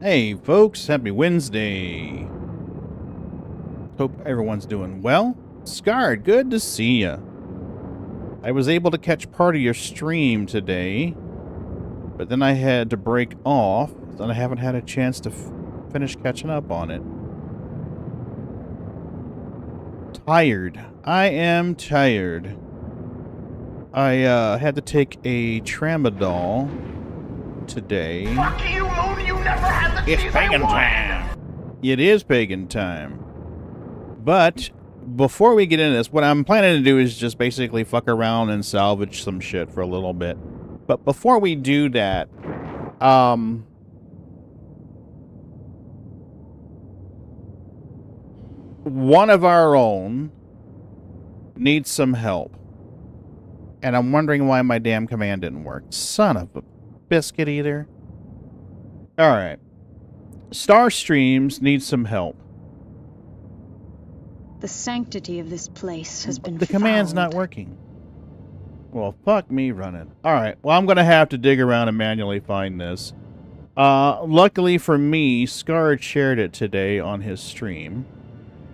Hey folks, happy Wednesday. Hope everyone's doing well. Scarred, good to see ya. I was able to catch part of your stream today, but then I had to break off, and I haven't had a chance to finish catching up on it. Tired. I am tired. I had to take a tramadol today. Fuck you, Moon, you never had the It's cheese pagan time. It is pagan time. But before we get into this, what I'm planning to do is just basically fuck around and salvage some shit for a little bit. But before we do that, one of our own needs some help. And I'm wondering why my damn command didn't work. Son of a biscuit eater. Alright. Star Streams needs some help. The sanctity of this place has been The command's not fouled. working. Well, fuck me running. Alright, well, I'm going to have to dig around and manually find this. Luckily for me, Scarred shared it today on his stream.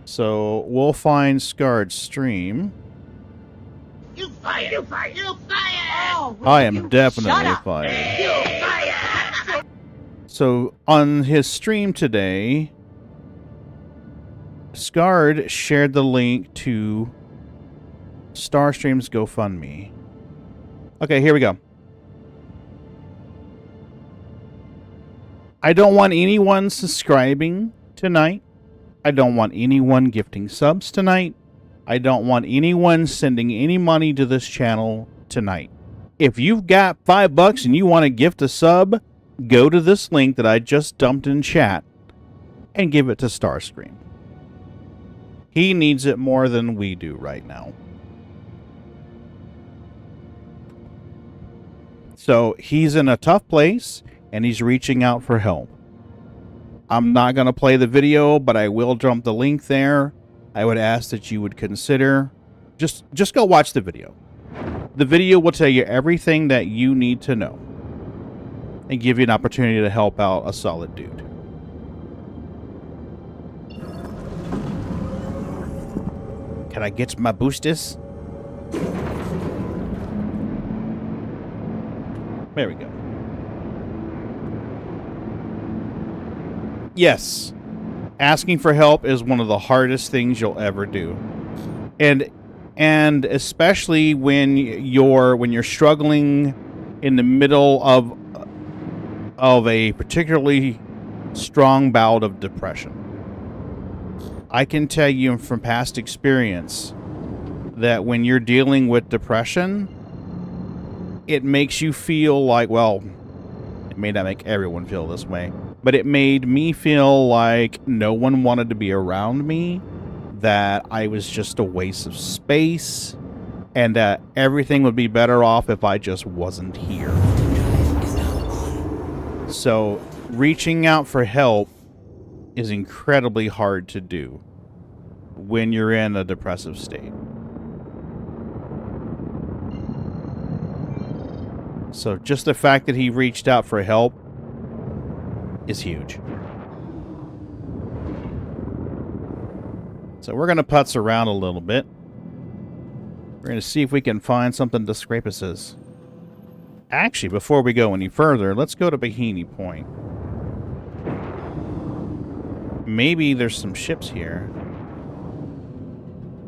So, we'll find Scarred's stream. You fired! You fired! You fired! Oh, I am you definitely shut up. fired. You fired! So, on his stream today, Scarred shared the link to Starstream's GoFundMe. Okay, here we go. I don't want anyone subscribing tonight. I don't want anyone gifting subs tonight. I don't want anyone sending any money to this channel tonight. If you've got $5 and you want to gift a sub, go to this link that I just dumped in chat and give it to Starscream. He needs it more than we do right now. So he's in a tough place and he's reaching out for help. I'm not going to play the video, but I will dump the link there. I would ask that you would consider just go watch the video. The video will tell you everything that you need to know and give you an opportunity to help out a solid dude. Can I get my boosters? There we go. Yes. Asking for help is one of the hardest things you'll ever do. And especially when you're struggling in the middle of a particularly strong bout of depression. I can tell you from past experience that when you're dealing with depression, it makes you feel like, well, it may not make everyone feel this way, but it made me feel like no one wanted to be around me, that I was just a waste of space, and that everything would be better off if I just wasn't here. So, reaching out for help is incredibly hard to do when you're in a depressive state. So just the fact that he reached out for help is huge. So we're going to putz around a little bit. We're going to see if we can find something to scrape us. Actually, before we go any further, let's go to Bikini Point. Maybe there's some ships here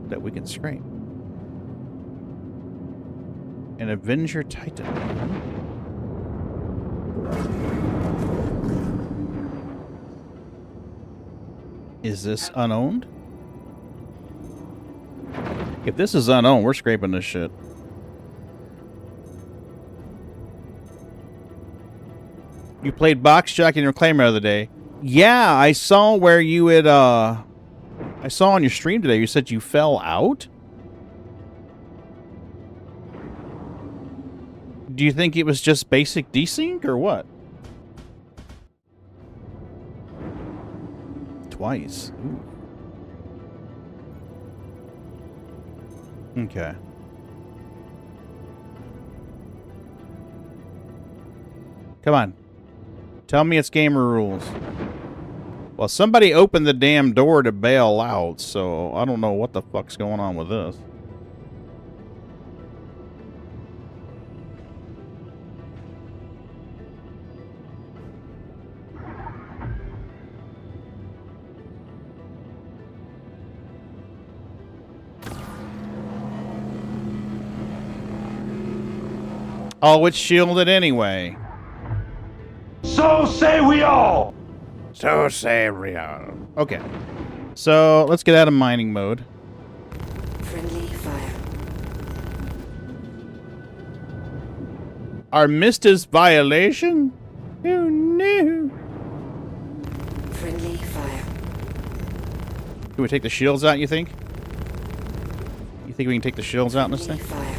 that we can scrape. An Avenger Titan. Is this unowned? If this is unowned, we're scraping this shit. You played Box Jockey in your Reclaimer the other day. Yeah, I saw where you had, I saw on your stream today, you said you fell out? Do you think it was just basic desync or what? Twice. Ooh. Okay. Come on. Tell me it's gamer rules. Well, somebody opened the damn door to bail out, so I don't know what the fuck's going on with this. Oh, it's shielded anyway. So say we all! So say we all. Okay. So, let's get out of mining mode. Friendly fire. Our Mista's violation? Oh no. Friendly fire. Can we take the shields out, you think? You think we can take the shields out in this thing? Fire.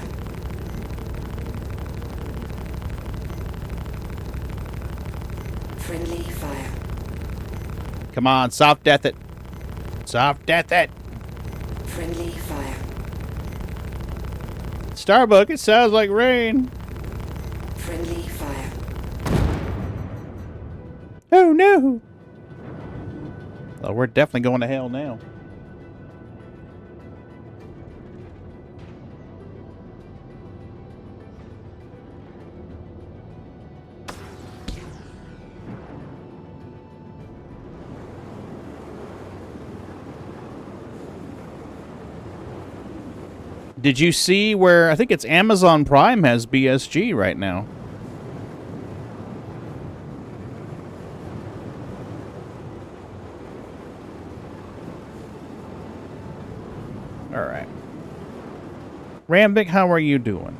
Friendly fire. Come on, soft death it. Soft death it. Friendly fire. Starbuck, it sounds like rain. Friendly fire. Oh no. Oh, we're definitely going to hell now. Did you see where, I think it's Amazon Prime has BSG right now? All right. Rambic, how are you doing?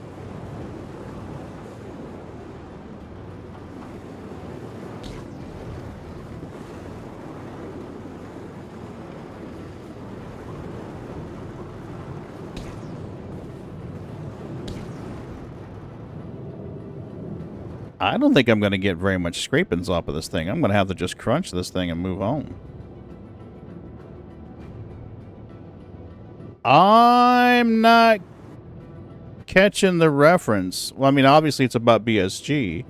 I don't think I'm going to get very much scrapings off of this thing. I'm going to have to just crunch this thing and move on. I'm not catching the reference. Well, I mean, obviously it's about BSG,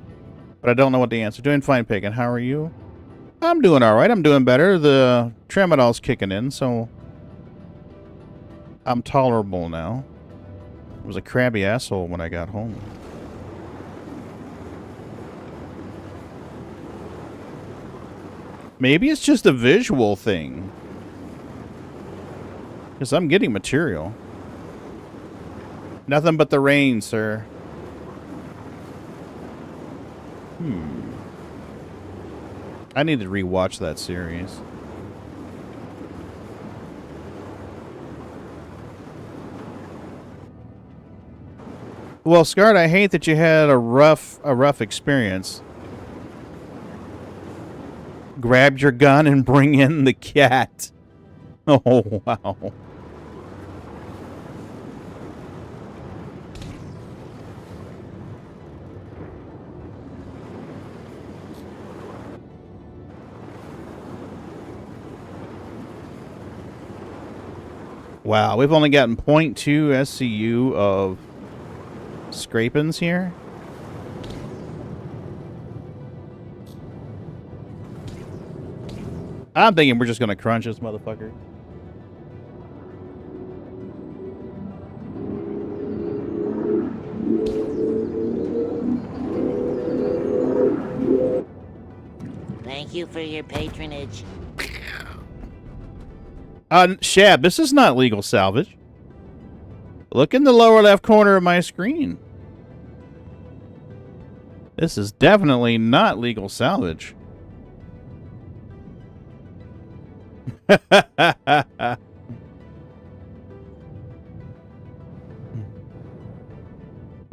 but I don't know what the answer. Doing fine, Pagan. How are you? I'm doing all right. I'm doing better. The tramadol's kicking in, so I'm tolerable now. I was a crabby asshole when I got home. Maybe it's just a visual thing. Because I'm getting material. Nothing but the rain, sir. I need to rewatch that series. Well, Scarred, I hate that you had a rough experience. Grabbed your gun and bring in the cat. Oh, wow. Wow, we've only gotten 0.2 SCU of scrapings here. I'm thinking we're just going to crunch this motherfucker. Thank you for your patronage. Shab, this is not legal salvage. Look in the lower left corner of my screen. This is definitely not legal salvage.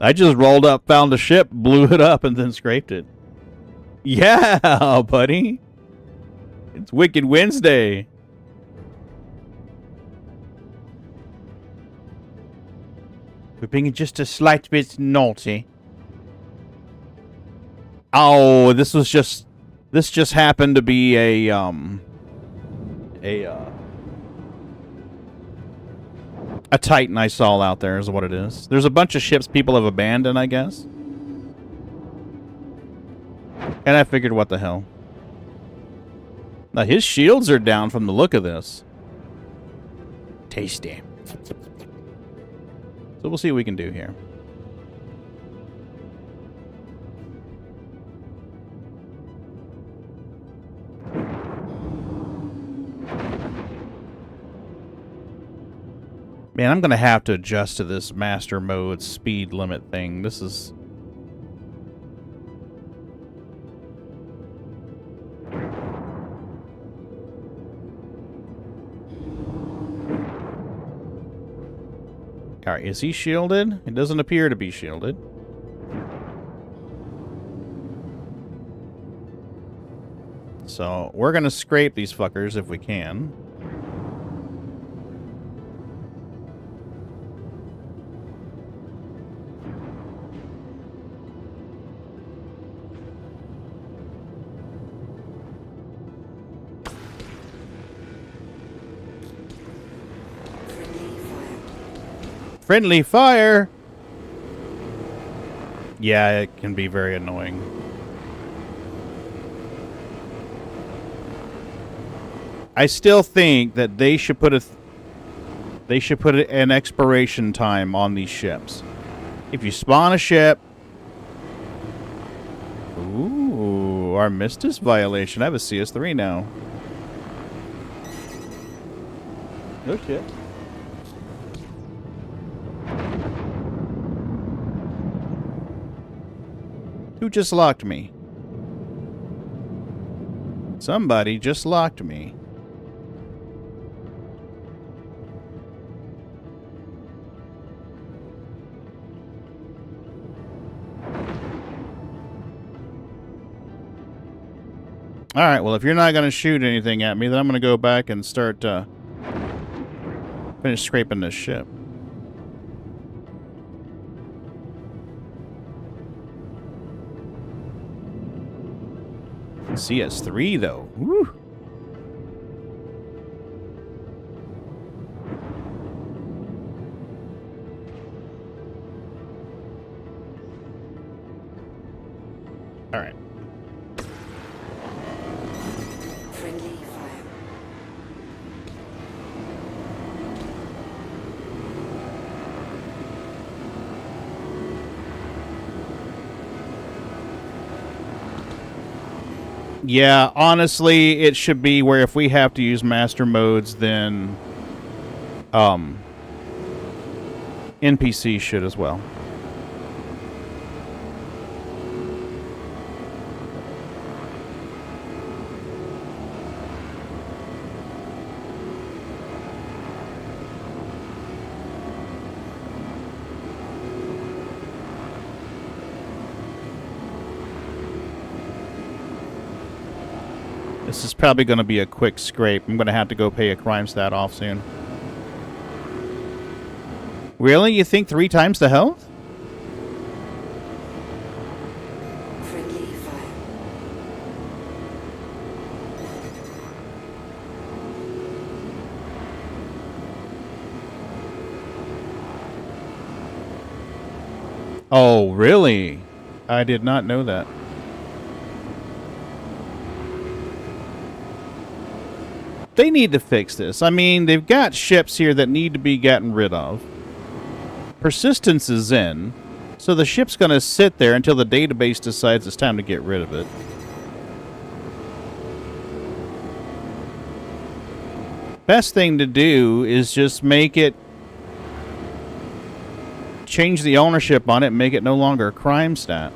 I just rolled up, found a ship, blew it up, and then scraped it. Yeah, buddy. It's Wicked Wednesday. We're being just a slight bit naughty. Oh, this just happened to be a Titan I saw out there is what it is. There's a bunch of ships people have abandoned, I guess. And I figured, what the hell? Now, his shields are down from the look of this. Tasty. So we'll see what we can do here. Man, I'm going to have to adjust to this master mode speed limit thing. This is... Alright, is he shielded? It doesn't appear to be shielded. So, we're going to scrape these fuckers if we can. Friendly fire! Yeah, it can be very annoying. I still think that they should put an expiration time on these ships. If you spawn a ship... Ooh, Armistice violation. I have a CS3 now. Oh shit. Who just locked me? Somebody just locked me. Alright, well, if you're not going to shoot anything at me, then I'm going to go back and start, finish scraping this ship. CS3, though. Woo! All right. Friendly fire. Yeah, honestly, it should be where if we have to use master modes, then NPCs should as well. This is probably going to be a quick scrape. I'm going to have to go pay a crime stat off soon. Really? You think 3 times the health? Friendly fire. Oh, really? I did not know that. They need to fix this. I mean, they've got ships here that need to be gotten rid of. Persistence is in, so the ship's going to sit there until the database decides it's time to get rid of it. Best thing to do is just make it... change the ownership on it and make it no longer a crime stat.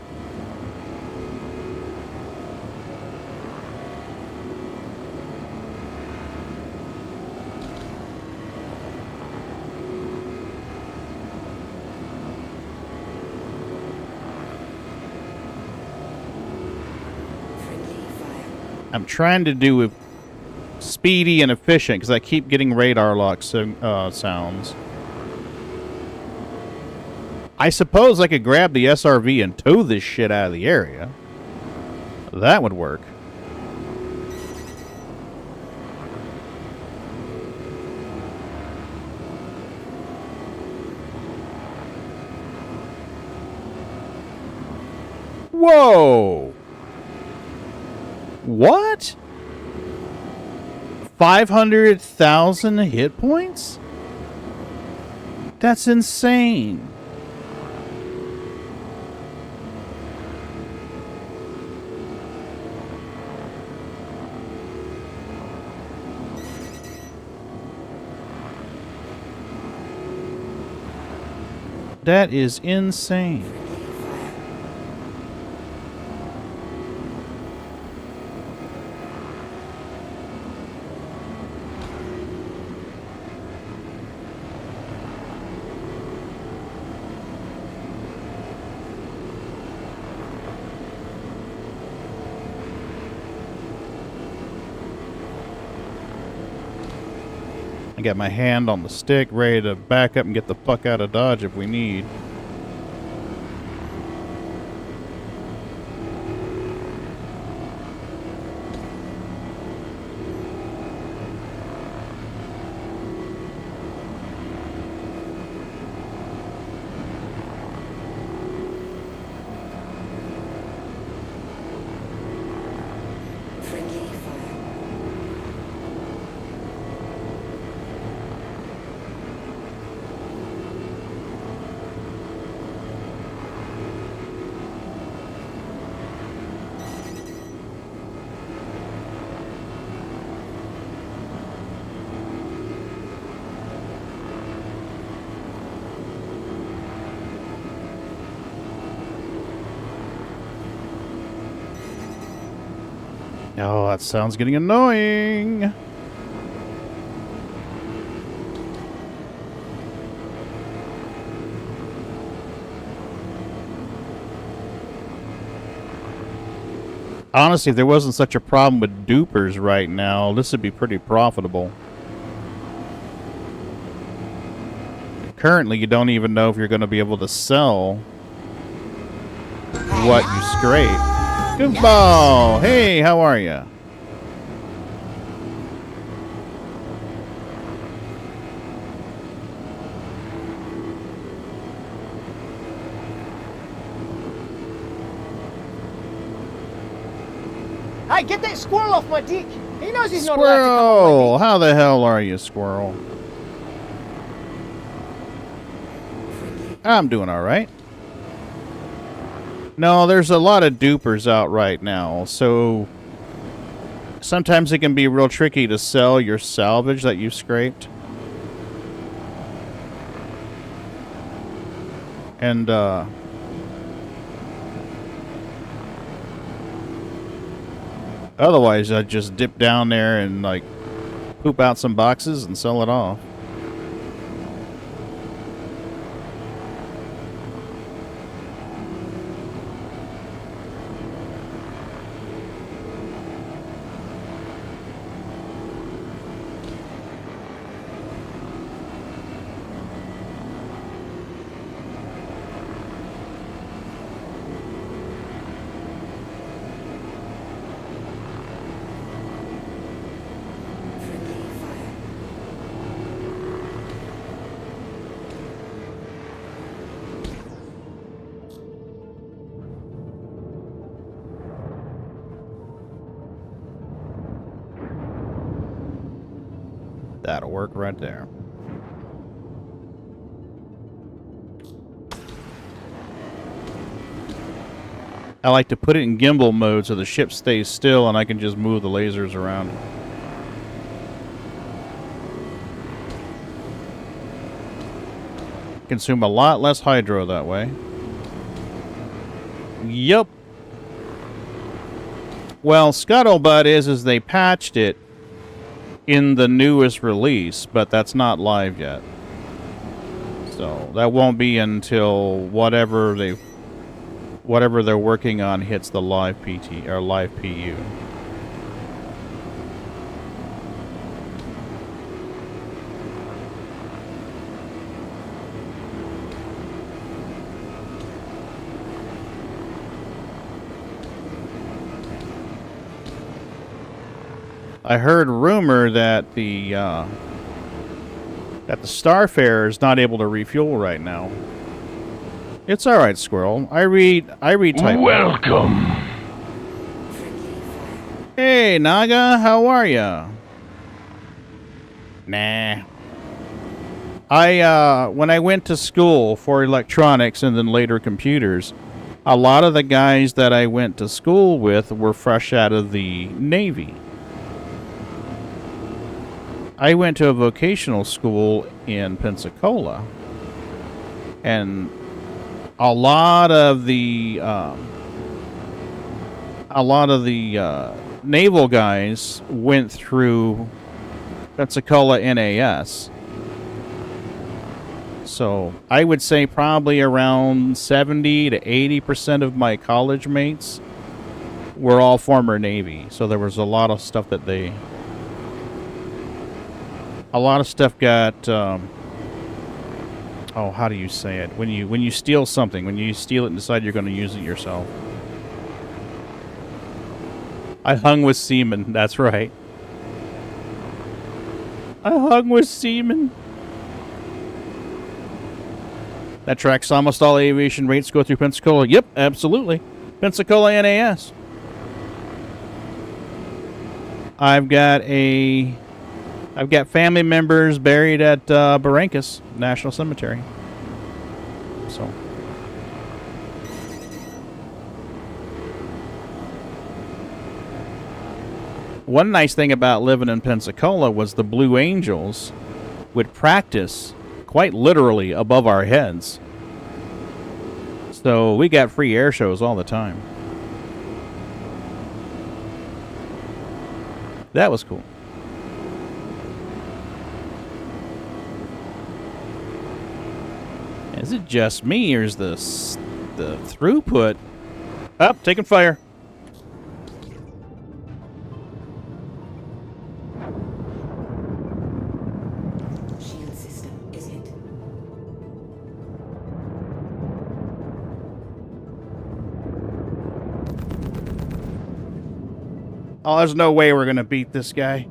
I'm trying to do with speedy and efficient because I keep getting radar lock sounds. I suppose I could grab the SRV and tow this shit out of the area. That would work. Whoa! What? 500,000 hit points? That's insane. That is insane. I got my hand on the stick, ready to back up and get the fuck out of Dodge if we need. Friendly fire. Oh, that sounds getting annoying. Honestly, if there wasn't such a problem with dupers right now, this would be pretty profitable. Currently, you don't even know if you're going to be able to sell what you scrape. Goofball! Hey, how are you? Hey, get that squirrel off my dick. He knows he's not allowed to come on my Squirrel! How the hell are you, Squirrel? I'm doing alright. No, there's a lot of dupers out right now, so sometimes it can be real tricky to sell your salvage that you've scraped. And, otherwise, I'd just dip down there and, like, poop out some boxes and sell it off. Friendly fire. That'll work right there. I like to put it in gimbal mode so the ship stays still and I can just move the lasers around. Consume a lot less hydro that way. Yup. Well, scuttlebutt is they patched it in the newest release, but that's not live yet. So that won't be until whatever they're working on hits the live PT or live PU. I heard rumor that the Starfarer is not able to refuel right now. It's all right, Squirrel. I read type. Welcome. Friendly fire. Hey, Naga, how are ya? Nah. When I went to school for electronics and then later computers, a lot of the guys that I went to school with were fresh out of the Navy. I went to a vocational school in Pensacola, and a lot of the naval guys went through Pensacola NAS. So I would say probably around 70 to 80% of my college mates were all former Navy. So there was a lot of stuff that got, how do you say it? When you steal something, when you steal it and decide you're going to use it yourself. I hung with seamen, that's right. I hung with seamen. That tracks almost all aviation rates go through Pensacola. Yep, absolutely. Pensacola NAS. I've got family members buried at Barrancas National Cemetery. So. One nice thing about living in Pensacola was the Blue Angels would practice quite literally above our heads. So we got free air shows all the time. That was cool. Is it just me, or is the throughput up? Taking fire. Shield system is hit. Oh, there's no way we're gonna beat this guy.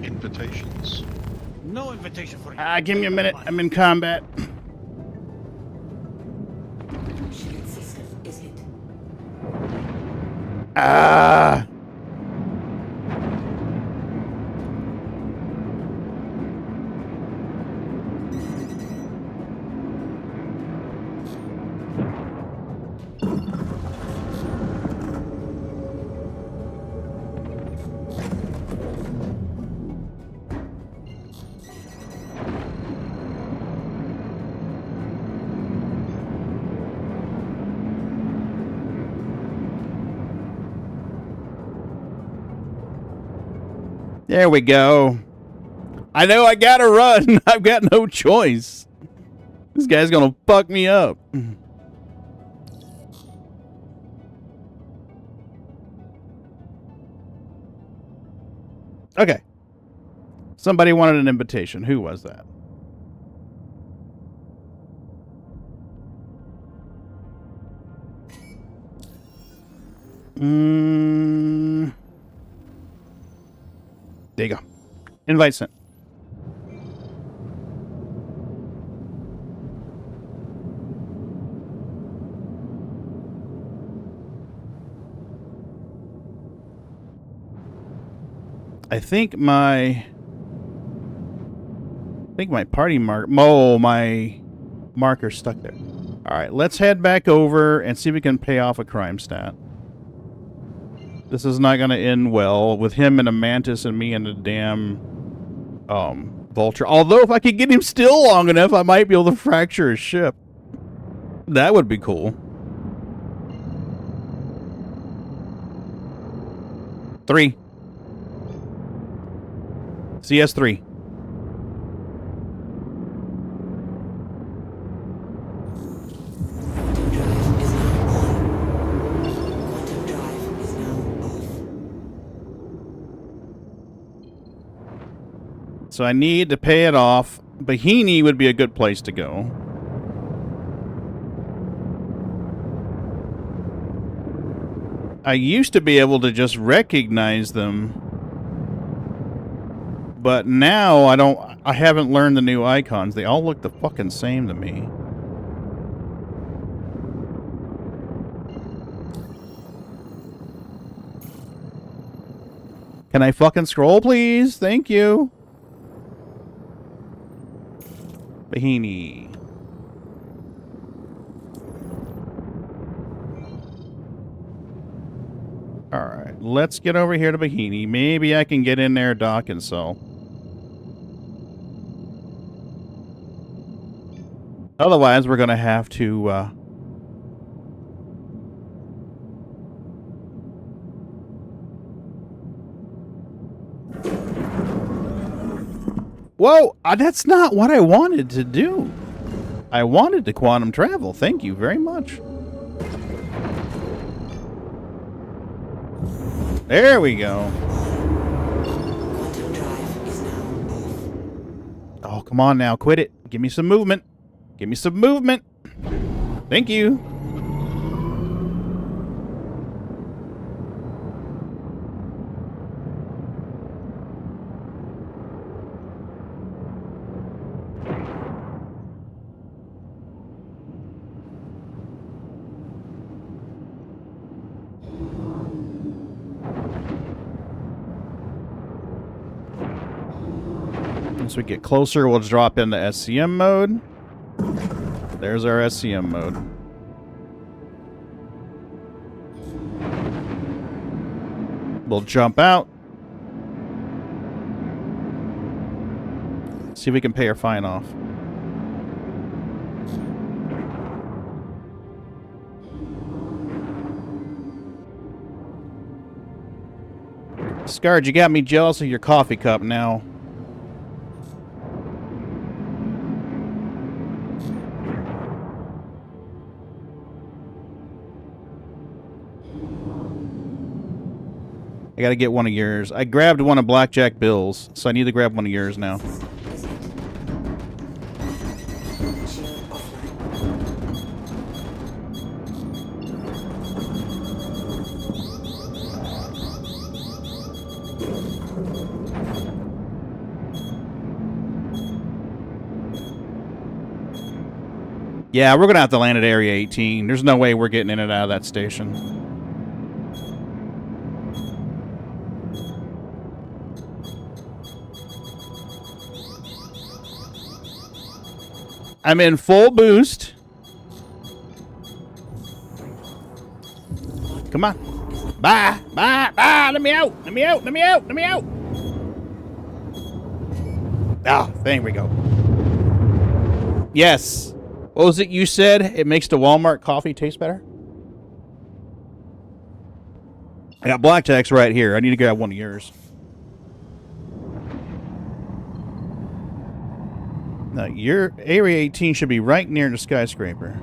Invitations. No invitation for you. Give me a minute. I'm in combat. Shield system is hit. Ah. There we go. I know I gotta run. I've got no choice. This guy's gonna fuck me up. Okay. Somebody wanted an invitation. Who was that? There you go. Invite sent. I think my party my marker's stuck there. All right, let's head back over and see if we can pay off a crime stat. This is not going to end well with him and a mantis and me and a damn vulture. Although if I could get him still long enough, I might be able to fracture his ship. That would be cool. 3. CS3. Quantum drive is now on. Quantum drive is now off. So I need to pay it off. Bahini would be a good place to go. I used to be able to just recognize them, but now I don't. I haven't learned the new icons. They all look the fucking same to me. Can I fucking scroll, please? Thank you. Bahini. Alright, let's get over here to Bahini. Maybe I can get in there, dock, and sell. Otherwise, we're going to have to... Whoa! That's not what I wanted to do. I wanted to quantum travel. Thank you very much. There we go. Quantum drive is now off. Oh, come on now. Quit it. Give me some movement. Give me some movement. Thank you. As we get closer, we'll drop into SCM mode. There's our SCM mode. We'll jump out. See if we can pay our fine off. Scarred, you got me jealous of your coffee cup now. I gotta get one of yours. I grabbed one of Blackjack Bill's, so I need to grab one of yours now. Is it? Shield offline. Yeah, we're gonna have to land at Area 18. There's no way we're getting in and out of that station. I'm in full boost. Come on. Bye. Bye. Bye. Let me out. Let me out. Let me out. Let me out. Ah, there we go. Yes. What was it you said? It makes the Walmart coffee taste better? I got Blackjacks right here. I need to grab one of yours. Now, your Area 18 should be right near the skyscraper.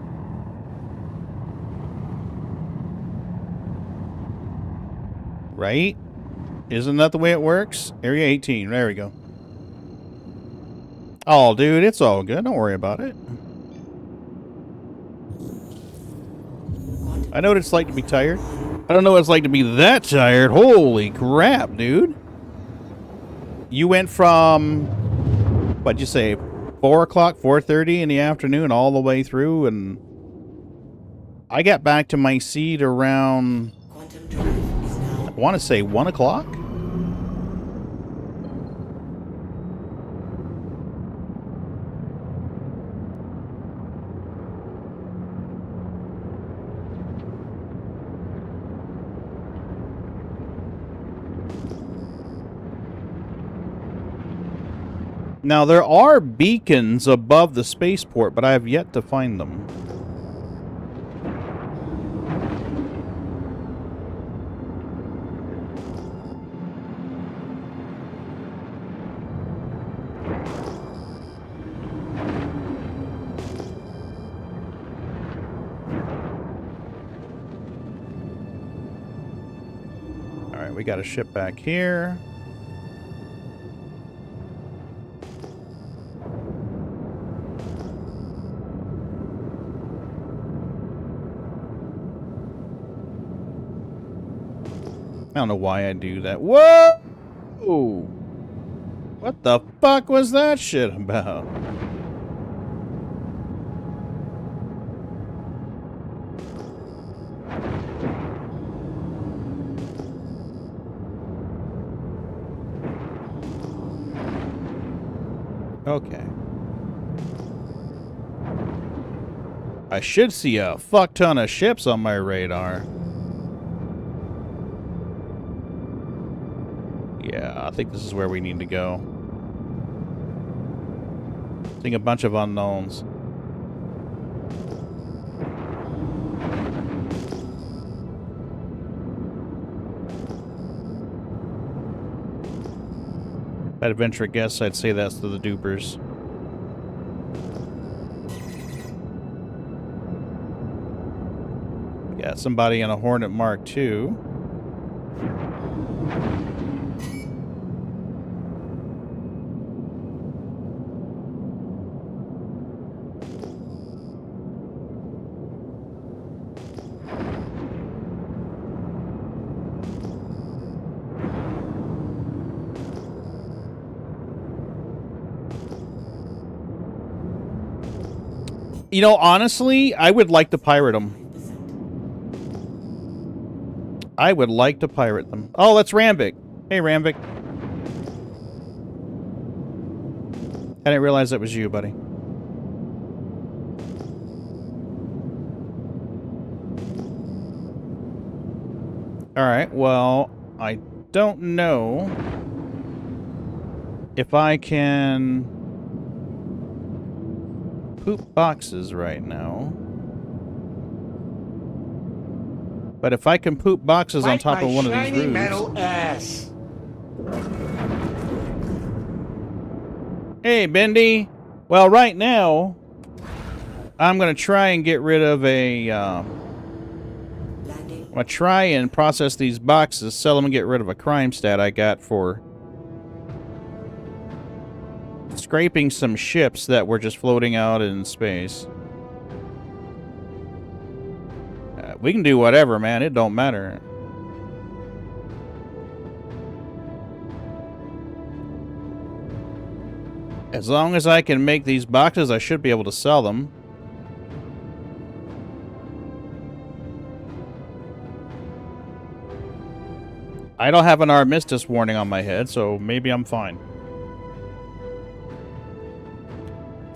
Right? Isn't that the way it works? Area 18. There we go. Oh, dude, it's all good. Don't worry about it. I know what it's like to be tired. I don't know what it's like to be that tired. Holy crap, dude. You went from, what'd you say, 4 o'clock, 4:30 in the afternoon all the way through, and I got back to my seat around, Quantum drive is now. I want to say 1 o'clock? Now, there are beacons above the spaceport, but I have yet to find them. Alright, we got a ship back here. I don't know why I do that. Whoa! What the fuck was that shit about? Okay. I should see a fuck ton of ships on my radar. Yeah, I think this is where we need to go. Seeing a bunch of unknowns. If I'd venture a guess, I'd say that's to the dupers. Got somebody in a Hornet Mark II. You know, honestly, I would like to pirate them. I would like to pirate them. Oh, that's Rambic. Hey, Rambic. I didn't realize that was you, buddy. Alright, well, I don't know if I can poop boxes right now. But if I can poop boxes on top of one of these roofs... metal ass. Hey, Bendy. Well, right now, I'm going to try and get rid of a... I'm going to try and process these boxes, sell them, and get rid of a crime stat I got for scraping some ships that were just floating out in space. We can do whatever, man. It don't matter. As long as I can make these boxes, I should be able to sell them. I don't have an armistice warning on my head, so maybe I'm fine.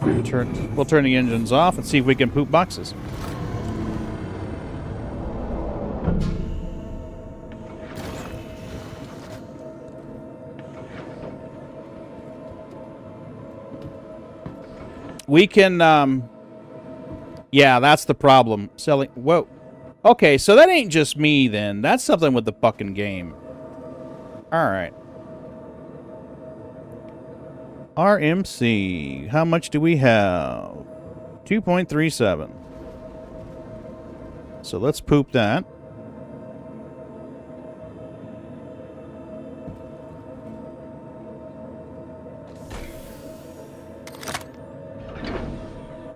We'll turn the engines off and see if we can poop boxes. We can, yeah, that's the problem. Selling, whoa. Okay, so that ain't just me then. That's something with the fucking game. Alright. RMC. How much do we have? 2.37. So let's poop that.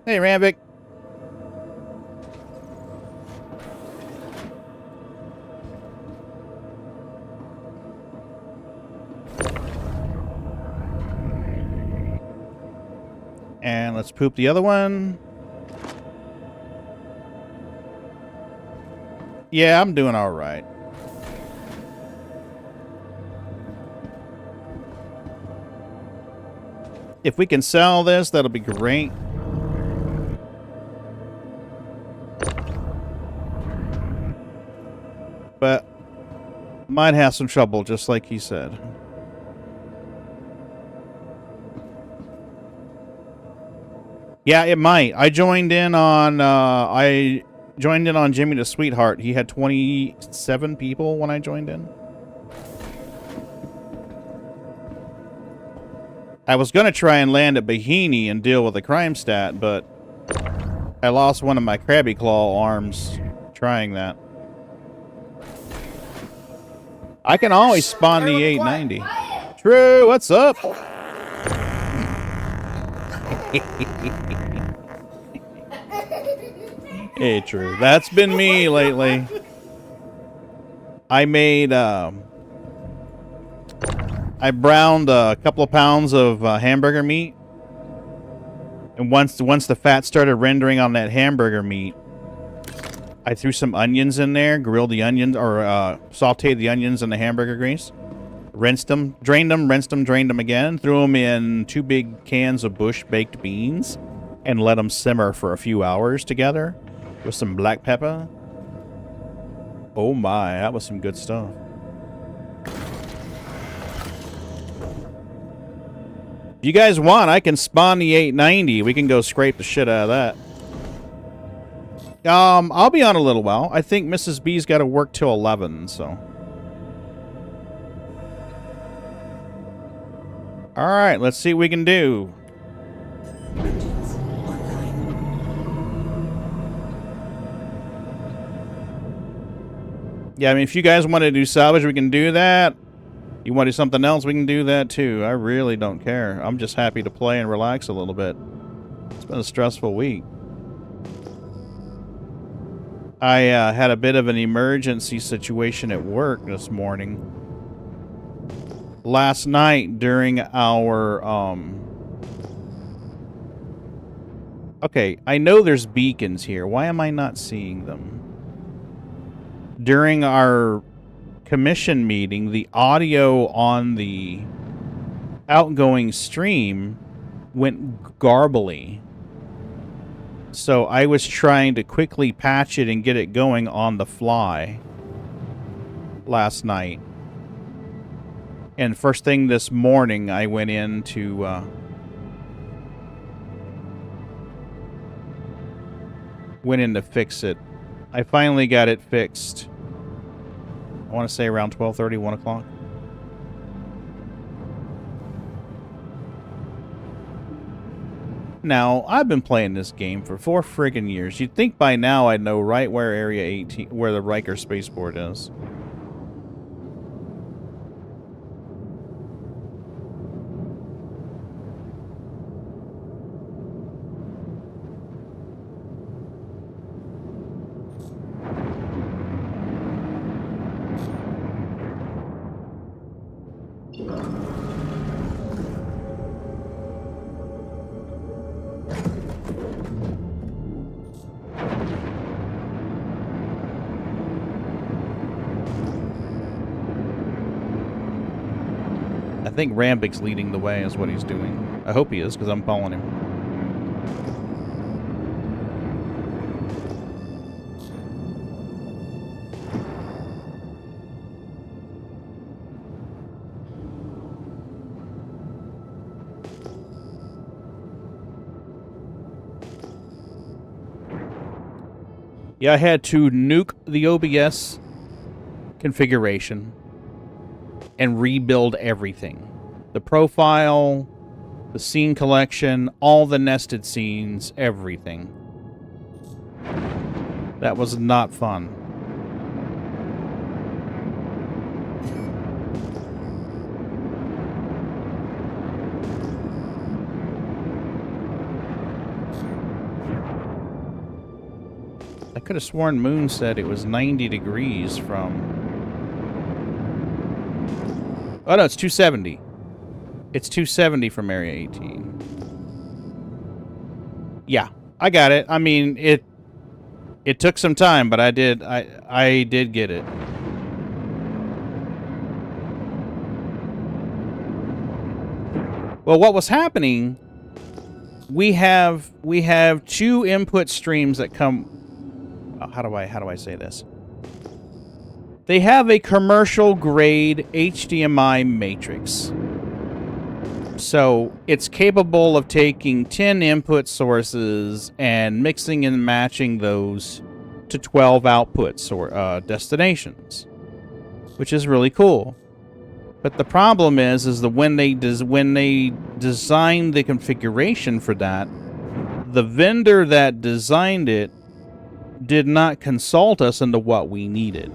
Hey, Rambic. And let's poop the other one. Yeah, I'm doing all right. If we can sell this, that'll be great. But might have some trouble, just like he said. Yeah, it might. I joined in on Jimmy the Sweetheart. He had 27 people when I joined in. I was going to try and land at Bahini and deal with a crime stat, but I lost one of my Krabby Claw arms trying that. I can always spawn the 890. True, what's up? Hey, True. That's been me lately. I made, I browned a couple of pounds of hamburger meat. And once the fat started rendering on that hamburger meat, I threw some onions in there, grilled the onions, or sauteed the onions in the hamburger grease. Rinsed them, drained them, rinsed them, drained them again. Threw them in 2 big cans of Bush baked beans and let them simmer for a few hours together with some black pepper. Oh my, that was some good stuff. If you guys want, I can spawn the 890. We can go scrape the shit out of that. I'll be on a little while. I think Mrs. B's got to work till 11, so. All right, let's see what we can do. Engines online. Yeah, I mean, if you guys want to do salvage, we can do that. You want to do something else, we can do that too. I really don't care. I'm just happy to play and relax a little bit. It's been a stressful week. I had a bit of an emergency situation at work this morning. Last night during our, okay, I know there's beacons here. Why am I not seeing them? During our commission meeting, the audio on the outgoing stream went garbly. So I was trying to quickly patch it and get it going on the fly last night. And first thing this morning, I went in to fix it. I finally got it fixed. I want to say around 12:30, 1 o'clock. Now, I've been playing this game for 4 friggin' years. You'd think by now I'd know right where Area 18, where the Riker spaceport is. I think Rambik's leading the way is what he's doing. I hope he is, because I'm following him. Yeah, I had to nuke the OBS configuration and rebuild everything. The profile, the scene collection, all the nested scenes, everything. That was not fun. I could have sworn Moon said it was 90 degrees from... Oh, no, it's 270. It's 270 from Area 18. Yeah, I got it. I mean, it took some time, but I did get it. Well, what was happening, we have 2 input streams that come... How do I say this? They have a commercial grade HDMI matrix. So it's capable of taking 10 input sources and mixing and matching those to 12 outputs or destinations, which is really cool. But the problem is that when they designed the configuration for that, the vendor that designed it did not consult us into what we needed.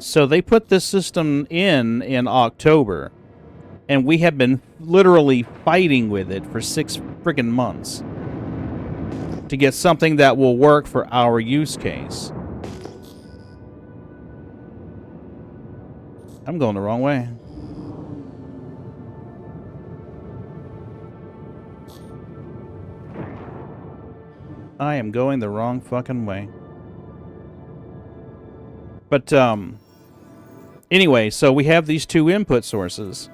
So they put this system in October, and we have been literally fighting with it for 6 friggin' months to get something that will work for our use case. I'm going the wrong way. I am going the wrong fucking way. But, anyway, so we have these 2 input sources.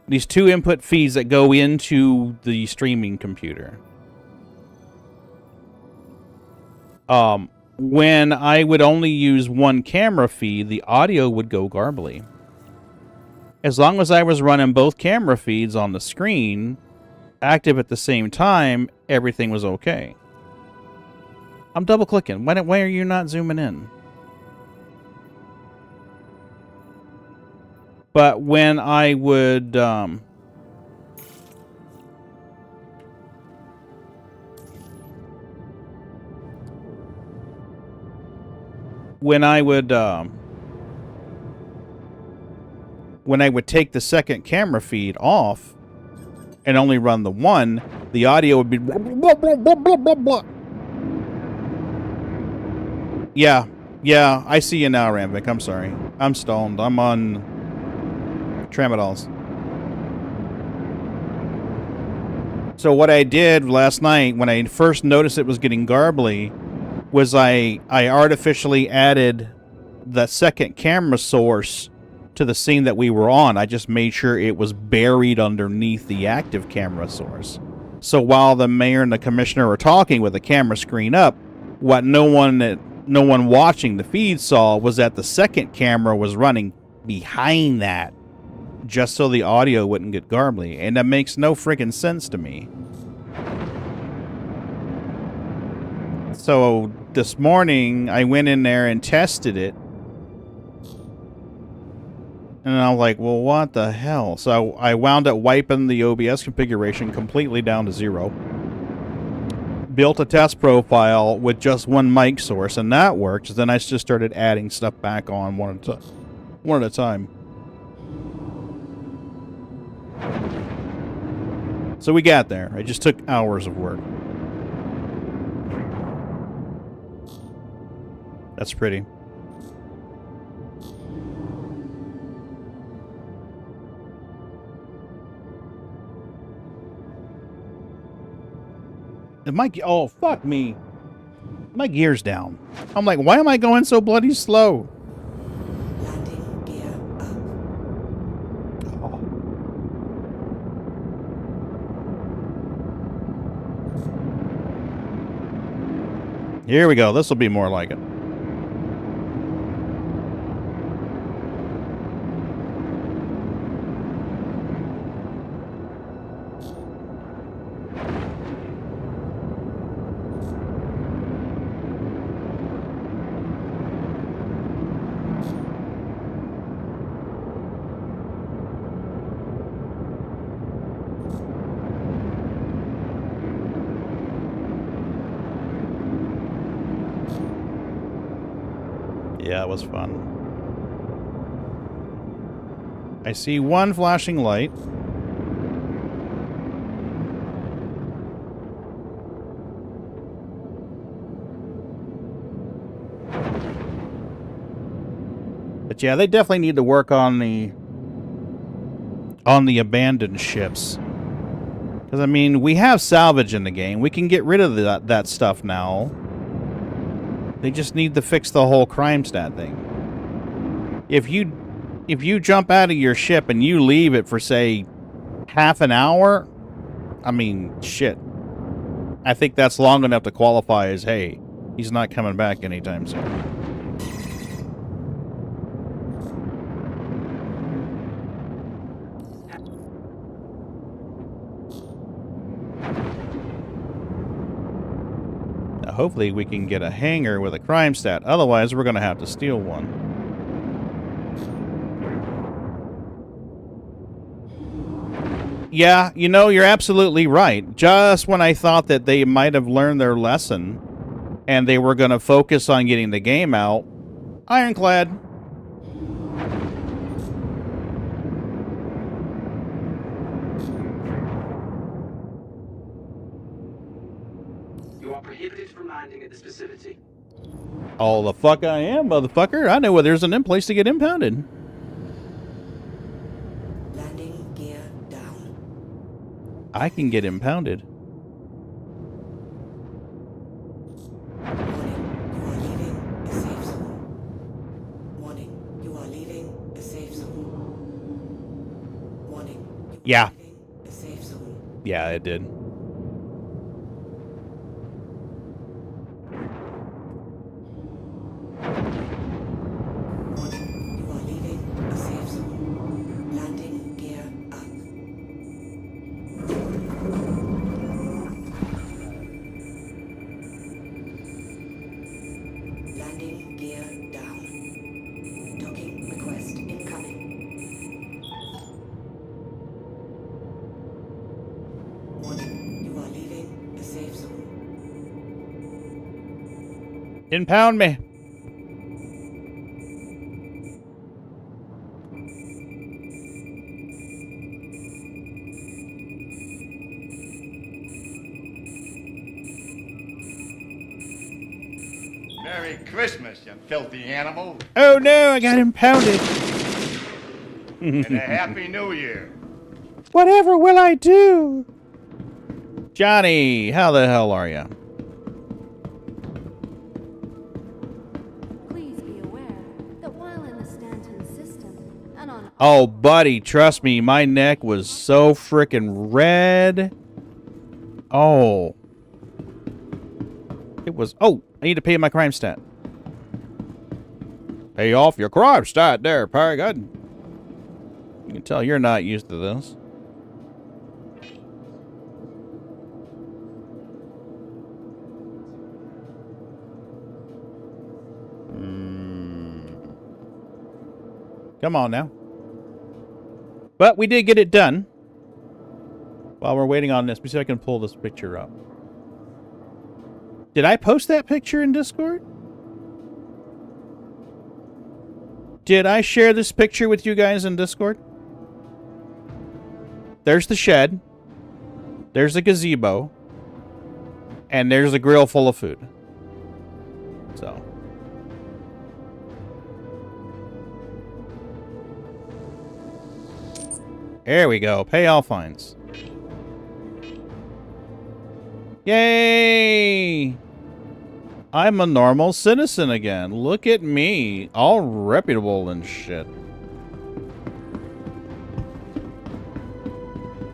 These 2 input feeds that go into the streaming computer. When I would only use 1 camera feed, the audio would go garbly. As long as I was running both camera feeds on the screen, active at the same time, everything was okay. I'm double clicking. Why are you not zooming in? But when I would when I would take the second camera feed off and only run the one, the audio would be blah, blah, blah, blah, blah, blah, blah. Yeah, I see you now, Ramvik. I'm sorry. I'm stoned. I'm on Tramadols. So what I did last night when I first noticed it was getting garbly was I artificially added the second camera source to the scene that we were on. I just made sure it was buried underneath the active camera source. So while the mayor and the commissioner were talking with the camera screen up, what no one watching the feed saw was that the second camera was running behind that, just so the audio wouldn't get garbly. And that makes no freaking sense to me. So this morning, I went in there and tested it. And I was like, well, what the hell? So I wound up wiping the OBS configuration completely down to 0. Built a test profile with just 1 mic source, and that worked. Then I just started adding stuff back on one at a time. So we got there. It just took hours of work. That's pretty. Oh, fuck me. My gear's down. I'm like, why am I going so bloody slow? Landing gear up. Here we go. This will be more like it. Yeah, it was fun. I see 1 flashing light. But yeah, they definitely need to work on the abandoned ships. Because, I mean, we have salvage in the game. We can get rid of that stuff now. They just need to fix the whole crime stat thing. If you jump out of your ship and you leave it for, say, half an hour, I mean, shit. I think that's long enough to qualify as, hey, he's not coming back anytime soon. Hopefully we can get a hangar with a crime stat. Otherwise, we're going to have to steal one. Yeah, you know, you're absolutely right. Just when I thought that they might have learned their lesson and they were going to focus on getting the game out, Ironclad. You are prohibited from landing at this vicinity. Oh, the fuck I am, motherfucker. I know where there's an place to get impounded. Landing gear down. I can get impounded. Warning, you are leaving a safe zone. Warning, you are Yeah. leaving a safe zone. Yeah, it did. Warning, you are leaving a safe zone. Landing gear up. Landing gear down. Docking request incoming. Warning, you are leaving a safe zone. Impound me. Merry Christmas, you filthy animal, Oh no, I got impounded. and a Happy New Year. Whatever will I do? Johnny, how the hell are you? Please be aware that while in the Stanton system and on Oh, buddy, trust me, my neck was so freaking red. Oh. It was... Oh, I need to pay my crime stat. Pay off your crime stat there, Paragon. You can tell you're not used to this. Come on now. But we did get it done. While we're waiting on this, let me see if I can pull this picture up. Did I post that picture in Discord? Did I share this picture with you guys in Discord? There's the shed. There's a gazebo. And there's a grill full of food. So. There we go. Pay all fines. Yay! I'm a normal citizen again. Look at me. All reputable and shit.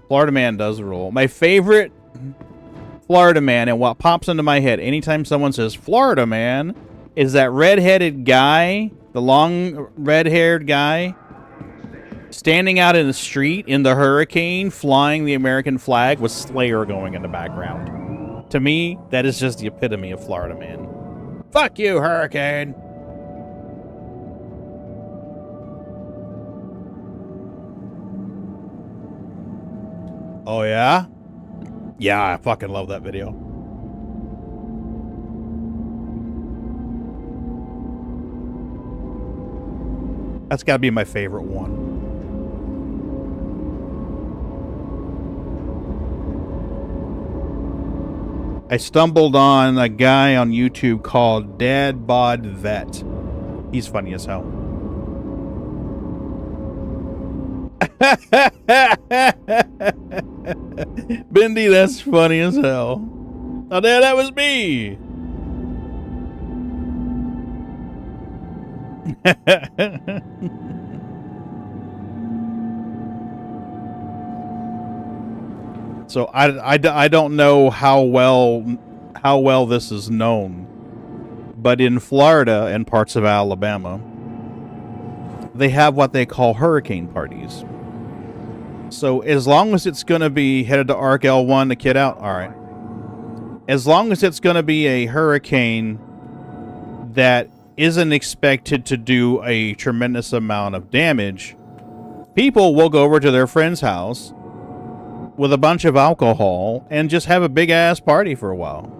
Florida man does rule. My favorite Florida man, and what pops into my head anytime someone says Florida man, is that red-headed guy, the long red-haired guy, standing out in the street in the hurricane, flying the American flag with Slayer going in the background. To me, that is just the epitome of Florida man. Fuck you, hurricane! Oh, yeah? Yeah, I fucking love that video. That's gotta be my favorite one. I stumbled on a guy on YouTube called Dad Bod Vet. He's funny as hell. Bendy, that's funny as hell. Oh, Dad, that was me. So I don't know how well this is known, but in Florida and parts of Alabama, they have what they call hurricane parties. So as long as it's going to be headed to Arc L1 to kid out, all right. As long as it's going to be a hurricane that isn't expected to do a tremendous amount of damage, people will go over to their friend's house with a bunch of alcohol and just have a big ass party for a while.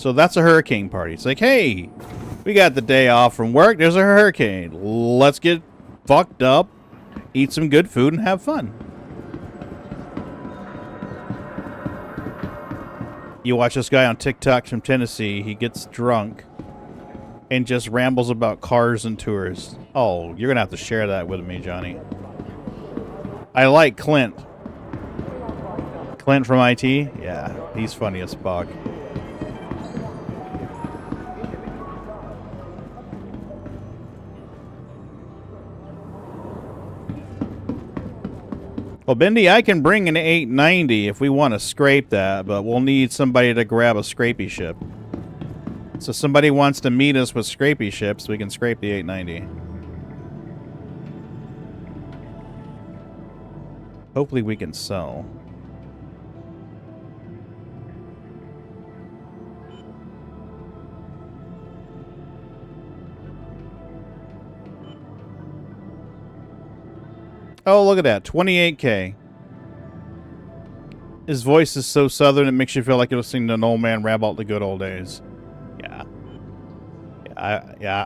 So that's a hurricane party. It's like, hey, we got the day off from work. There's a hurricane. Let's get fucked up, eat some good food, and have fun. You watch this guy on TikTok from Tennessee. He gets drunk and just rambles about cars and tours. Oh, you're going to have to share that with me, Johnny. I like Clint. Clint from IT? Yeah, he's funny as fuck. Well, Bendy, I can bring an 890 if we want to scrape that, but we'll need somebody to grab a scrapey ship. So somebody wants to meet us with scrapey ships, we can scrape the 890. Hopefully we can sell. Oh, look at that. 28K. His voice is so southern, it makes you feel like you're listening to an old man rap about the good old days. Yeah.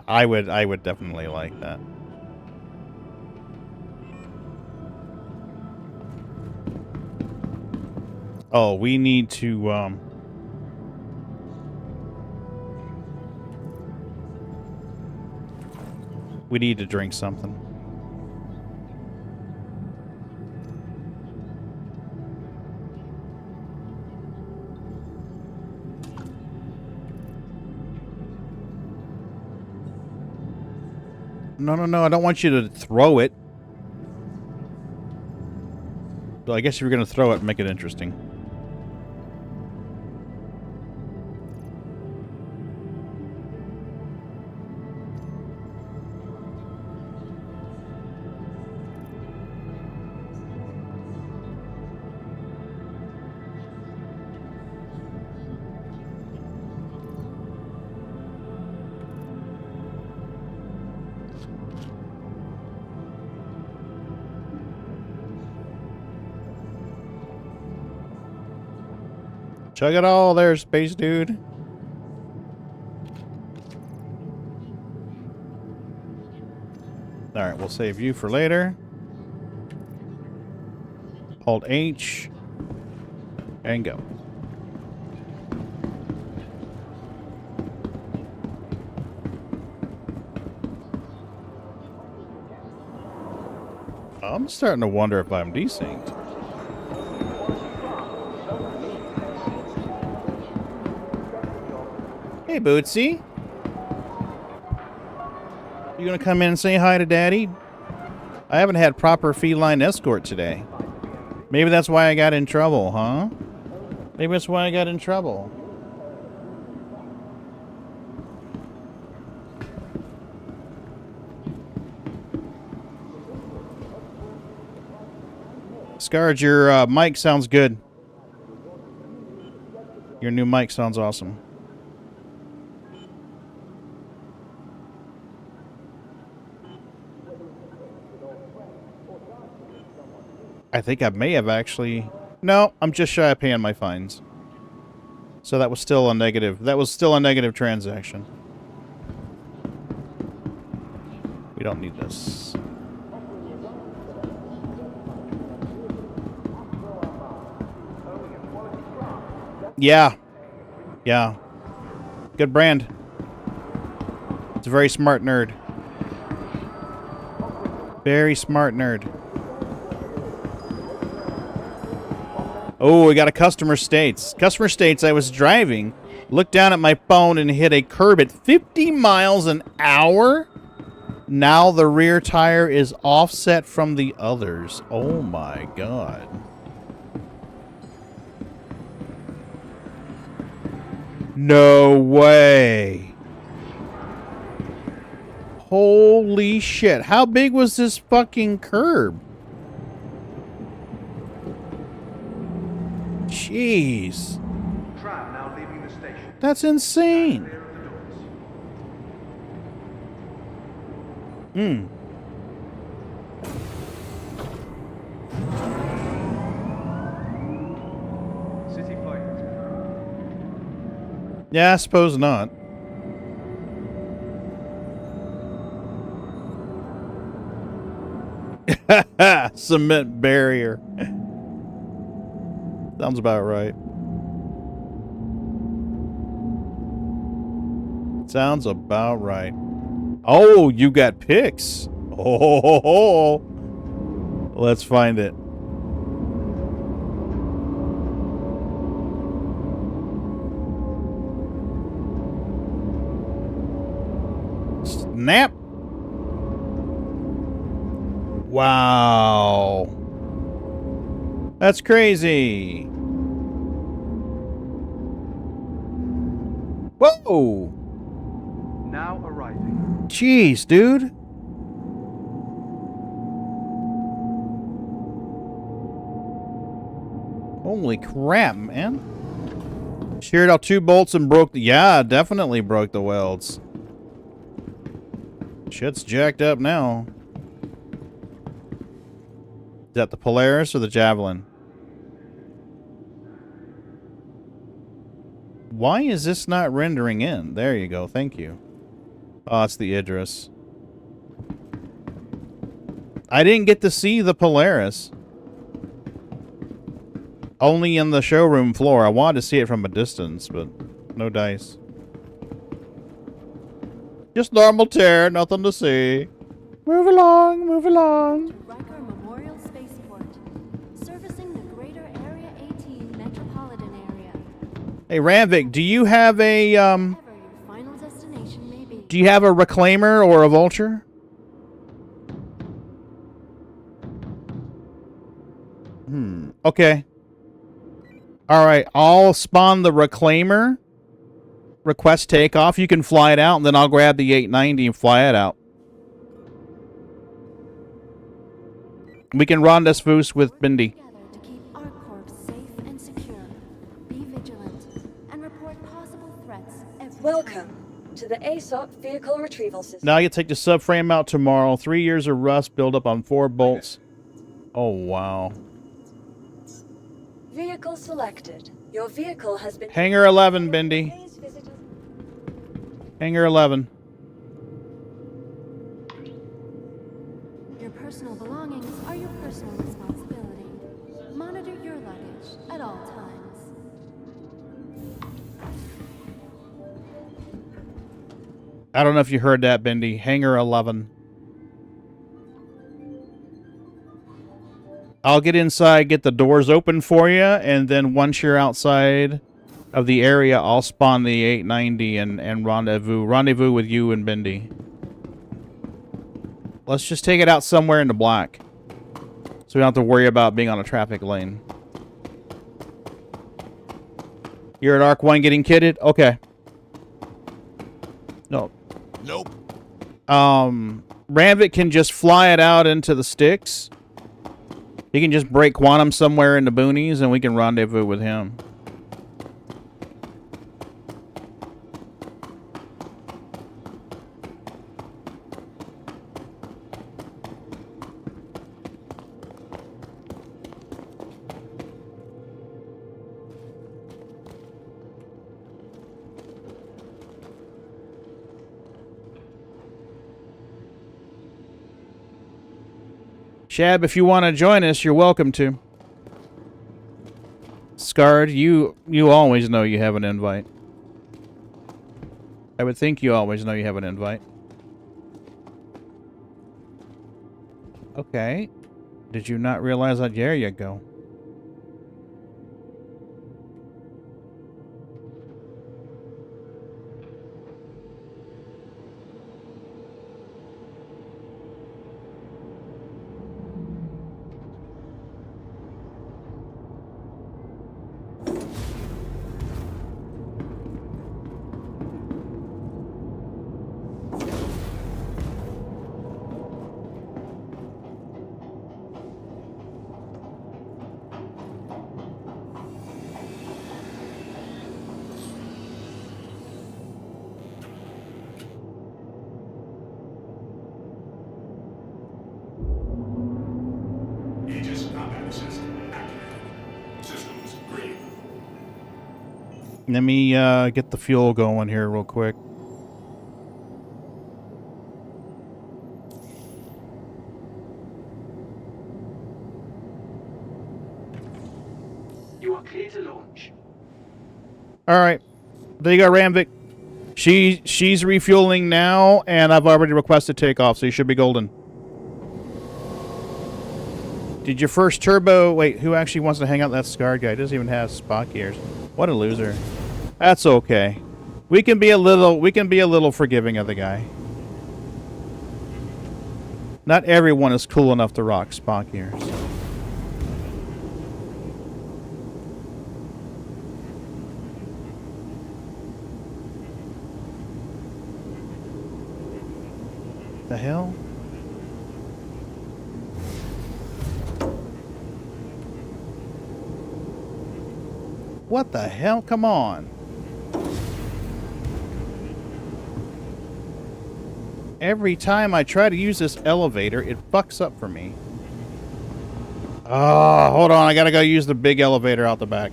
I would definitely like that. Oh, we need to, we need to drink something. No, I don't want you to throw it. Well, I guess if you're going to throw it, make it interesting. Chug it all there, space dude. Alright, we'll save you for later. Hold H. And go. I'm starting to wonder if I'm desynced. Hey, Bootsy. You gonna come in and say hi to Daddy? I haven't had proper feline escort today. Maybe that's why I got in trouble, huh? Maybe that's why I got in trouble. Scarred, your mic sounds good. Your new mic sounds awesome. I think I may have actually... No, I'm just shy of paying my fines. So that was still a negative. That was still a negative transaction. We don't need this. Yeah. Yeah. Good brand. It's a very smart nerd. Very smart nerd. Oh, we got a customer states. Customer states I was driving, looked down at my phone and hit a curb at 50 miles an hour. Now the rear tire is offset from the others. Oh my God. No way. Holy shit. How big was this fucking curb? Jeez. Tram now leaving the station. That's insane. Clear of the doors. City flight. Yeah, I suppose not. Cement barrier. Sounds about right. Sounds about right. Oh, you got pics. Oh, let's find it. Snap. Wow. That's crazy. Whoa. Now arriving. Jeez, dude. Holy crap, man. Sheared out 2 bolts and broke the... Yeah, definitely broke the welds. Shit's jacked up now. Is that the Polaris or the Javelin? Why is this not rendering in? There you go. Thank you. Oh, it's the Idris. I didn't get to see the Polaris. Only in the showroom floor. I wanted to see it from a distance, but no dice. Just normal tear, nothing to see. Move along, move along. Riker Memorial Spaceport, servicing the greater Area 18 metropolitan area. Hey, Ranvik, do you have a, Wherever your final destination may be. do you have a Reclaimer or a Vulture? Okay. Alright, I'll spawn the Reclaimer. Request takeoff. You can fly it out, and then I'll grab the 890 and fly it out. We can rendezvous with Bindi. Together to keep our corps safe and secure. Be vigilant and report possible threats every Welcome to the ASOP Vehicle Retrieval System. Now you take the subframe out tomorrow. 3 years of rust build up on 4 bolts. Oh, wow. Vehicle selected. Your vehicle has been... Hangar 11, Bindi. Hangar 11. Your personal belongings are your personal responsibility. Monitor your luggage at all times. I don't know if you heard that, Bindi. Hangar 11. I'll get inside, get the doors open for you, and then once you're outside of the area, I'll spawn the 890 and rendezvous with you and Bindi. Let's just take it out somewhere in the black, so we don't have to worry about being on a traffic lane. You're at Arc 1 getting kitted? Okay. No. Nope. Ranvik can just fly it out into the sticks. He can just break quantum somewhere in the boonies, and we can rendezvous with him. Shab, if you want to join us, you're welcome to. Scarred, you always know you have an invite. I would think you always know you have an invite. Okay. Did you not realize that? There you go. Let me get the fuel going here real quick. You are clear to launch. All right, there you go, Ramvik. She's refueling now, and I've already requested takeoff, so you should be golden. Did your first turbo... Wait, who actually wants to hang out with that scarred guy? He doesn't even have Spock ears. What a loser. That's okay. We can be a little forgiving of the guy. Not everyone is cool enough to rock Spock ears. The hell? What the hell? Come on. Every time I try to use this elevator, it fucks up for me. Oh, hold on. I gotta go use the big elevator out the back.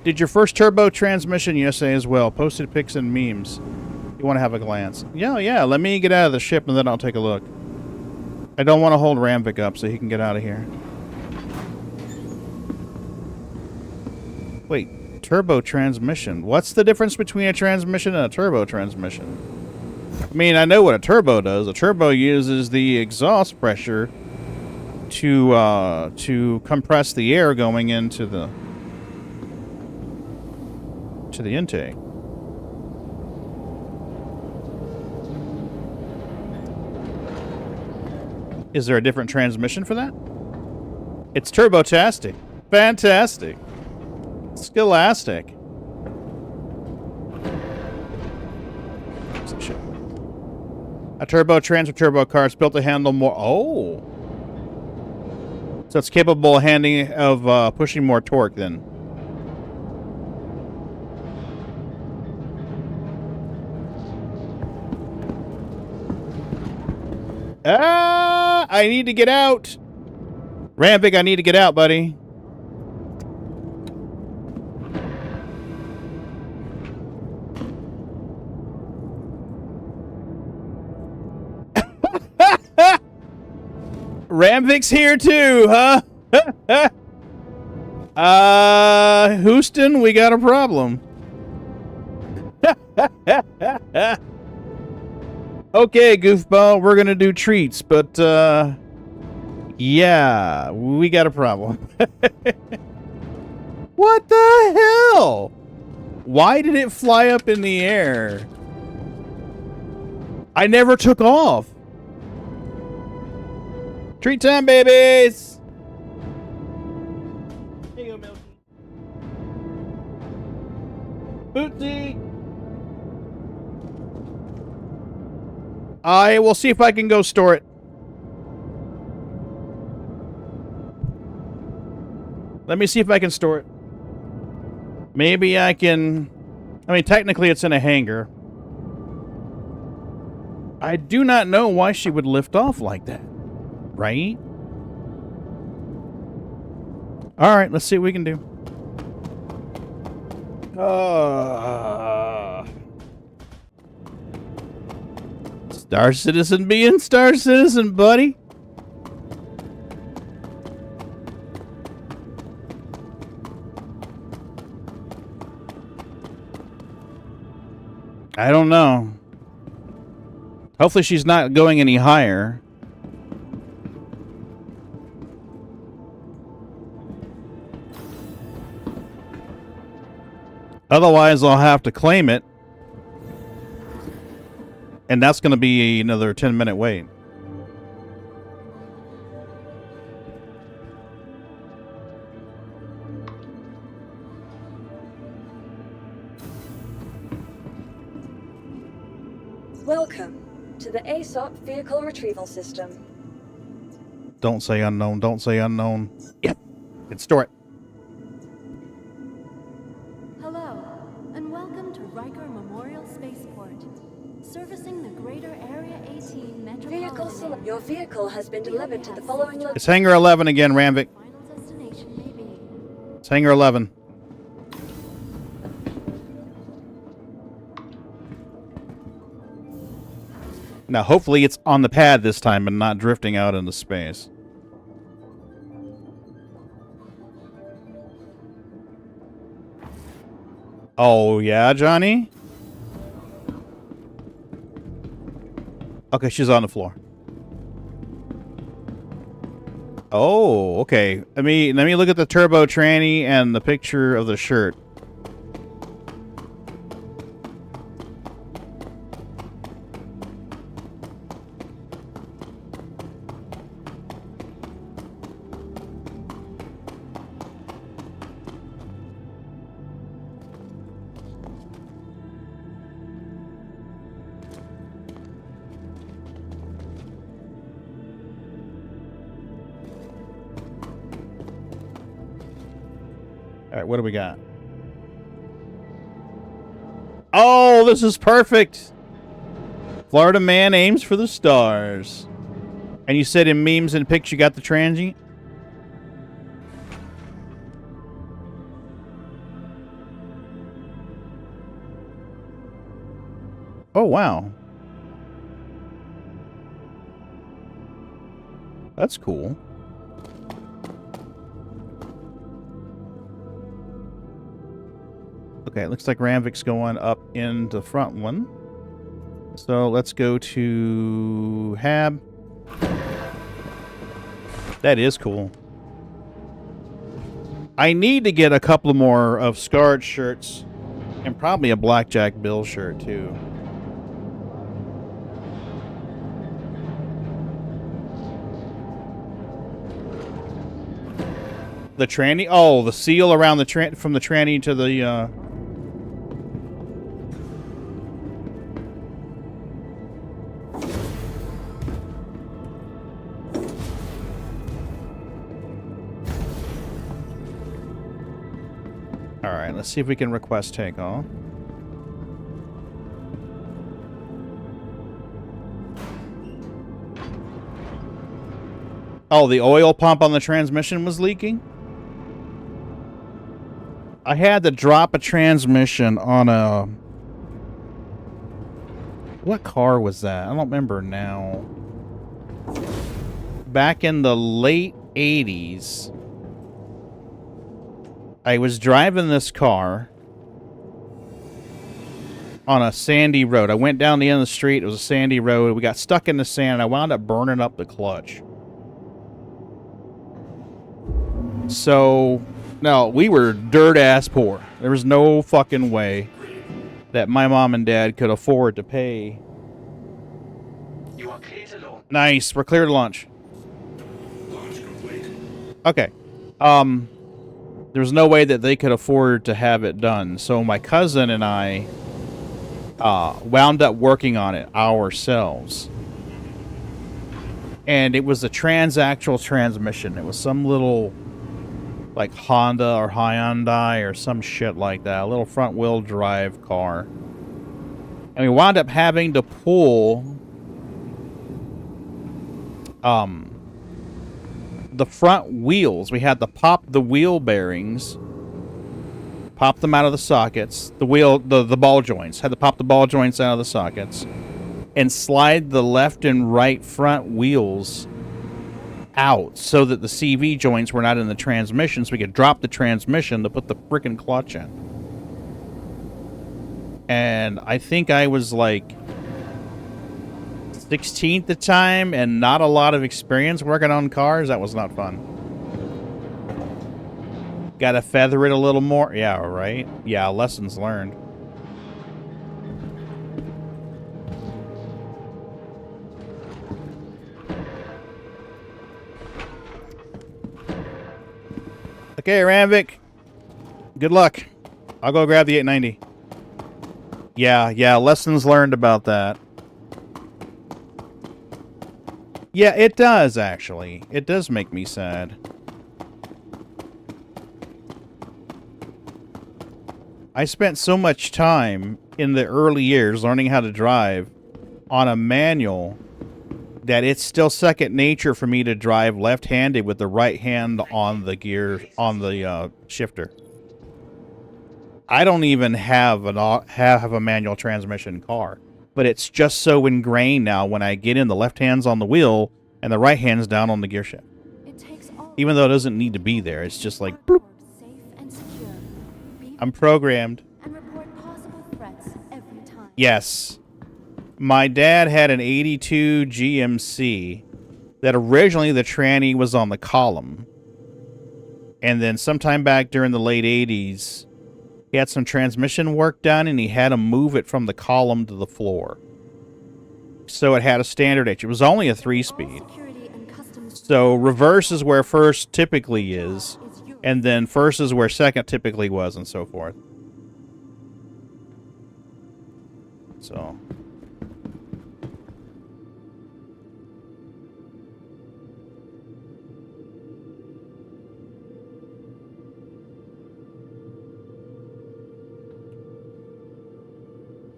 Did your first turbo transmission yesterday as well? Posted pics and memes. You want to have a glance? Yeah. Let me get out of the ship and then I'll take a look. I don't want to hold Ramvik up so he can get out of here. Wait, turbo transmission. What's the difference between a transmission and a turbo transmission? I mean, I know what a turbo does. A turbo uses the exhaust pressure to compress the air going into the intake. Is there a different transmission for that? It's turbo-tastic. Fantastic. Scholastic. A turbo trans or turbo car is built to handle more. Oh. So it's capable of pushing more torque then. I need to get out. Ramvik, I need to get out, buddy. Ramvik's here too, huh? Houston, we got a problem. Okay, goofball, we're gonna do treats, but yeah, we got a problem. What the hell? Why did it fly up in the air? I never took off. Treat time, babies! Here you go, Milky. Bootsy! I will see if I can go store it. Let me see if I can store it. Maybe I can... I mean, technically it's in a hangar. I do not know why she would lift off like that. Right? Alright, let's see what we can do. Star Citizen being Star Citizen, buddy. I don't know. Hopefully she's not going any higher. Otherwise, I'll have to claim it. And that's going to be another 10-minute wait. Welcome to the ASOP Vehicle Retrieval System. Don't say unknown. Don't say unknown. Yep. Can store it. Hello, and welcome to Riker Memorial Spaceport, servicing the greater Area 18 metropolitan area. Your vehicle has been delivered to the following location. It's Hangar 11 again, Ramvik. Final destination may be. It's Hangar 11. Now, hopefully it's on the pad this time and not drifting out into space. Oh, yeah, Johnny? Okay, she's on the floor. Oh, okay. Let me look at the turbo tranny and the picture of the shirt. All right, what do we got? Oh, this is perfect. Florida man aims for the stars. And you said in memes and pics you got the transient? Oh, wow. That's cool. Okay, it looks like Ramvik's going up in the front one. So let's go to Hab. That is cool. I need to get a couple more of Scarred shirts and probably a Blackjack Bill shirt too. The tranny? Oh, the seal around the from the tranny to the Alright, let's see if we can request takeoff. Oh, the oil pump on the transmission was leaking? I had to drop a transmission on a... What car was that? I don't remember now. Back in the late 80s, I was driving this car on a sandy road. I went down the end of the street. It was a sandy road. We got stuck in the sand, and I wound up burning up the clutch. So, no, we were dirt-ass poor. There was no fucking way that my mom and dad could afford to pay. You are clear to launch. Nice. We're clear to launch. Launch complete. Okay. There was no way that they could afford to have it done. So my cousin and I wound up working on it ourselves. And it was a transaxle transmission. It was some little, like, Honda or Hyundai or some shit like that. A little front-wheel drive car. And we wound up having to pull the front wheels. We had to pop the wheel bearings, pop them out of the sockets, the ball joints. Had to pop the ball joints out of the sockets and slide the left and right front wheels out so that the CV joints were not in the transmission, so we could drop the transmission to put the frickin' clutch in. And I think I was like 16 at the time and not a lot of experience working on cars. That was not fun. Gotta feather it a little more. Yeah, right? Yeah, lessons learned. Okay, Ramvik. Good luck. I'll go grab the 890. Yeah, lessons learned about that. Yeah, it does, actually. It does make me sad. I spent so much time in the early years learning how to drive on a manual that it's still second nature for me to drive left-handed with the right hand on the gear, on the shifter. I don't even have a manual transmission car. but it's just so ingrained now when I get in, the left hand's on the wheel and the right hand's down on the gear shift. It takes all Even though it doesn't need to be there, it's just like, bloop. safe and secure. Be I'm programmed. and report possible threats every time. Yes. My dad had an 82 GMC that originally the tranny was on the column. And then sometime back during the late 80s, he had some transmission work done and he had to move it from the column to the floor. So it had a standard H. It was only a 3-speed. All security and customs So reverse is where first typically is, and then first is where second typically was, and so forth. So...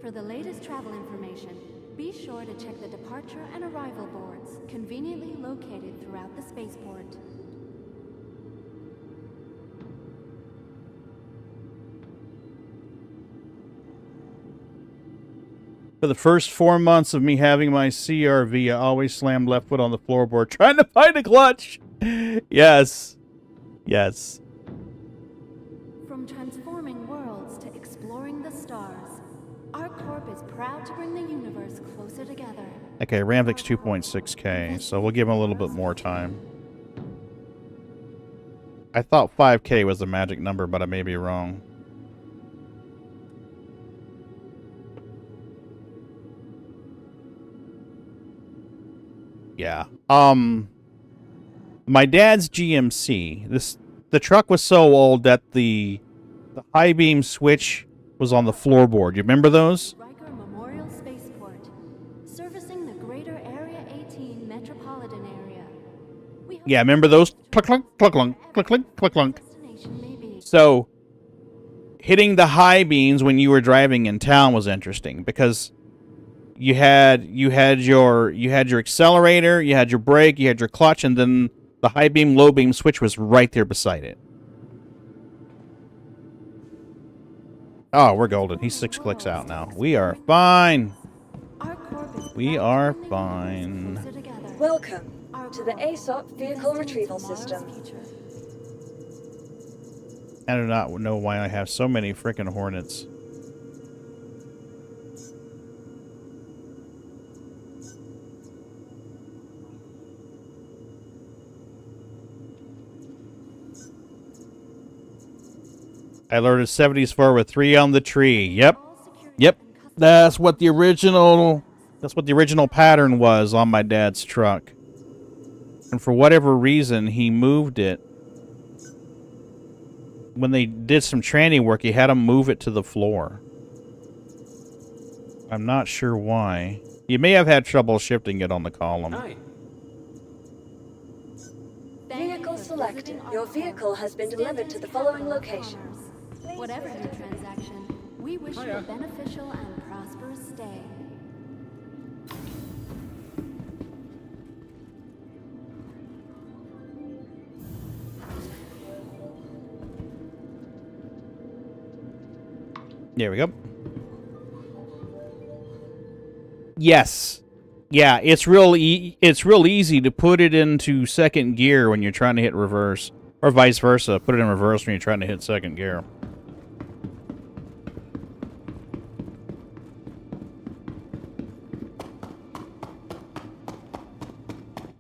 For the latest travel information, be sure to check the departure and arrival boards, conveniently located throughout the spaceport. For the first 4 months of me having my CRV, I always slammed left foot on the floorboard trying to find a clutch. Yes. Yes. From transforming worlds to exploring the stars, our corp is proud to bring the universe closer together. Okay, Ramvik's 2.6K, so we'll give him a little bit more time. I thought 5K was the magic number, but I may be wrong. Yeah. My dad's GMC. The truck was so old that the high beam switch was on the floorboard. You remember those? Riker Memorial Spaceport, servicing the greater Area 18 metropolitan area. We hope Yeah, remember those? Click, click, click, click, click, click, click, click. destination may be. So, hitting the high beams when you were driving in town was interesting because you had your accelerator, you had your brake, you had your clutch, and then the high beam, low beam switch was right there beside it. Oh, we're golden. He's 6 clicks out now. We are fine. Our corp is We proud to are bring the universe fine. closer together. Welcome Our to the corp, ASOP Vehicle investing in Retrieval tomorrow's System. future. I do not know why I have so many freaking Hornets. I alerted 74 with 3 on the tree. Yep. All security Yep. and customs That's what the original pattern was on my dad's truck. And for whatever reason, he moved it. When they did some training work, he had him move it to the floor. I'm not sure why. You may have had trouble shifting it on the column. Hi. Thank you Vehicle for selected. visiting our Your corp, vehicle has been delivered to the following capital of location. commerce. Whatever your transaction, we wish you a beneficial and prosperous stay. There we go. Yes. Yeah, it's real easy to put it into second gear when you're trying to hit reverse. Or vice versa. Put it in reverse when you're trying to hit second gear.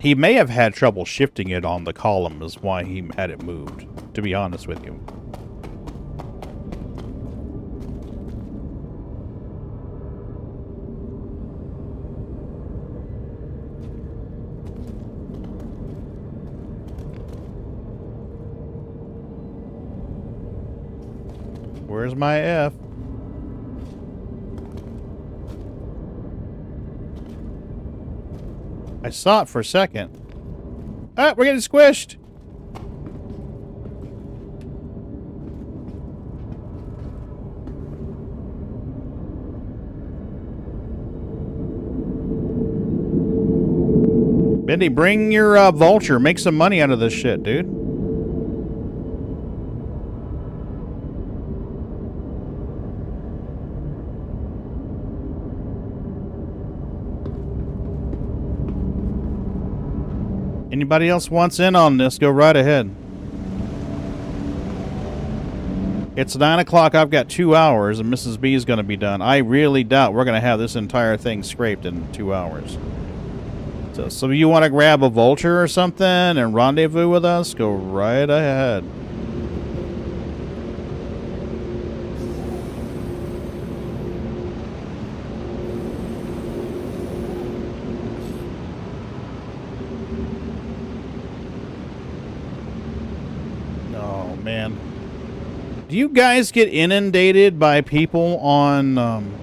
He may have had trouble shifting it on the column is why he had it moved, to be honest with you. Where's my F? I saw it for a second. Ah, we're getting squished. Bendy, bring your vulture. Make some money out of this shit, dude. Anybody else wants in on this, go right ahead. It's 9 o'clock. I've got 2 hours, and Mrs. B is going to be done. I really doubt we're going to have this entire thing scraped in 2 hours. So you want to grab a vulture or something and rendezvous with us? Go right ahead. Oh, man. Do you guys get inundated by people on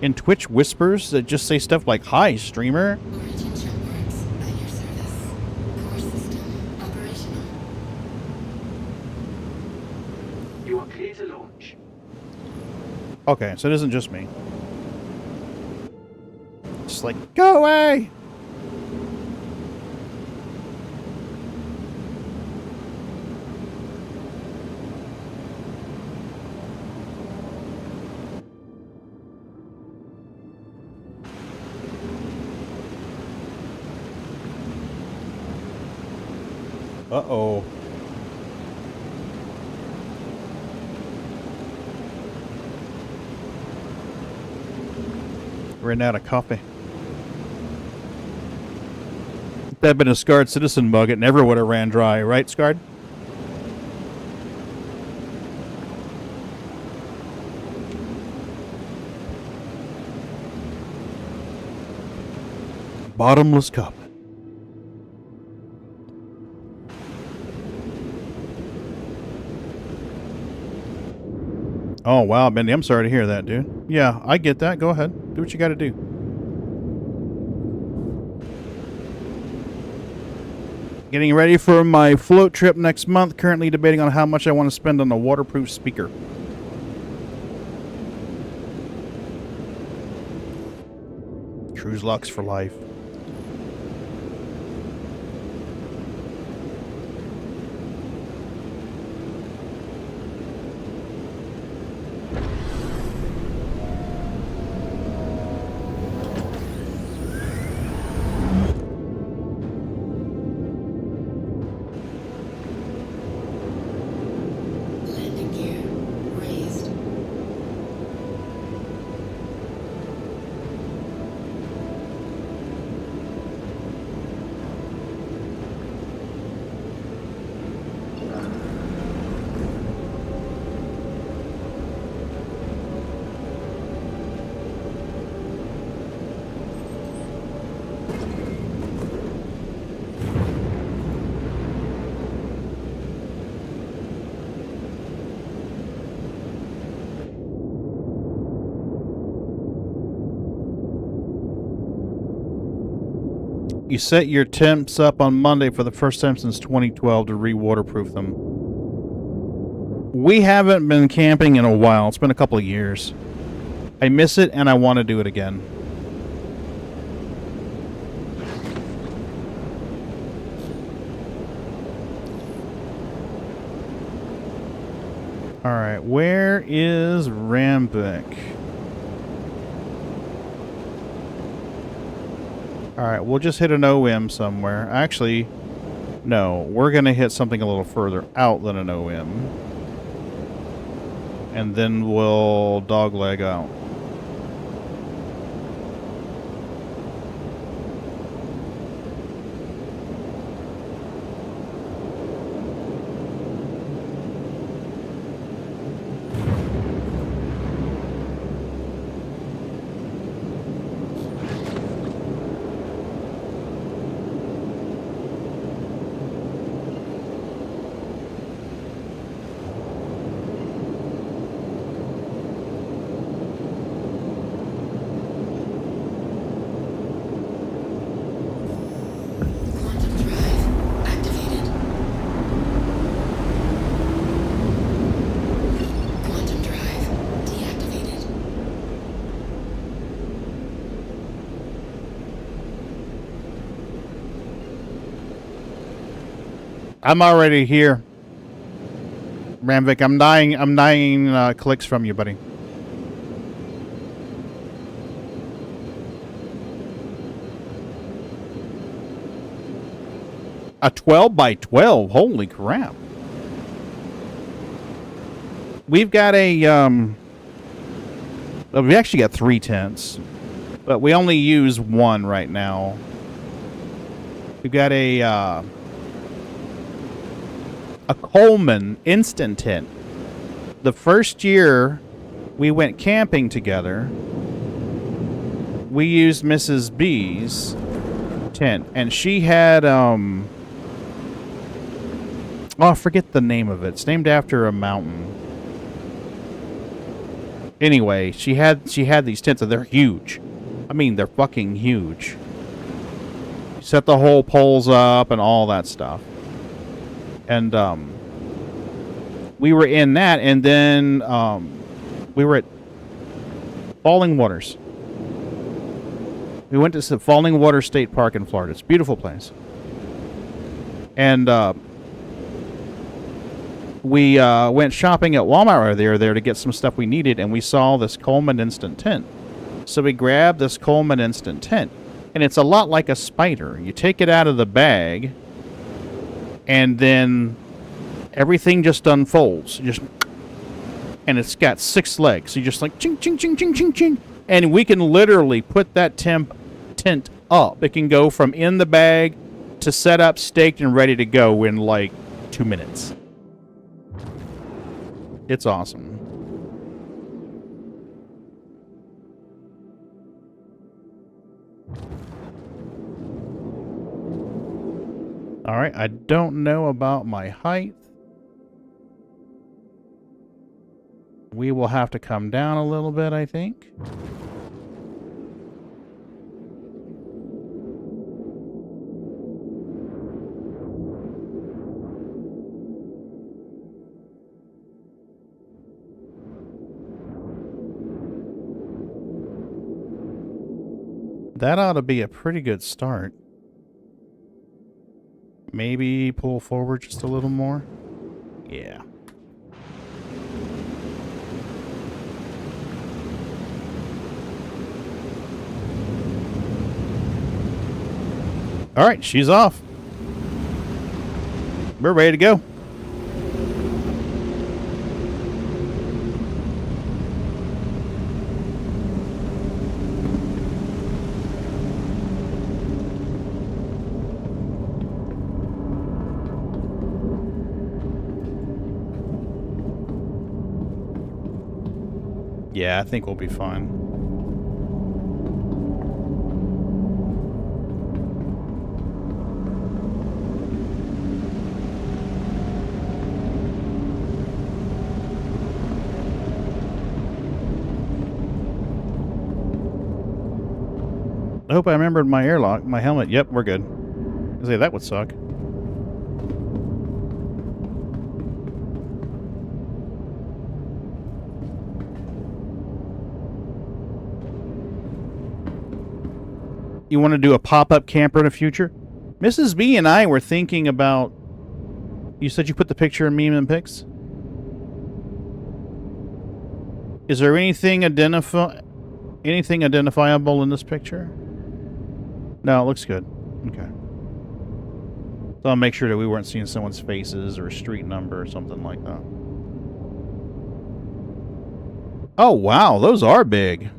in Twitch whispers that just say stuff like, "Hi, streamer"? Origin ship works at your service. Core system operational. You are clear to launch. Okay, so it isn't just me. Just like, go away! Uh-oh. Ran out of coffee. If that had been a Scarred Citizen mug, it never would have ran dry, right, Scarred? Bottomless cup. Oh, wow, Bendy, I'm sorry to hear that, dude. Yeah, I get that. Go ahead. Do what you gotta do. Getting ready for my float trip next month. Currently debating on how much I want to spend on a waterproof speaker. Cruise Lux for life. Landing gear raised. You set your temps up on Monday for the first time since 2012 to re-waterproof them. We haven't been camping in a while. It's been a couple of years. I miss it and I want to do it again. Alright, where is Rambic? Alright, we'll just hit an OM somewhere. Actually, no, we're going to hit something a little further out than an OM. And then we'll dogleg out. Quantum drive activated. Quantum drive deactivated. I'm already here. Ramvic, I'm dying clicks from you, buddy. A 12 by 12. Holy crap. We've got a, well, we actually got 3 tents, but we only use one right now. We've got a Coleman instant tent. The first year we went camping together, we used Mrs. B's tent, and she had, oh, I forget the name of it. It's named after a mountain. Anyway, she had these tents, and they're huge. I mean, they're fucking huge. Set the whole poles up and all that stuff. And we were in that, and then we were at Falling Waters. We went to the Falling Water State Park in Florida. It's a beautiful place. And we went shopping at Walmart there to get some stuff we needed, and we saw this Coleman instant tent. So we grabbed this Coleman instant tent, and it's a lot like a spider. You take it out of the bag, and then everything just unfolds. And it's got 6 legs. So you just like ching, ching, ching, ching, ching, ching. And we can literally put that tent up. It can go from in the bag to set up, staked, and ready to go in like 2 minutes. It's awesome. All right, I don't know about my height. We will have to come down a little bit, I think. That ought to be a pretty good start. Maybe pull forward just a little more. Yeah. All right, she's off. We're ready to go. Yeah, I think we'll be fine. I hope I remembered my airlock, my helmet. Yep, we're good. I say that would suck. You want to do a pop-up camper in the future? Mrs. B and I were thinking about... You said you put the picture in Meme and Pics? Is there anything identifiable in this picture? No, it looks good. Okay. So I'll make sure that we weren't seeing someone's faces or a street number or something like that. Oh, wow. Those are big.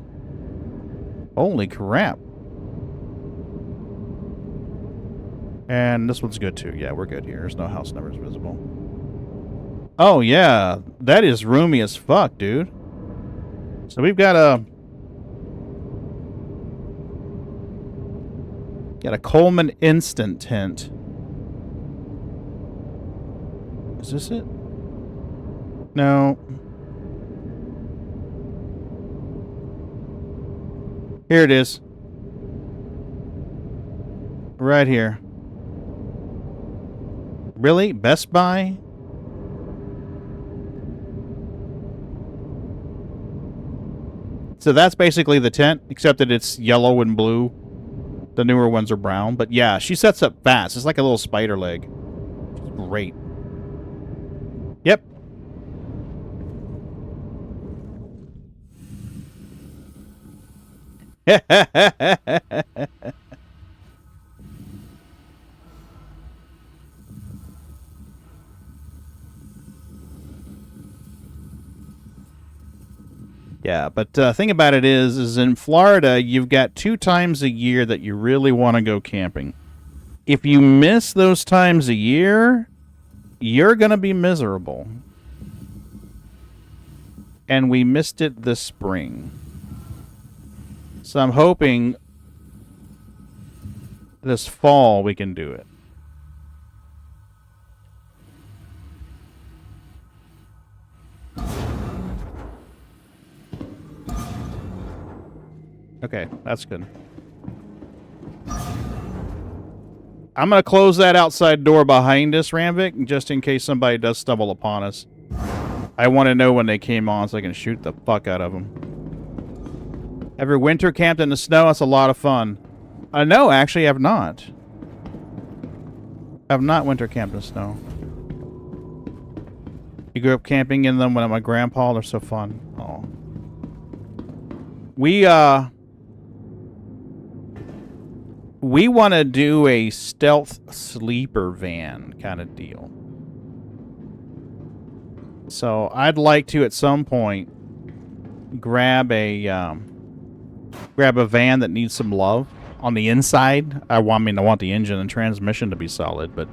Holy crap. And this one's good too. Yeah, we're good here. There's no house numbers visible. Oh, yeah. That is roomy as fuck, dude. So we've got a... Got a Coleman instant tent. Is this it? No. Here it is. Right here. Really? Best Buy? So that's basically the tent, except that it's yellow and blue. The newer ones are brown. But yeah, she sets up fast. It's like a little spider leg. Great. Yep. Yeah, but thing about it is in Florida, you've got 2 times a year that you really want to go camping. If you miss those times a year, you're going to be miserable. And we missed it this spring. So I'm hoping this fall we can do it. Okay, that's good. I'm going to close that outside door behind us, Ramvik, just in case somebody does stumble upon us. I want to know when they came on so I can shoot the fuck out of them. Ever winter camped in the snow? That's a lot of fun. No, actually, I've not. I've not winter camped in snow. You grew up camping in them when my grandpa. They're so fun. Oh. We want to do a stealth sleeper van kind of deal. So I'd like to, at some point, grab a van that needs some love on the inside. I want the engine and transmission to be solid, but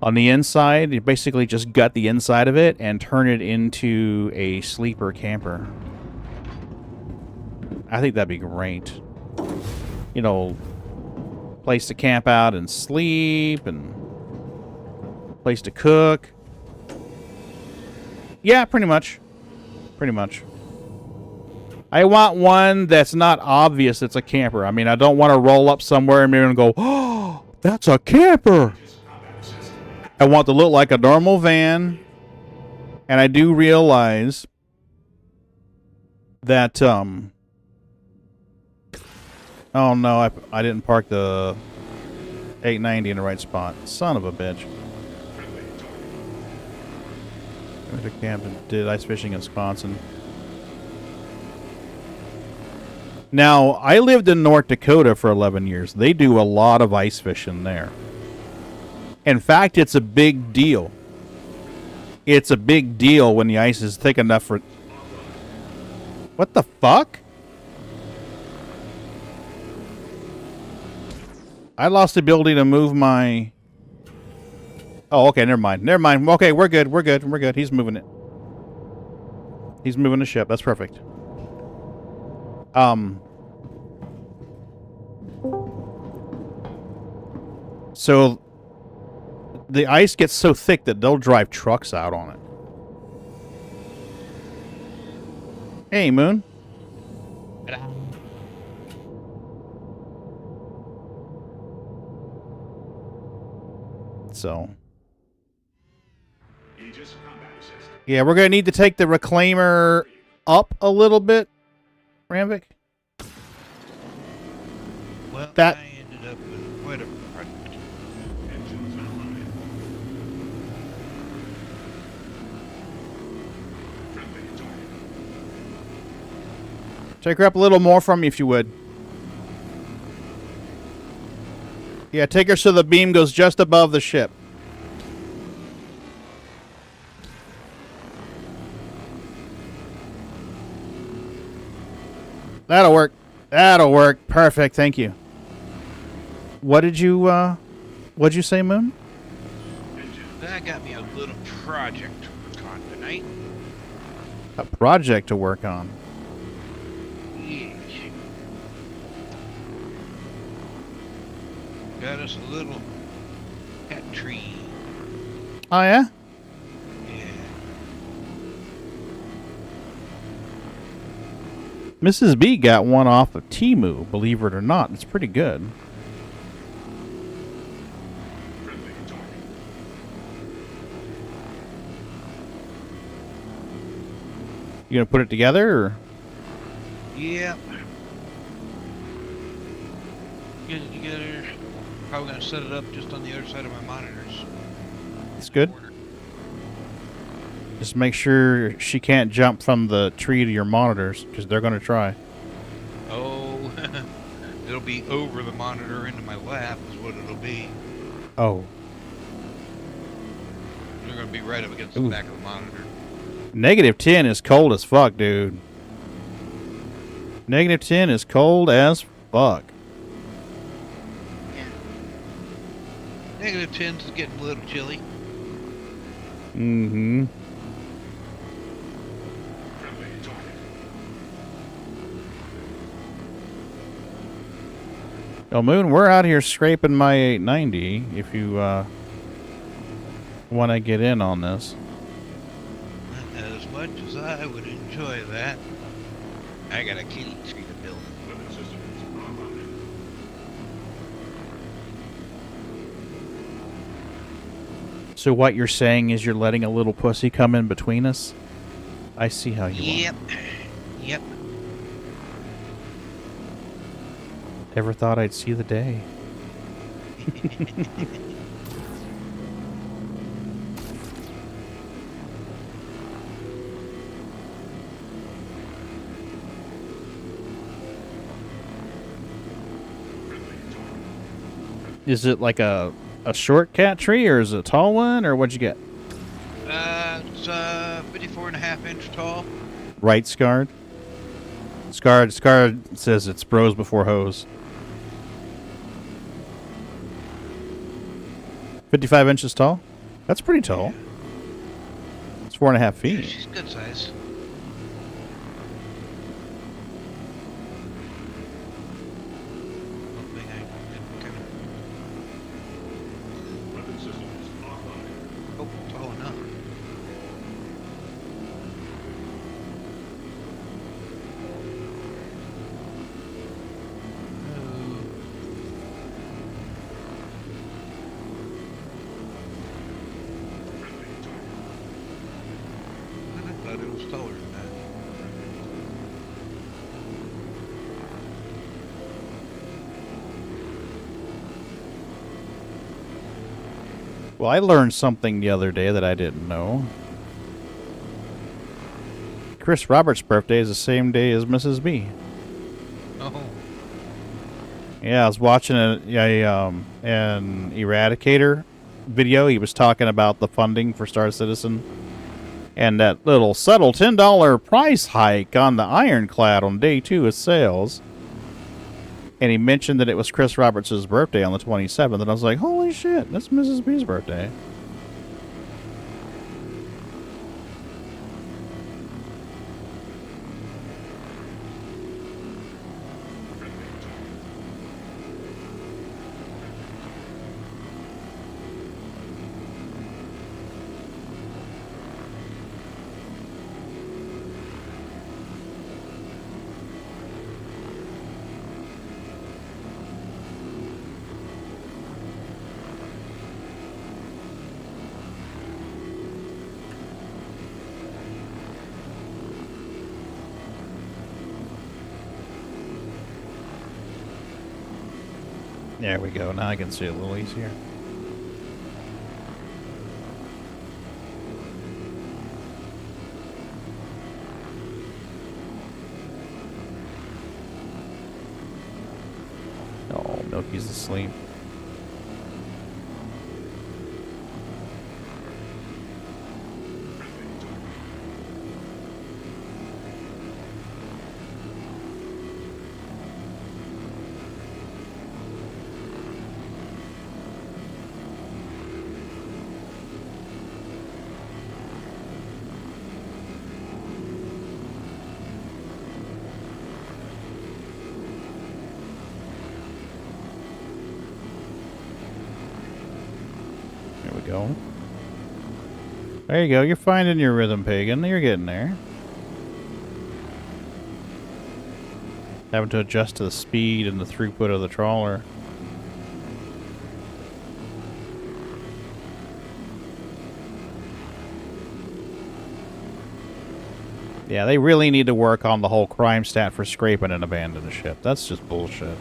on the inside, you basically just gut the inside of it and turn it into a sleeper camper. I think that'd be great. You know, place to camp out and sleep, and place to cook. Yeah, pretty much. Pretty much. I want one that's not obvious it's a camper. I mean, I don't want to roll up somewhere and maybe go, oh, that's a camper. I want to look like a normal van. And I do realize that, oh no, I didn't park the 890 in the right spot. Son of a bitch. I went to camp and did ice fishing in Wisconsin. Now, I lived in North Dakota for 11 years. They do a lot of ice fishing there. In fact, it's a big deal. It's a big deal when the ice is thick enough for... What the fuck? I lost the ability to move my... Oh, okay, never mind. Never mind. Okay, we're good. We're good. We're good. He's moving it. He's moving the ship. That's perfect. So the ice gets so thick that they'll drive trucks out on it. Hey, Moon. So... yeah, we're going to need to take the reclaimer up a little bit, Ramvik. Well, that... I ended up with quite a project. Take her up a little more from me, if you would. Yeah, take her so the beam goes just above the ship. That'll work. That'll work. Perfect. Thank you. What'd you say, Moon? That got me a little project to work on tonight. A project to work on. Yes. Got us a little pet tree. Oh, yeah? Mrs. B got one off of Temu, believe it or not. It's pretty good. You gonna put it together, or? Yep. Get it together. Probably gonna set it up just on the other side of my monitors. It's good. Just make sure she can't jump from the tree to your monitors, because they're going to try. Oh, it'll be over the monitor into my lap is what it'll be. Oh. They're going to be right up against the back of the monitor. -10 is cold as fuck, dude. -10 is cold as fuck. Yeah. -10's getting a little chilly. Mm-hmm. Well, Moon, we're out here scraping my 890 if you want to get in on this. As much as I would enjoy that, I got a killing tree to build. So what you're saying is you're letting a little pussy come in between us? I see how you Yep. are. Yep. Never thought I'd see the day. Is it like a short cat tree, or is it a tall one, or what'd you get? It's 54.5-inch tall. Right, Scarred? Scarred says it's bros before hoes. 55 inches tall? That's pretty tall. It's 4.5 feet. Yeah, she's good size. Hoping I can kind of... Oh, tall enough. I thought it was taller than that. Well, I learned something the other day that I didn't know. Chris Roberts' birthday is the same day as Mrs. B. Oh. Yeah, I was watching an Eradicator video. He was talking about the funding for Star Citizen and that little subtle $10 price hike on the Ironclad on day 2 of sales. And he mentioned that it was Chris Roberts' birthday on the 27th, and I was like, holy shit, that's Mrs. B's birthday. There we go. Now I can see it a little easier. Oh, Milky's asleep. There we go. There you go. You're finding your rhythm, Pagan. You're getting there. Having to adjust to the speed and the throughput of the trawler. Yeah, they really need to work on the whole crime stat for scraping and abandoning a ship. That's just bullshit.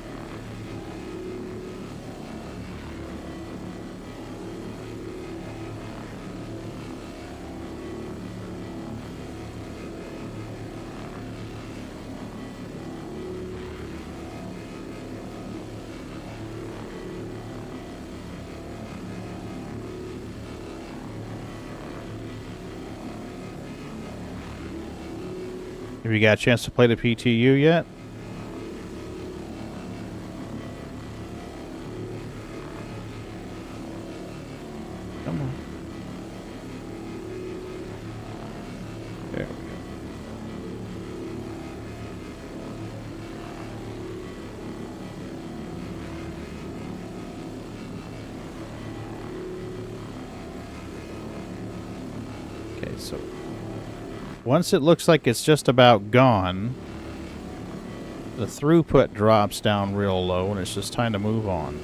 Have you got a chance to play the PTU yet? so once it looks like it's just about gone, the throughput drops down real low, and it's just time to move on.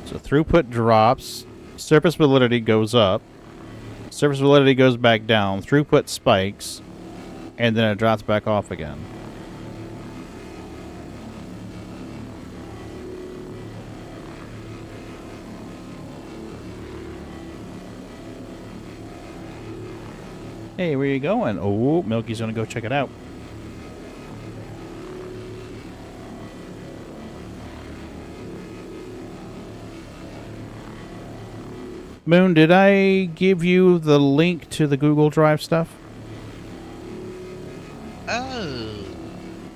So throughput drops, surface validity goes up, surface validity goes back down, throughput spikes, and then it drops back off again. Hey, where you going? Oh, Milky's gonna go check it out. Moon, did I give you the link to the Google Drive stuff? Oh.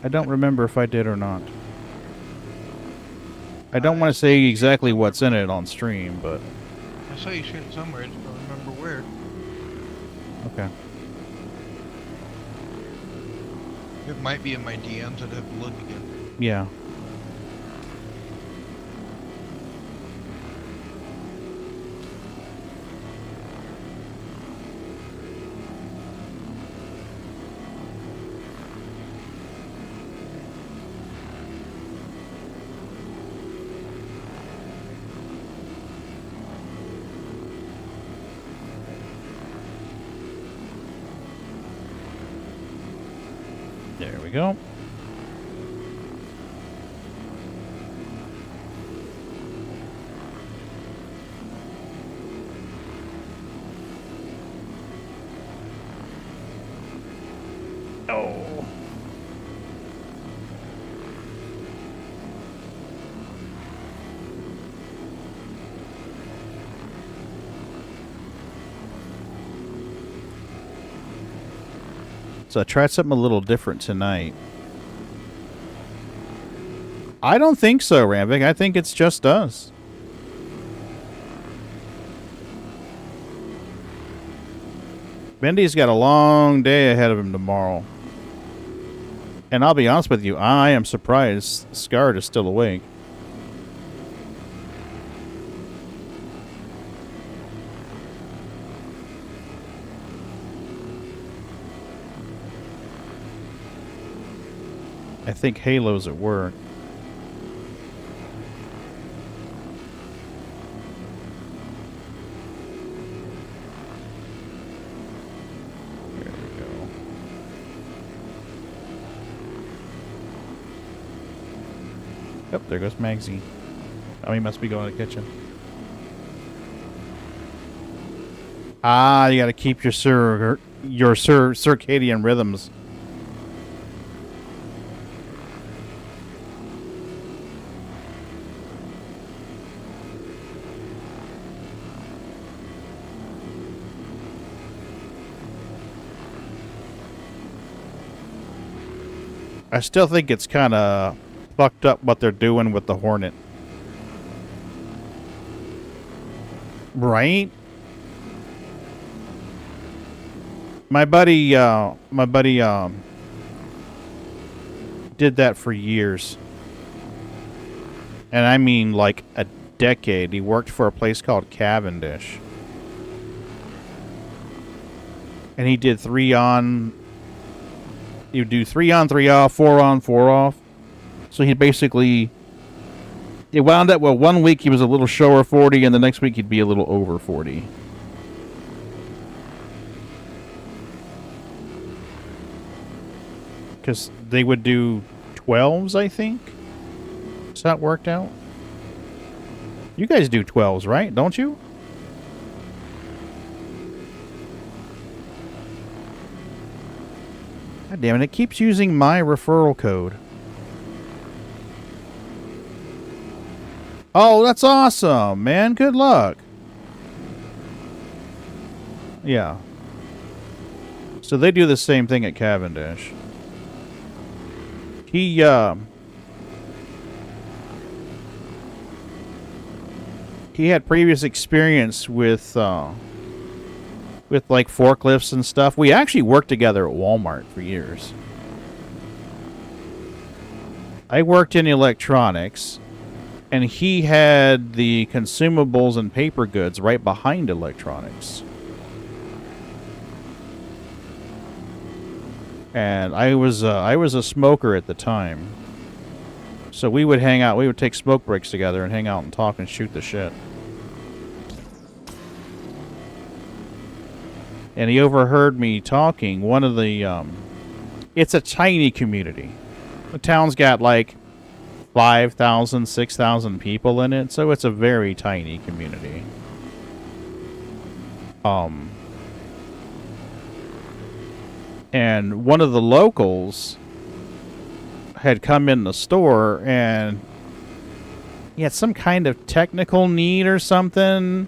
I don't remember if I did or not. I don't want to say exactly what's in it on stream, but... I saw you share it somewhere. I just don't remember where. Okay. It might be in my DMs. I'd have to look again. Yeah. There we go. Oh. So I tried something a little different tonight. I don't think so, Ramvik. I think it's just us. Bendy's got a long day ahead of him tomorrow. And I'll be honest with you, I am surprised Scarred is still awake. I think Halo's at work. There we go. Yep, there goes Magsy. Oh, he must be going to the kitchen. Ah, you got to keep your circadian rhythms. I still think it's kind of fucked up what they're doing with the Hornet. Right? My buddy did that for years. And I mean like a decade. He worked for a place called Cavendish. And he did 3 on... You do 3 on, 3 off, 4 on, 4 off. So he basically... It wound up, well, one week he was a little short 40, and the next week he'd be a little over 40. Because they would do 12s, I think? Is that worked out? You guys do 12s, right? Don't you? God damn it, it keeps using my referral code. Oh, that's awesome, man. Good luck. Yeah. So they do the same thing at Cavendish. He had previous experience with like forklifts and stuff. We actually worked together at Walmart for years. I worked in electronics, and he had the consumables and paper goods right behind electronics. And I was a smoker at the time. So we would hang out, we would take smoke breaks together and hang out and talk and shoot the shit. And he overheard me talking. One of the, it's a tiny community. The town's got like 5,000, 6,000 people in it, so it's a very tiny community. And one of the locals had come in the store, and he had some kind of technical need or something,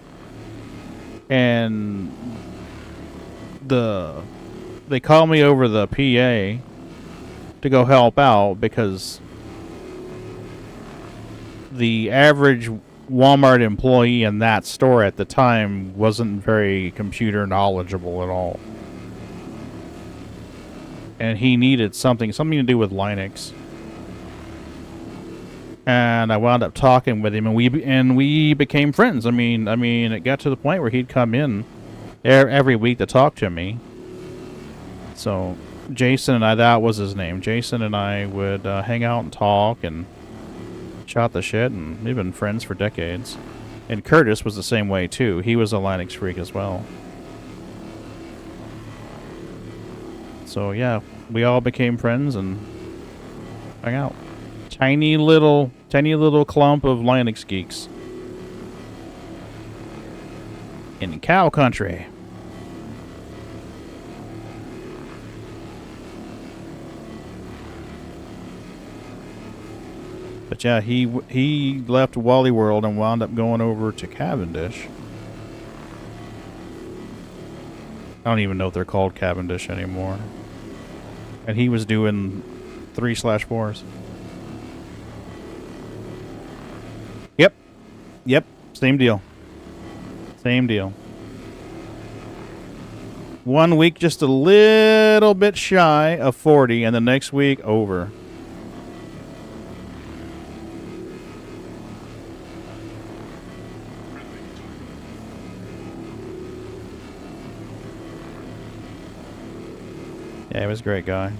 and they called me over the PA to go help out because the average Walmart employee in that store at the time wasn't very computer knowledgeable at all. And he needed something to do with Linux. And I wound up talking with him, and we became friends. I mean, it got to the point where he'd come in every week to talk to me. So Jason and I, that was his name. Jason and I would hang out and talk and shot the shit, and we've been friends for decades. And Curtis was the same way too. He was a Linux freak as well. So yeah, we all became friends and hung out. Tiny little clump of Linux geeks in cow country. But yeah, he left Wally World and wound up going over to Cavendish. I don't even know if they're called Cavendish anymore. And he was doing 3/4s. Yep. Same deal. 1 week just a little bit shy of 40, and the next week over. Yeah, he was a great guy.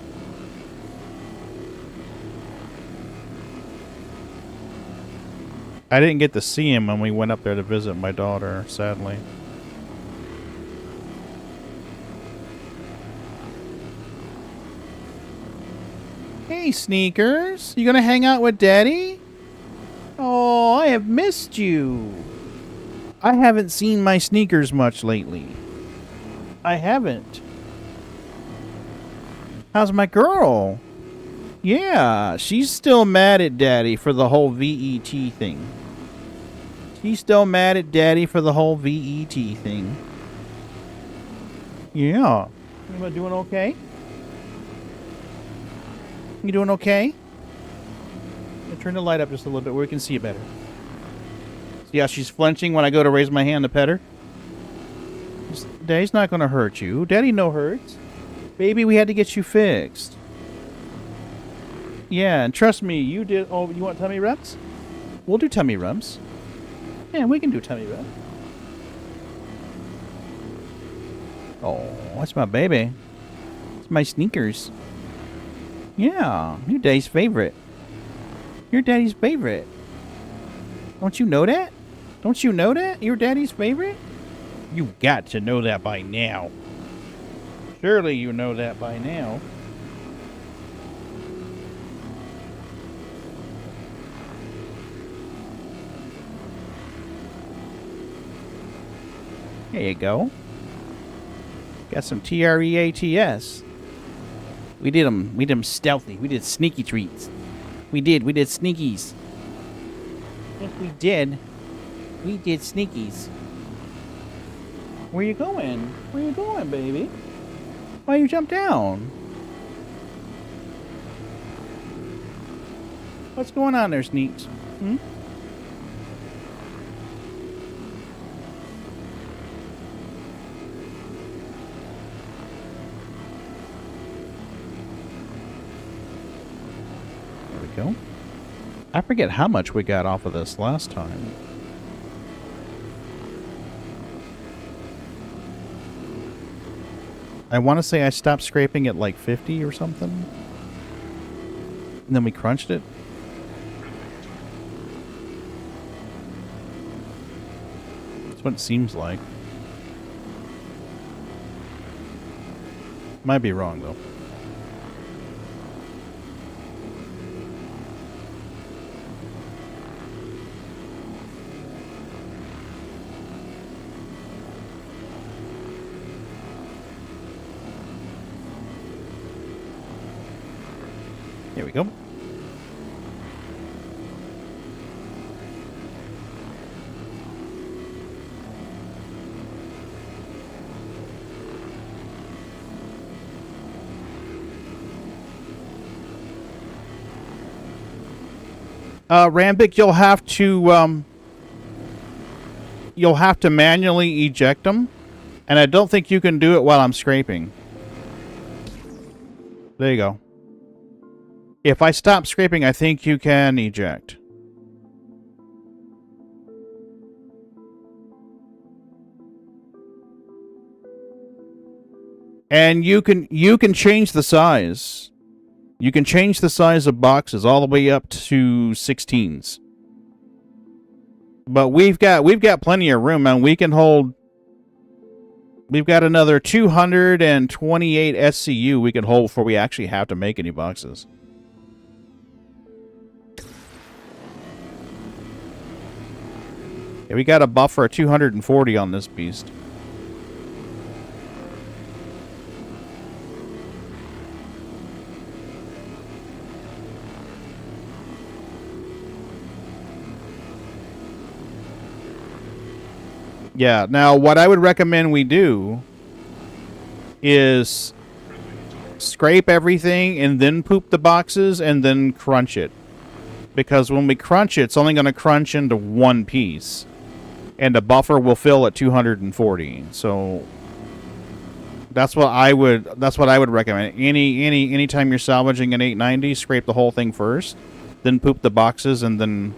I didn't get to see him when we went up there to visit my daughter, sadly. Hey, Sneakers. You gonna hang out with Daddy? Oh, I have missed you. I haven't seen my Sneakers much lately. I haven't. How's my girl? Yeah, she's still mad at Daddy for the whole VET thing. She's still mad at Daddy for the whole VET thing. Yeah. You doing okay? You doing okay? I'll turn the light up just a little bit where we can see it better. See how she's flinching when I go to raise my hand to pet her? Daddy's not going to hurt you. Daddy no hurts. Baby, we had to get you fixed. Yeah, and trust me, you did... Oh, you want tummy rubs? We'll do tummy rubs. Yeah, we can do tummy rubs. Oh, that's my baby. It's my Sneakers. Yeah, your daddy's favorite. Your daddy's favorite. Don't you know that? Don't you know that? Your daddy's favorite? You got to know that by now. Surely you know that by now. There you go. Got some TREATS. We did them stealthy. We did sneaky treats. We did sneakies. Yes, we did. We did sneakies. Where you going? Where you going, baby? Why you jump down? What's going on there, Sneaks? Hmm? There we go. I forget how much we got off of this last time. I want to say I stopped scraping at like 50 or something. And then we crunched it. That's what it seems like. Might be wrong though. Here we go. Rambic, you'll have to manually eject them, and I don't think you can do it while I'm scraping. There you go. If I stop scraping, I think you can eject. And you can change the size. You can change the size of boxes all the way up to 16s. But we've got plenty of room, and we can hold. We've got another 228 SCU we can hold before we actually have to make any boxes. Yeah, we got a buffer of 240 on this beast. Yeah, now what I would recommend we do is scrape everything and then poop the boxes and then crunch it. Because when we crunch it, it's only going to crunch into one piece. And the buffer will fill at 240. So that's what I would recommend. Anytime you're salvaging an 890, scrape the whole thing first, then poop the boxes and then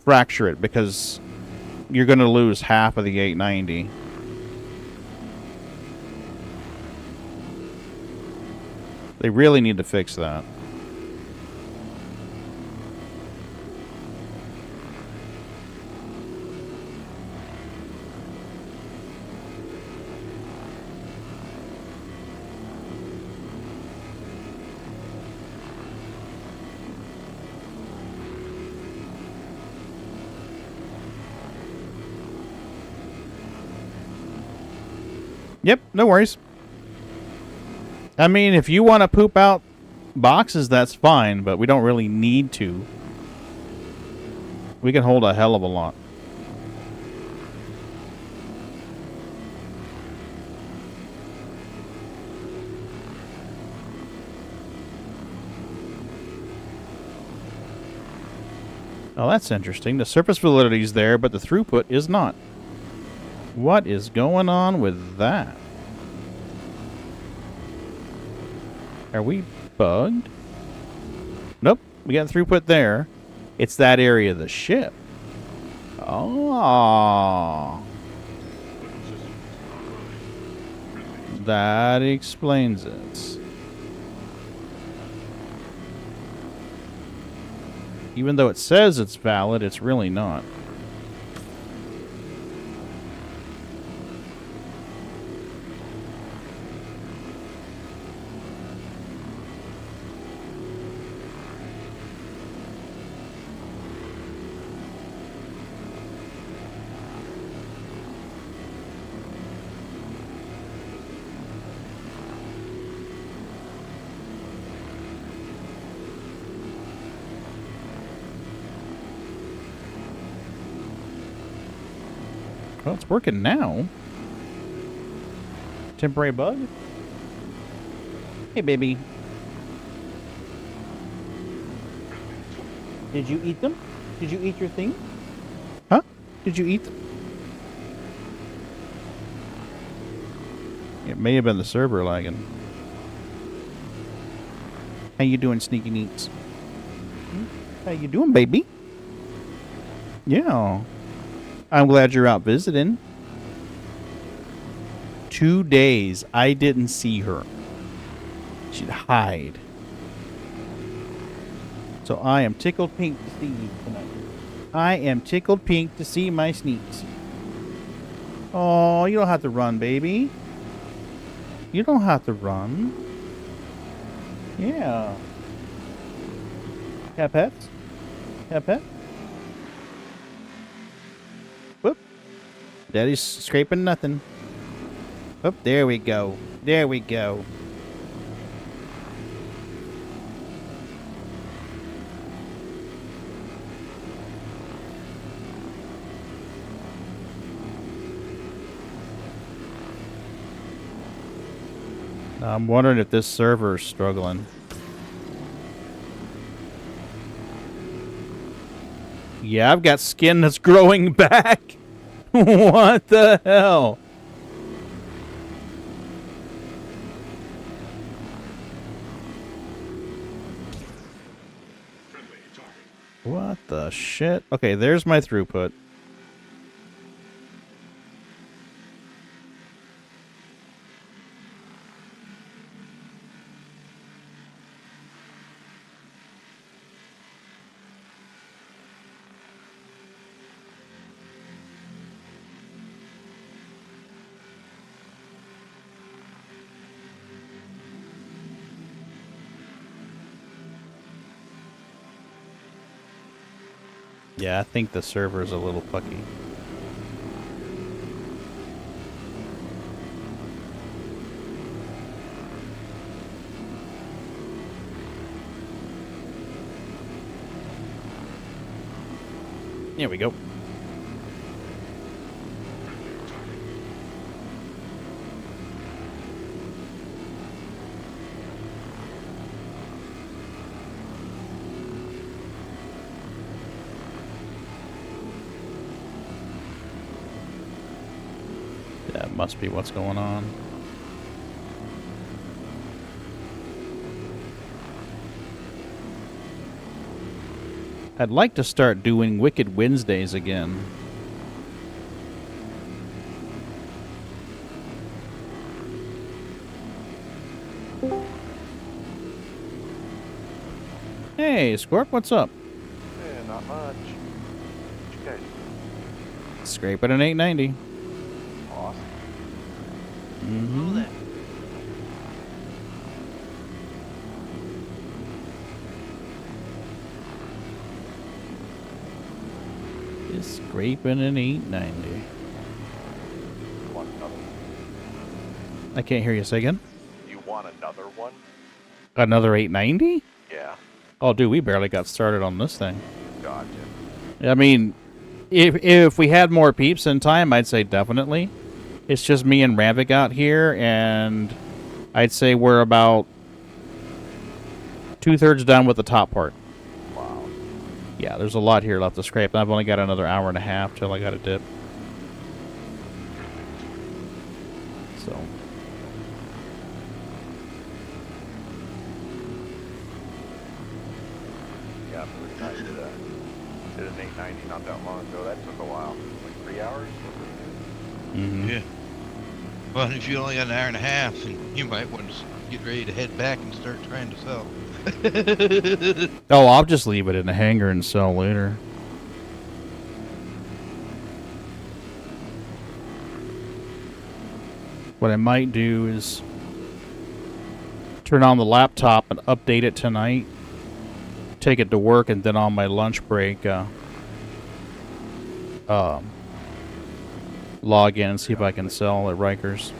fracture it, because you're going to lose half of the 890. They really need to fix that. Yep, no worries. I mean, if you want to poop out boxes, that's fine, but we don't really need to. We can hold a hell of a lot. Oh, that's interesting. The surface validity is there, but the throughput is not. What is going on with that? Are we bugged? Nope. We got throughput there. It's that area of the ship. Oh. That explains it. Even though it says it's valid, it's really not. Well, it's working now. Temporary bug? Hey, baby. Did you eat them? Did you eat your thing? Huh? Did you eat them? It may have been the server lagging. How you doing, sneaky neats? How you doing, baby? Yeah. I'm glad you're out visiting. 2 days. I didn't see her. She'd hide. So I am tickled pink to see you tonight. I am tickled pink to see my sneaks. Oh, you don't have to run, baby. You don't have to run. Yeah. Have pets? Have pet? Whoop. Daddy's scraping nothing. Whoop, there we go. There we go. I'm wondering if this server is struggling. Yeah, I've got skin that's growing back. What the hell? What the shit? Okay, there's my throughput. Yeah, I think the server's a little fucky. Here we go. That must be what's going on. I'd like to start doing Wicked Wednesdays again. Hey, Scorp, what's up? Yeah, not much. What you guys doing? Scraping an 890. Awesome. Mm-hmm. Just scraping an 890. You want another one? I can't hear you say again. You want another one? Another 890? Yeah. Oh, dude, we barely got started on this thing. Gotcha. I mean, if we had more peeps in time, I'd say definitely. It's just me and Ravik out here, and I'd say we're about 2/3 done with the top part. Wow. Yeah, there's a lot here left to scrape. I've only got another hour and a half till I got a dip. So. Yeah, I did an 890 not that long ago. That took a while. Like 3 hours? Mm-hmm. Yeah. Well, if you only got an hour and a half, then you might want to get ready to head back and start trying to sell. Oh, I'll just leave it in the hangar and sell later. What I might do is turn on the laptop and update it tonight, take it to work, and then on my lunch break, log in and see if I can sell at Rikers.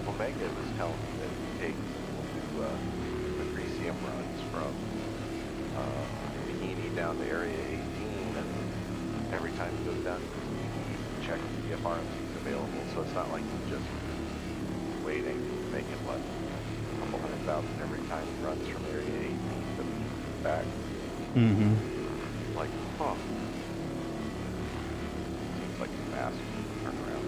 Omega was telling me that he takes the Greasium runs from Bikini down to Area 18, and every time he goes down to Bikini, he checks to see if RMC's available, so it's not like he's just waiting, making what, a couple 100,000 every time he runs from Area 18 to back. Mm-hmm. Like, huh. Seems like a fast turnaround.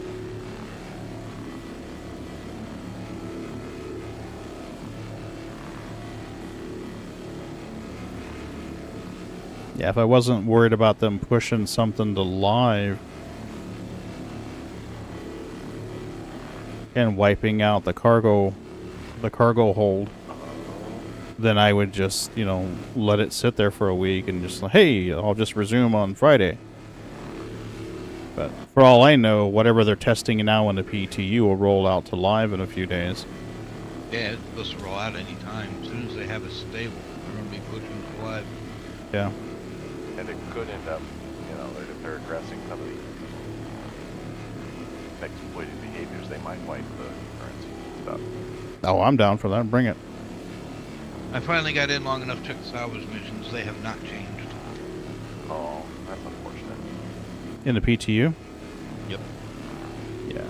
Yeah, if I wasn't worried about them pushing something to live and wiping out the cargo hold, then I would just, you know, let it sit there for a week and just, hey, I'll just resume on Friday. But for all I know, whatever they're testing now in the PTU will roll out to live in a few days. Yeah, it's supposed to roll out any time. As soon as they have it stable, they're going to be pushing it live. Yeah. And it could end up, you know, if they're addressing some of the exploited behaviors, they might wipe the currency stuff. Oh, I'm down for that. Bring it. I finally got in long enough to check the salvage missions. They have not changed. Oh, that's unfortunate. In the PTU? Yep. Yeah.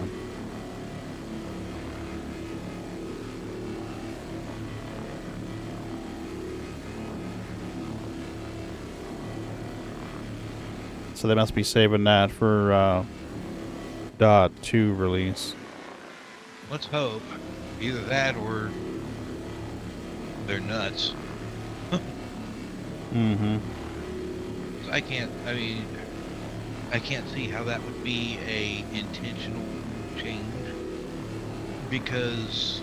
So they must be saving that for .2 release. Let's hope. Either that or they're nuts. Mm-hmm. I can't see how that would be a intentional change, because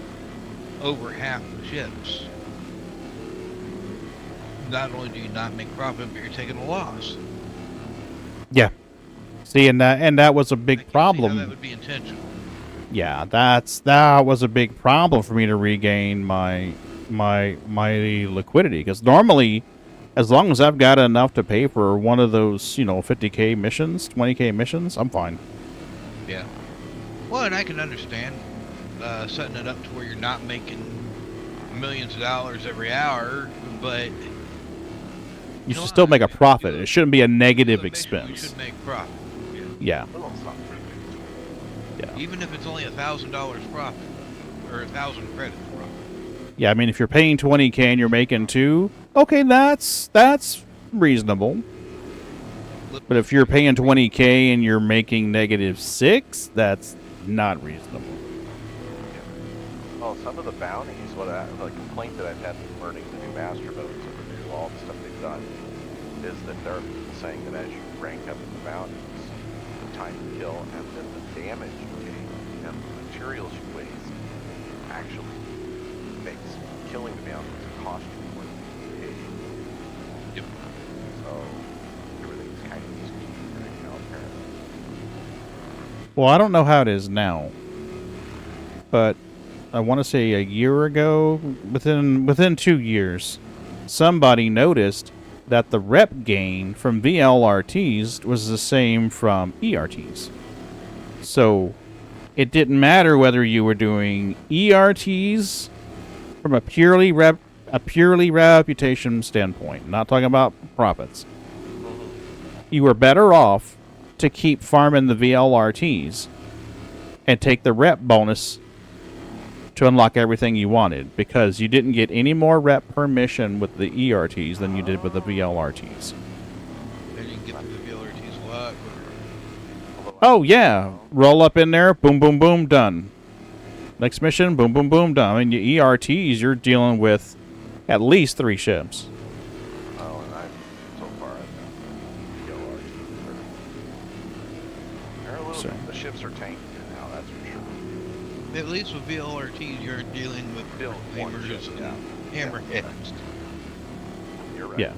over half the ships, not only do you not make profit, but you're taking a loss. Yeah. See, and that was a big problem. See how that would be intentional. Yeah, that was a big problem for me to regain my liquidity, because normally, as long as I've got enough to pay for one of those, you know, 50K missions, 20K missions, I'm fine. Yeah. Well, and I can understand setting it up to where you're not making millions of dollars every hour, but you should still make a profit. It shouldn't be a negative expense. You should make profit. Yeah. Yeah. Even if it's only $1,000 profit, or 1,000 credits profit. Yeah, I mean, if you're paying 20K and you're making 2, okay, that's reasonable. But if you're paying 20K and you're making -6, that's not reasonable. Well, some of the bounties, the complaint that I've had from learning the new master modes and the new all the stuff they've done, is that there are people saying that as you rank up in the bounties, the time to kill and then the damage you take and the materials you waste actually makes killing the bounties cost you more than you paid. Yep. So everything's kind of skewed right now, apparently. Well, I don't know how it is now, but I want to say a year ago, within 2 years, somebody noticed that the rep gain from VLRTs was the same from ERTs. So it didn't matter whether you were doing ERTs from a purely reputation standpoint, not talking about profits. You were better off to keep farming the VLRTs and take the rep bonus to unlock everything you wanted, because you didn't get any more rep per mission with the ERTs than you did with the VLRTs. And you can get the VLRTs a lot quicker. Oh yeah, roll up in there, boom, boom, boom, done. Next mission, boom, boom, boom, done. I mean, your ERTs, you're dealing with at least 3 ships. Oh, and so far I've done VLRTs. The ships are tanked now, that's for sure. At least with VLRTs, you're dealing with hammers and hammerheads. You're right. Yeah.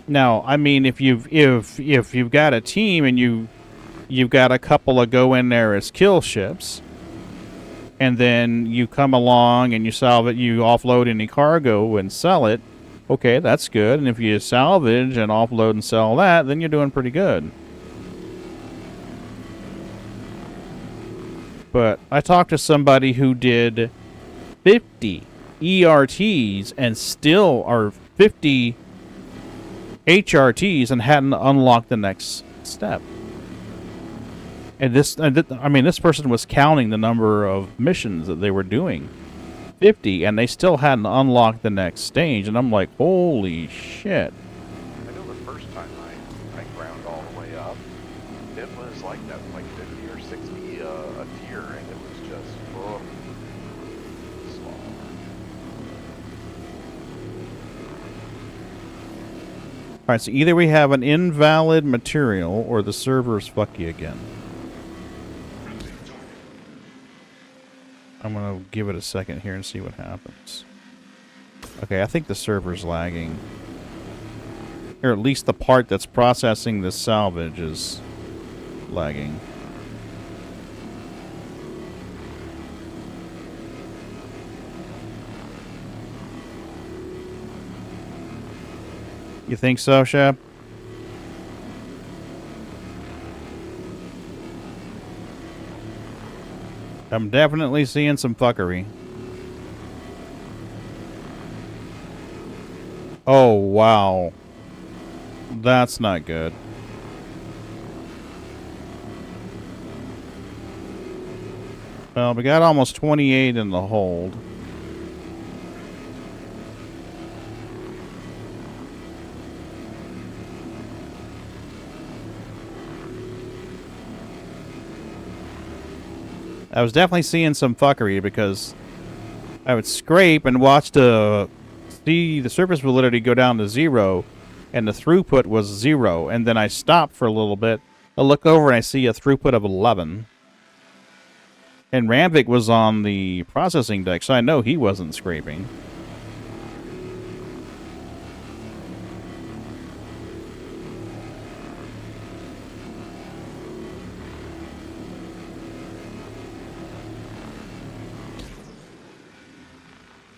Now, I mean, if you've got a team and you've got a couple of go in there as kill ships, and then you come along and you salvage, you offload any cargo and sell it, okay, that's good. And if you salvage and offload and sell that, then you're doing pretty good. But I talked to somebody who did 50 ERTs and still are 50 HRTs and hadn't unlocked the next step. And this person was counting the number of missions that they were doing. 50, and they still hadn't unlocked the next stage. And I'm like, holy shit. I know the first time I ground all the way up, it was like that, like 50 or 60 a tier, and it was just, oh, small. Alright, so either we have an invalid material or the server's fucky again. I'm gonna give it a second here and see what happens. Okay, I think the server's lagging. Or at least the part that's processing the salvage is lagging. You think so, Shep? I'm definitely seeing some fuckery. Oh, wow. That's not good. Well, we got almost 28 in the hold. I was definitely seeing some fuckery because I would scrape and watch see the surface validity go down to 0, and the throughput was 0, and then I stop for a little bit. I look over and I see a throughput of 11. And Ramvik was on the processing deck, so I know he wasn't scraping.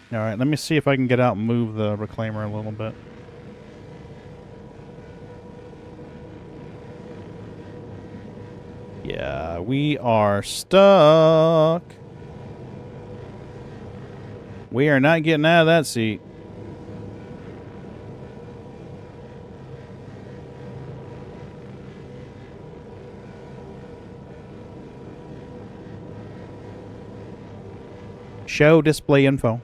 Alright, let me see if I can get out and move the reclaimer a little bit. Yeah, we are stuck. We are not getting out of that seat. Show display info.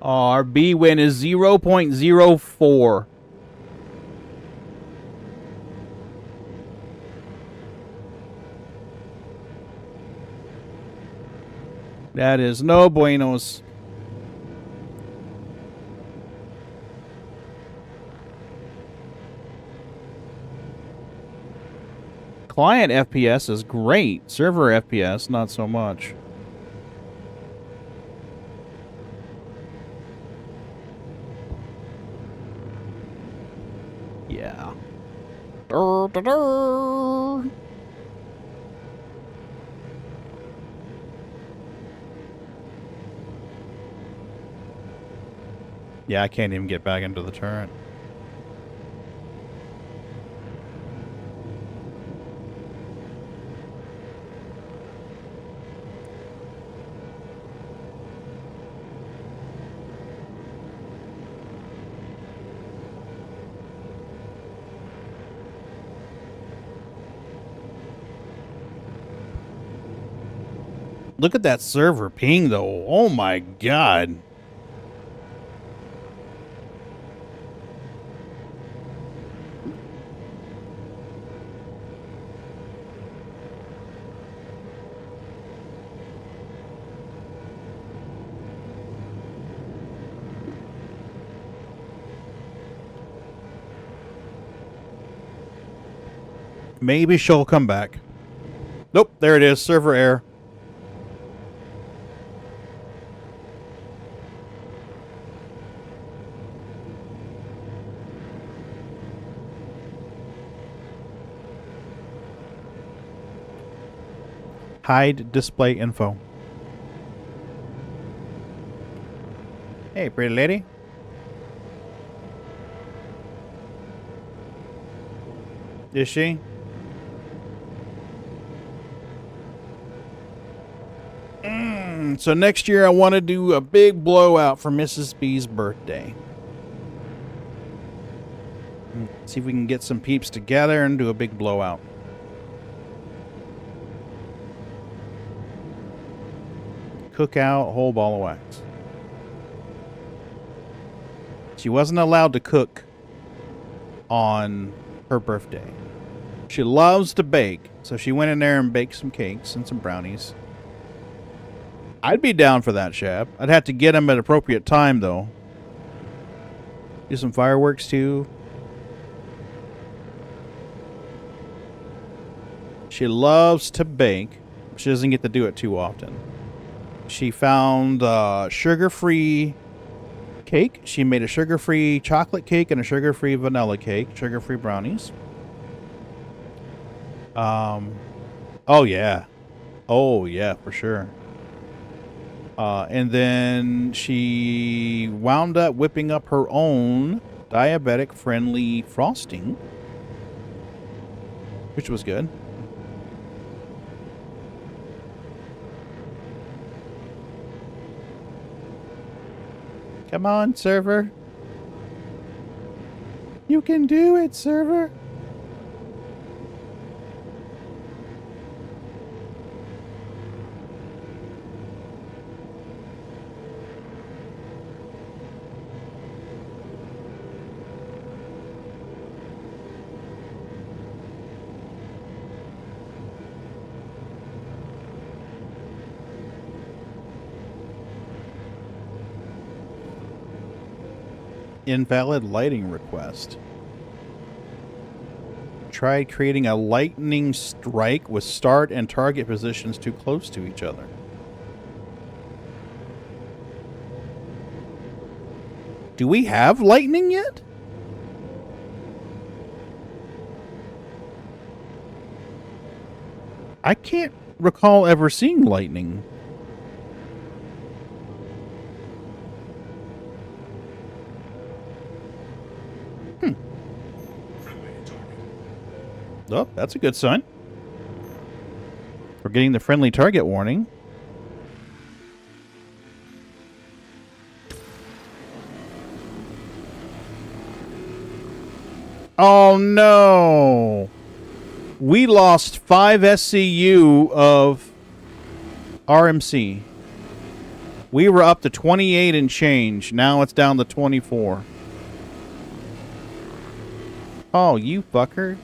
Our B win is 0.04. That is no buenos. Client FPS is great. Server FPS, not so much. Yeah. Yeah, I can't even get back into the turret. Look at that server ping, though. Oh my god. Maybe she'll come back. Nope, there it is. Server error. Hide display info. Hey, pretty lady. Is she? So next year I want to do a big blowout for Mrs. B's birthday. See if we can get some peeps together and do a big blowout. Cookout, whole ball of wax. She wasn't allowed to cook on her birthday. She loves to bake, so she went in there and baked some cakes and some brownies. I'd be down for that, Shab. I'd have to get them at appropriate time, though. Do some fireworks, too. She loves to bake. She doesn't get to do it too often. She found sugar-free cake. She made a sugar-free chocolate cake and a sugar-free vanilla cake. Sugar-free brownies. Oh, yeah. Oh, yeah, for sure. And then she wound up whipping up her own diabetic-friendly frosting, which was good. Come on, server. You can do it, server. Invalid lighting request. Tried creating a lightning strike with start and target positions too close to each other. Do we have lightning yet? I can't recall ever seeing lightning. Oh, that's a good sign. We're getting the friendly target warning. Oh no! We lost 5 SCU of RMC. We were up to 28 and change. Now it's down to 24. Oh, you fucker.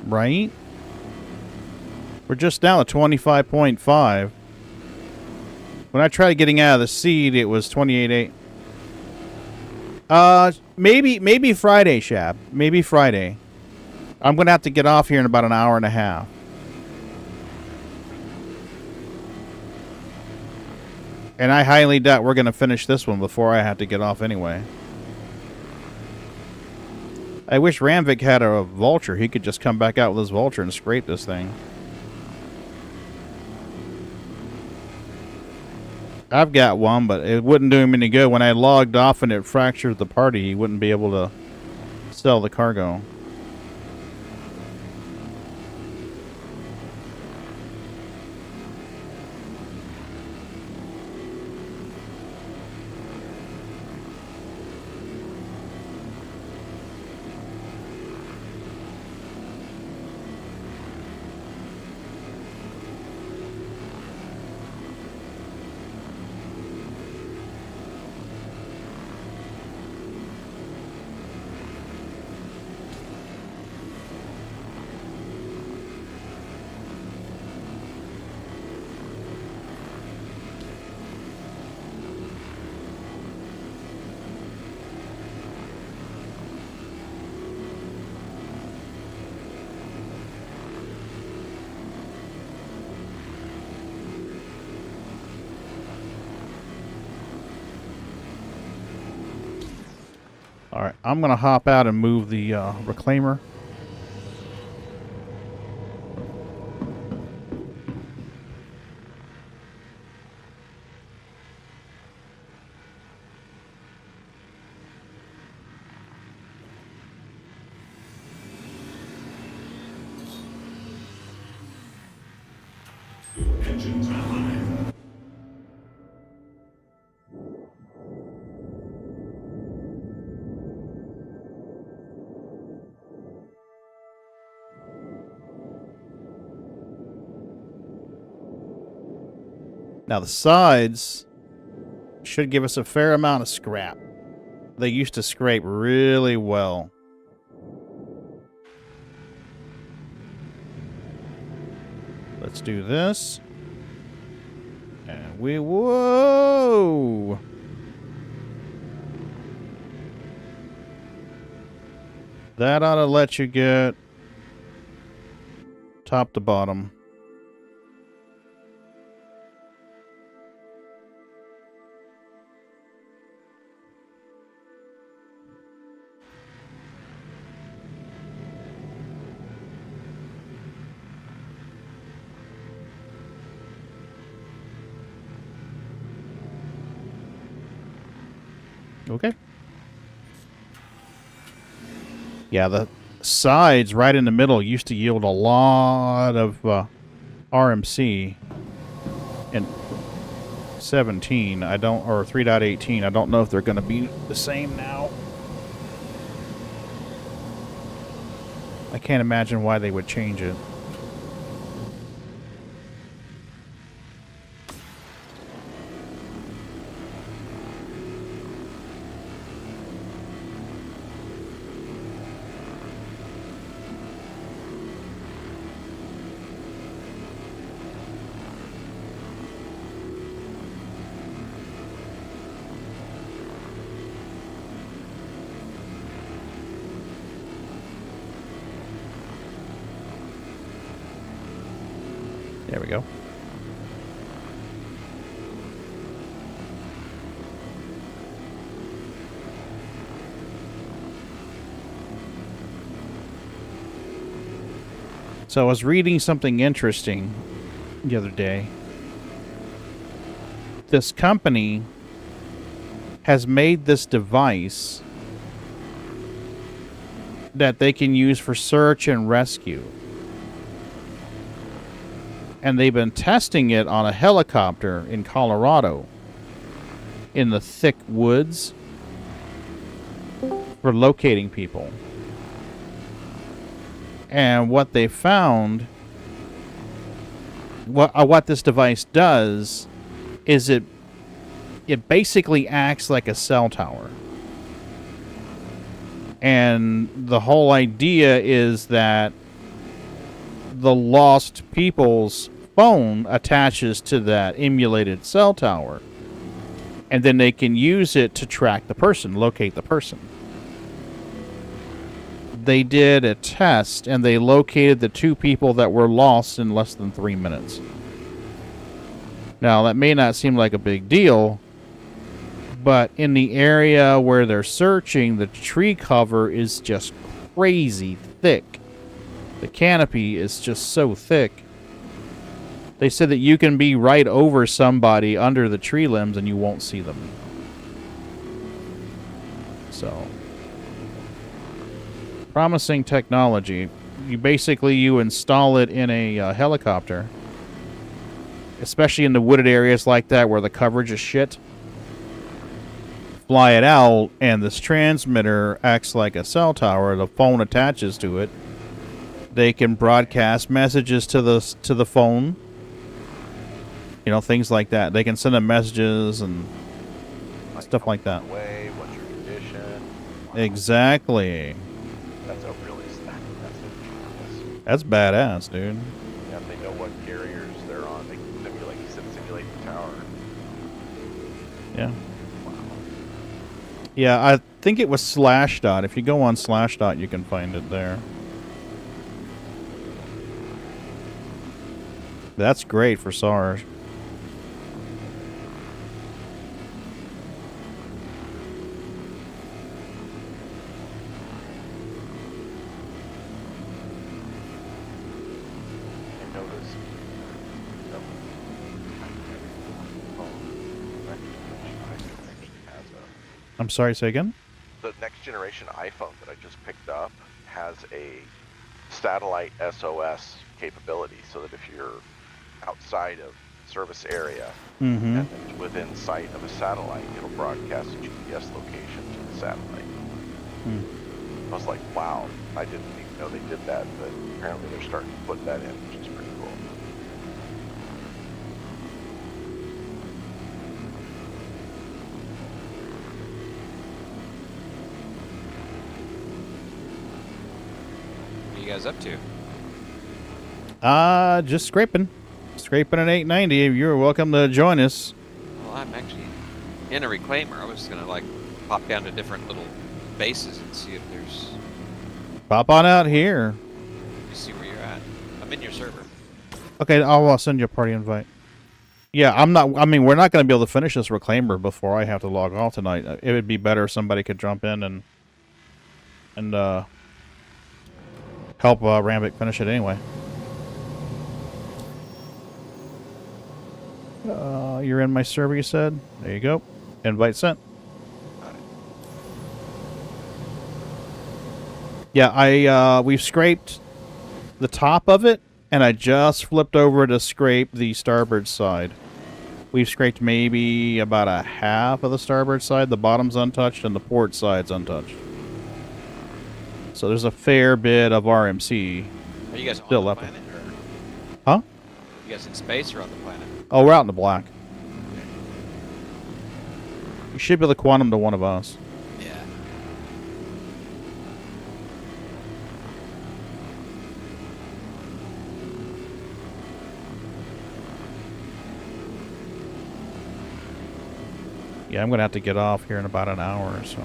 Right? We're just down to 25.5. When I tried getting out of the seed, it was 28.8. Maybe Friday, Shab. Maybe Friday. I'm going to have to get off here in about an hour and a half. And I highly doubt we're going to finish this one before I have to get off anyway. I wish Ramvik had a vulture. He could just come back out with his vulture and scrape this thing. I've got one, but it wouldn't do him any good. When I logged off and it fractured the party, he wouldn't be able to sell the cargo. Alright, I'm going to hop out and move the reclaimer. Engines online. Now the sides should give us a fair amount of scrap. They used to scrape really well. Let's do this. And whoa! That ought to let you get top to bottom. Okay. Yeah, the sides right in the middle used to yield a lot of RMC in 17. I don't, or 3.18. I don't know if they're going to be the same now. I can't imagine why they would change it. There we go. So I was reading something interesting the other day. This company has made this device that they can use for search and rescue. And they've been testing it on a helicopter in Colorado in the thick woods for locating people. And what they found, what this device does is it basically acts like a cell tower. And the whole idea is that the lost people's phone attaches to that emulated cell tower, and then they can use it to track the person, locate the person. They did a test, and they located the 2 people that were lost in less than 3 minutes. Now, that may not seem like a big deal, but in the area where they're searching, the tree cover is just crazy thick. The canopy is just so thick. They said that you can be right over somebody under the tree limbs and you won't see them. So, promising technology. You install it in a helicopter, especially in the wooded areas like that where the coverage is shit. Fly it out, and this transmitter acts like a cell tower. The phone attaches to it. They can broadcast messages to the phone. You know, things like that. They can send them messages and stuff like that. What's your condition? Exactly. That's a really genius. That's badass, dude. Yeah, if they know what carriers they're on, they can simulate the tower. Yeah. Wow. Yeah, I think it was Slashdot. If you go on Slashdot, you can find it there. That's great for SARS. I'm sorry, say again? The next generation iPhone that I just picked up has a satellite SOS capability, so that if you're outside of service area and it's within sight of a satellite, it'll broadcast a GPS location to the satellite. I was like, wow, I didn't even know they did that, but apparently they're starting to put that in, which is pretty cool. you guys up to? Just scraping. Scraping at 890. You're welcome to join us. Well, I'm actually in a reclaimer. I was gonna like pop down to different little bases and see if there's. Pop on out here. You see where you're at. I'm in your server. Okay, I'll send you a party invite. Yeah, I'm not. I mean, we're not going to be able to finish this reclaimer before I have to log off tonight. It would be better if somebody could jump in and help Rambic finish it anyway. You're in my server, you said? There you go. Invite sent. Yeah, we've scraped the top of it, and I just flipped over to scrape the starboard side. We've scraped maybe about a half of the starboard side. The bottom's untouched, and the port side's untouched. So there's a fair bit of RMC Are you guys still on the left. planet? Or Huh? you guys in space or on the planet? Oh, we're out in the black. You should be able to quantum to one of us. Yeah. Yeah, I'm going to have to get off here in about an hour or so.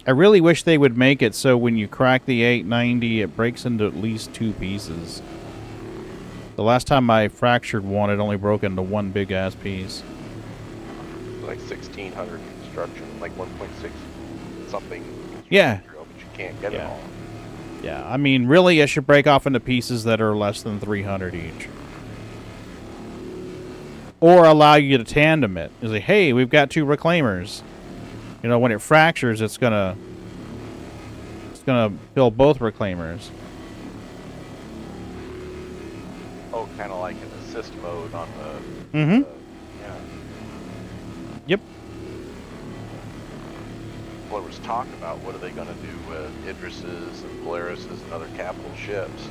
I really wish they would make it so when you crack the 890, it breaks into at least 2 pieces. The last time I fractured one, it only broke into one big-ass piece. Like 1600 construction, like 1.6 something. Yeah. But you can't get it all. Yeah, I mean, really, it should break off into pieces that are less than 300 each. Or allow you to tandem it. It's like, hey, we've got 2 reclaimers. You know, when it fractures, it's gonna fill both reclaimers. Oh, kind of like an assist mode on the. Mm-hmm. Yeah. Yep. Well, there was talk about what are they going to do with Idrises and Polaris and other capital ships.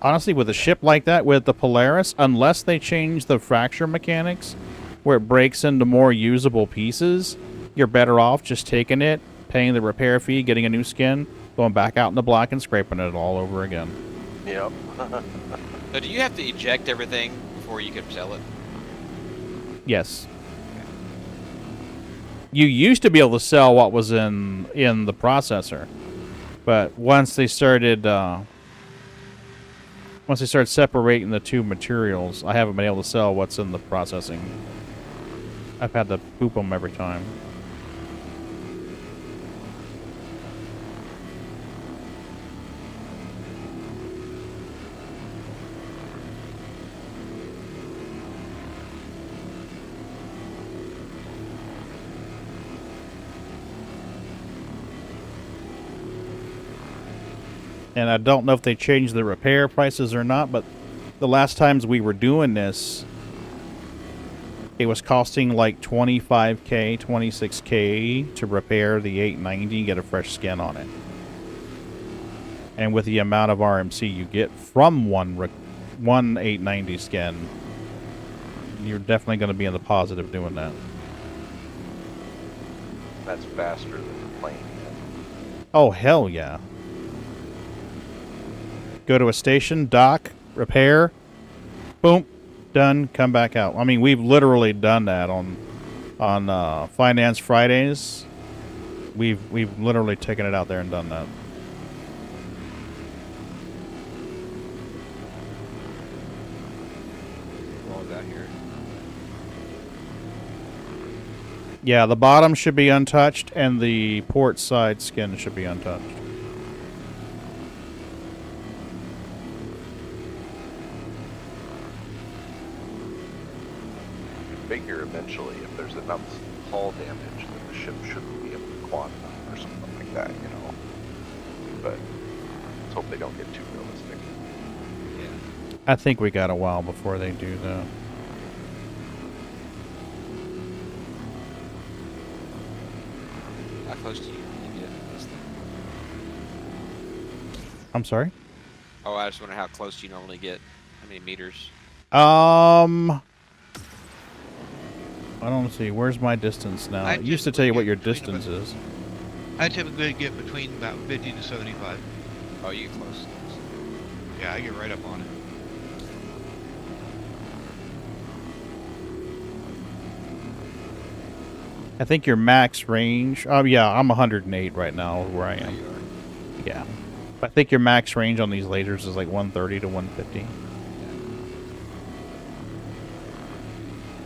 Honestly, with a ship like that, with the Polaris, unless they change the fracture mechanics, where it breaks into more usable pieces, you're better off just taking it, paying the repair fee, getting a new skin, going back out in the black and scraping it all over again. Yep. So do you have to eject everything before you can sell it? Yes. You used to be able to sell what was in the processor, but once they started separating the 2 materials, I haven't been able to sell what's in the processing. I've had to poop them every time. And I don't know if they changed the repair prices or not, but the last times we were doing this, it was costing like $25K, $26K to repair the 890 and get a fresh skin on it. And with the amount of RMC you get from one 890 skin, you're definitely going to be in the positive doing that. That's faster than the plane. Oh, hell yeah. Go to a station, dock, repair, boom, done, come back out. I mean, we've literally done that on Finance Fridays. We've literally taken it out there and done that. What was that here? Yeah, the bottom should be untouched, and the port side skin should be untouched. Figure eventually, if there's enough hull damage, that the ship shouldn't be able to quantum or something like that, you know. But let's hope they don't get too realistic. Yeah. I think we got a while before they do that. How close do you get this thing? I'm sorry? Oh, I just wonder how close do you normally get? How many meters? I don't see. Where's my distance now? I It used to tell you what your typically get distance is. I typically get between about 50 to 75. Oh, you get close. Yeah, I get right up on it. I think your max range. Oh yeah, I'm 108 right now where I There am. you are. Yeah, I think your max range on these lasers is like 130 to 150.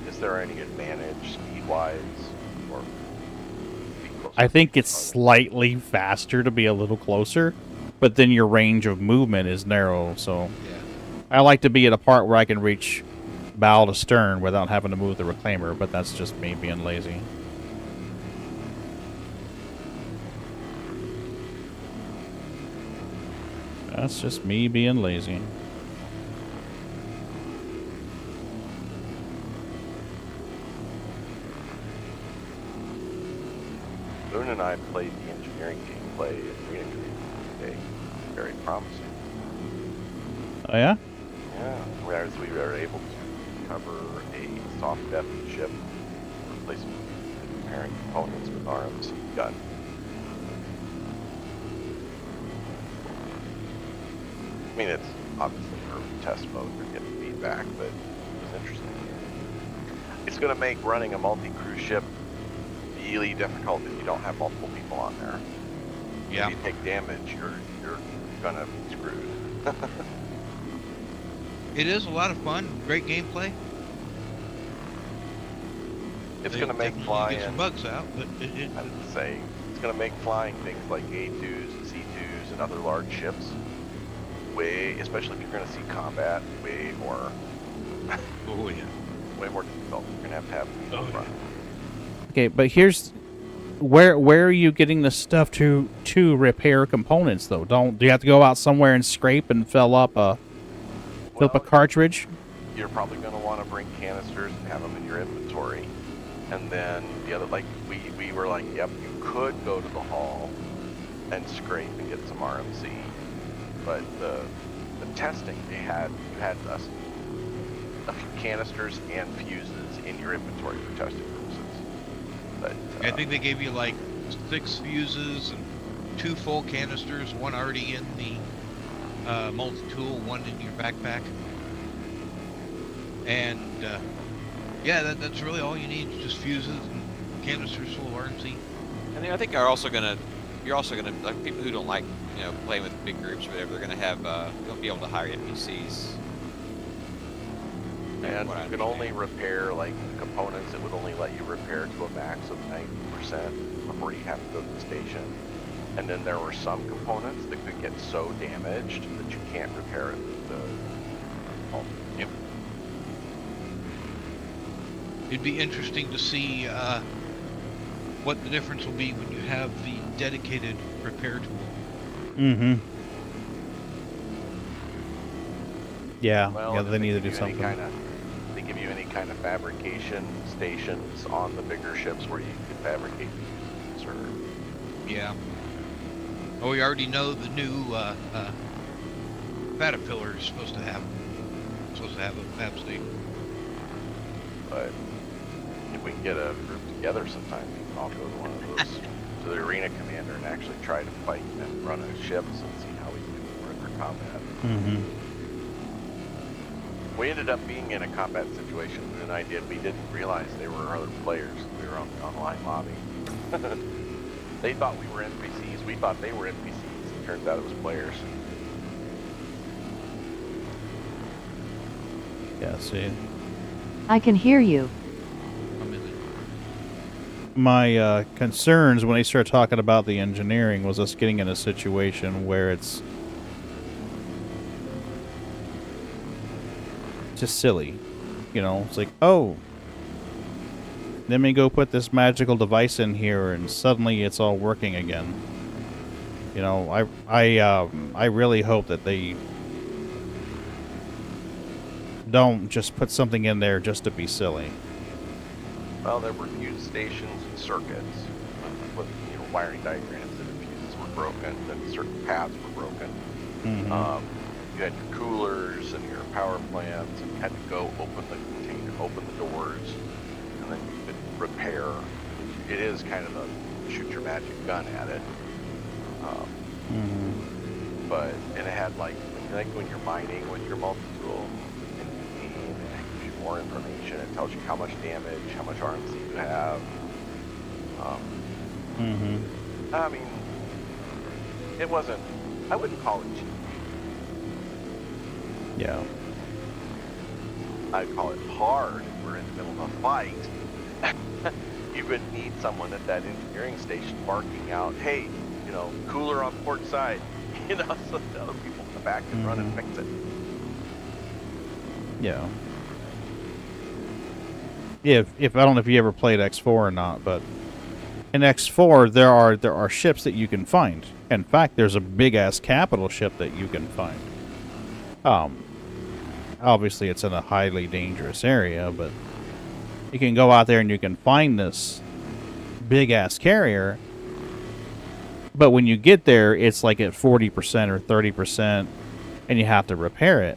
Is there any advantage speed-wise, or be closer I think to it's the target? slightly faster to be a little closer, but then your range of movement is narrow. So Yeah. I like to be at a part where I can reach bow to stern without having to move the reclaimer. But that's just me being lazy. That's just me being lazy. Boone and I played the engineering gameplay in Arena today. Very promising. Oh yeah? Yeah, whereas we were able to cover a soft depth ship, replace repairing components with RMC gun. I mean, it's obviously early test mode, we're getting feedback, but it was interesting. It's going to make running a multi-crew ship really difficult if you don't have multiple people on there. Yeah. If you take damage, you're gonna be screwed. It is a lot of fun. Great gameplay. It's They gonna make definitely flying. get some bugs out, but I would say it's gonna make flying things like A2s and C2s and other large ships way, especially if you're gonna see combat, way more. Oh yeah. Way more difficult. You're gonna have people in front. Okay, but here's where are you getting the stuff to repair components though? Do you have to go out somewhere and scrape and fill up a cartridge? You're probably gonna want to bring canisters and have them in your inventory, and then the other, like we were like, yep, you could go to the hall and scrape and get some RMC, but the testing you had a few canisters and fuses in your inventory for testing purposes. But I think they gave you like 6 fuses and 2 full canisters, one already in the multi-tool, one in your backpack. And yeah, that's really all you need, just fuses and canisters full of RMC. And I think you're also gonna like people who don't like playing with big groups or whatever. They're gonna have they'll be able to hire NPCs. And you can only repair like components. It would only let you repair to a max of 90% before you have to go to the station. And then there were some components that could get so damaged that you can't repair it. Yep. It'd be interesting to see what the difference will be when you have the dedicated repair tool. Mm-hmm. Yeah, Well, yeah, if they need to give do you something. They give you any kind of fabrication stations on the bigger ships where you can fabricate these, or Yeah. Oh, we already know the new Caterpillar is supposed to have a fab station. but if we can get a group together sometime, we can all go to one of those to the arena commander and actually try to fight and run a ships and see how we can further combat. Mm-hmm. We ended up being in a combat situation, and we didn't realize there were other players. We were on the online lobby. They thought we were NPCs. We thought they were NPCs. It turns out it was players. Yeah, see. I can hear you. My concerns when they start talking about the engineering was us getting in a situation where it's just silly. It's like, oh, let me go put this magical device in here and suddenly it's all working again. I really hope that they don't just put something in there just to be silly. Well, there were fuse stations and circuits with wiring diagrams that the fuses were broken, that certain paths were broken. Mm-hmm. You had your coolers and your power plants, and you had to go open the container, open the doors, and then you could repair. It is kind of a shoot your magic gun at it. But, and it had like when you're mining with your multi-tool, and you aim, it gives you more information. It tells you how much damage, how much RMC you have. I mean, it wasn't, I wouldn't call it cheap. Yeah. I'd call it hard if we're in the middle of a fight. You would need someone at that engineering station barking out, hey, you know, cooler on port side, you know, so the other people come back and run and fix it. Yeah. If I don't know if you ever played X4 or not, but in X4 there are ships that you can find. In fact, there's a big ass capital ship that you can find. Obviously it's in a highly dangerous area, but you can go out there and you can find this big ass carrier. But when you get there, it's like at 40% or 30%, and you have to repair it.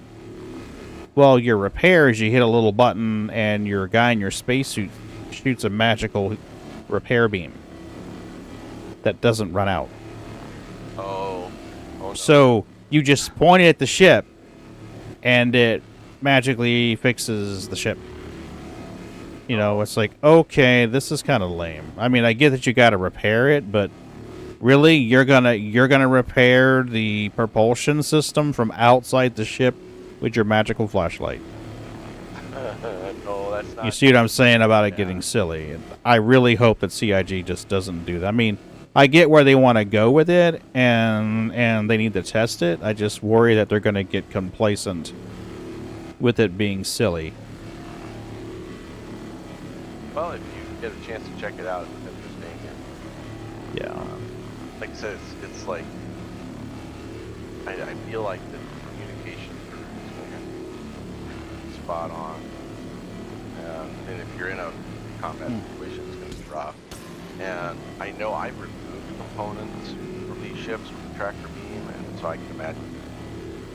Well, your repair is you hit a little button, and your guy in your spacesuit shoots a magical repair beam that doesn't run out. Oh no. So you just point it at the ship, and it magically fixes the ship. You know, it's like, okay, this is kind of lame. I mean, I get that you got to repair it, but really, you're gonna repair the propulsion system from outside the ship with your magical flashlight? No, that's not. You see what I'm saying about it getting silly? I really hope that CIG just doesn't do that. I mean, I get where they want to go with it, and they need to test it. I just worry that they're going to get complacent with it being silly. Well, if you get a chance to check it out, it's interesting. Yeah. Like I said, it's like I feel like the communication is spot on, and if you're in a combat situation, it's going to be rough. And I know I've removed components from these ships with the tractor beam, and so I can imagine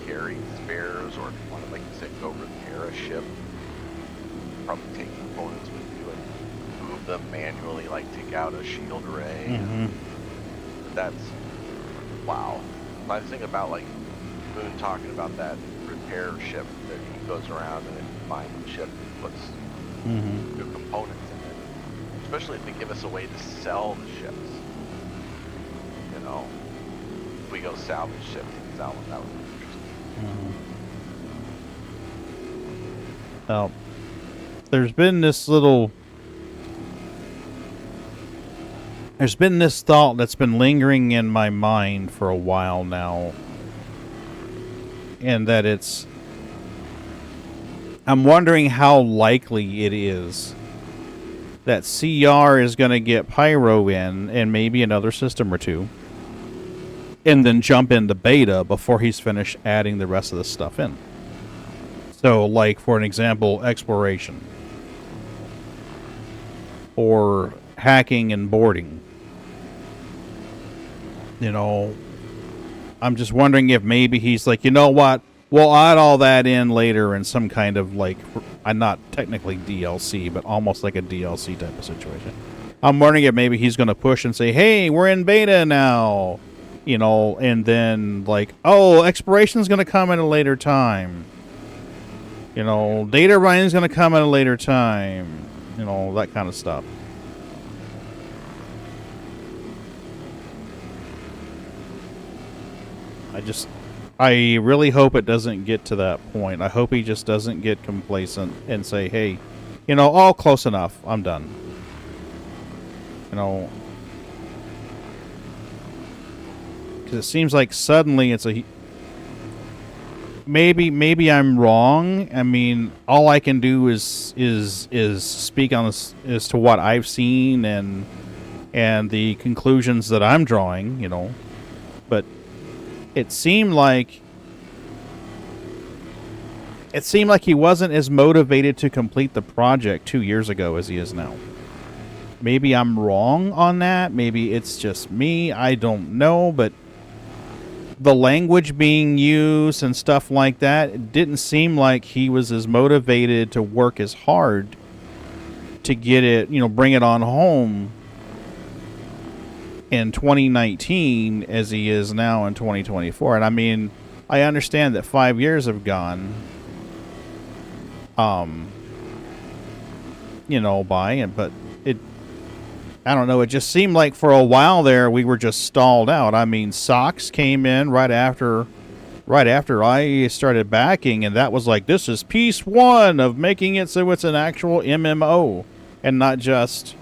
carry spares, or if you want to, like you said, go repair a ship, probably take components with you and move them manually, like take out a shield array. And that's, wow. I was thinking about, like, Moon talking about that repair ship that he goes around and then finds the ship and puts new components in it. Especially if they give us a way to sell the ships. You know, if we go salvage ships and sell them, that would be interesting. Now, there's been this thought that's been lingering in my mind for a while now, and that I'm wondering how likely it is that CR is going to get Pyro in, and maybe another system or two, and then jump into beta before he's finished adding the rest of the stuff in. So, like, for an example, exploration, or hacking and boarding. You know, I'm just wondering if maybe he's like, you know what, we'll add all that in later in some kind of, like, not technically DLC, but almost like a DLC type of situation. I'm wondering if maybe he's going to push and say, hey, we're in beta now, you know, and then, like, oh, exploration's going to come at a later time. You know, data running is going to come at a later time. You know, that kind of stuff. I really hope it doesn't get to that point. I hope he just doesn't get complacent and say, hey, you know, all close enough. I'm done. You know, because it seems like suddenly it's a... Maybe I'm wrong. I mean, all I can do is speak on this as to what I've seen and the conclusions that I'm drawing, you know. But it seemed like he wasn't as motivated to complete the project 2 years ago as he is now. Maybe I'm wrong on that. Maybe it's just me. I don't know, but the language being used and stuff like that, it didn't seem like he was as motivated to work as hard to get it, bring it on home in 2019 as he is now in 2024. And I mean, I understand that 5 years have gone, by it, but I don't know, it just seemed like for a while there we were just stalled out. I mean, Socks came in right after I started backing, and that was like, this is piece one of making it so it's an actual MMO and not just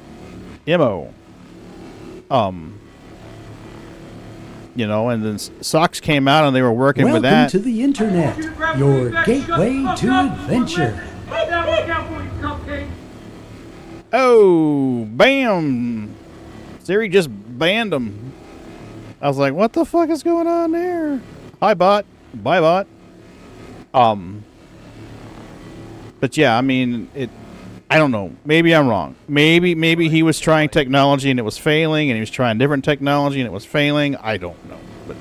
MO. And then Socks came out and they were working with that. Welcome to the internet, your gateway to adventure. Oh, bam! Siri just banned him. I was like, what the fuck is going on there? Hi, bot. Bye, bot. But yeah, I mean, I don't know. Maybe I'm wrong. Maybe he was trying technology and it was failing, and he was trying different technology and it was failing. I don't know. But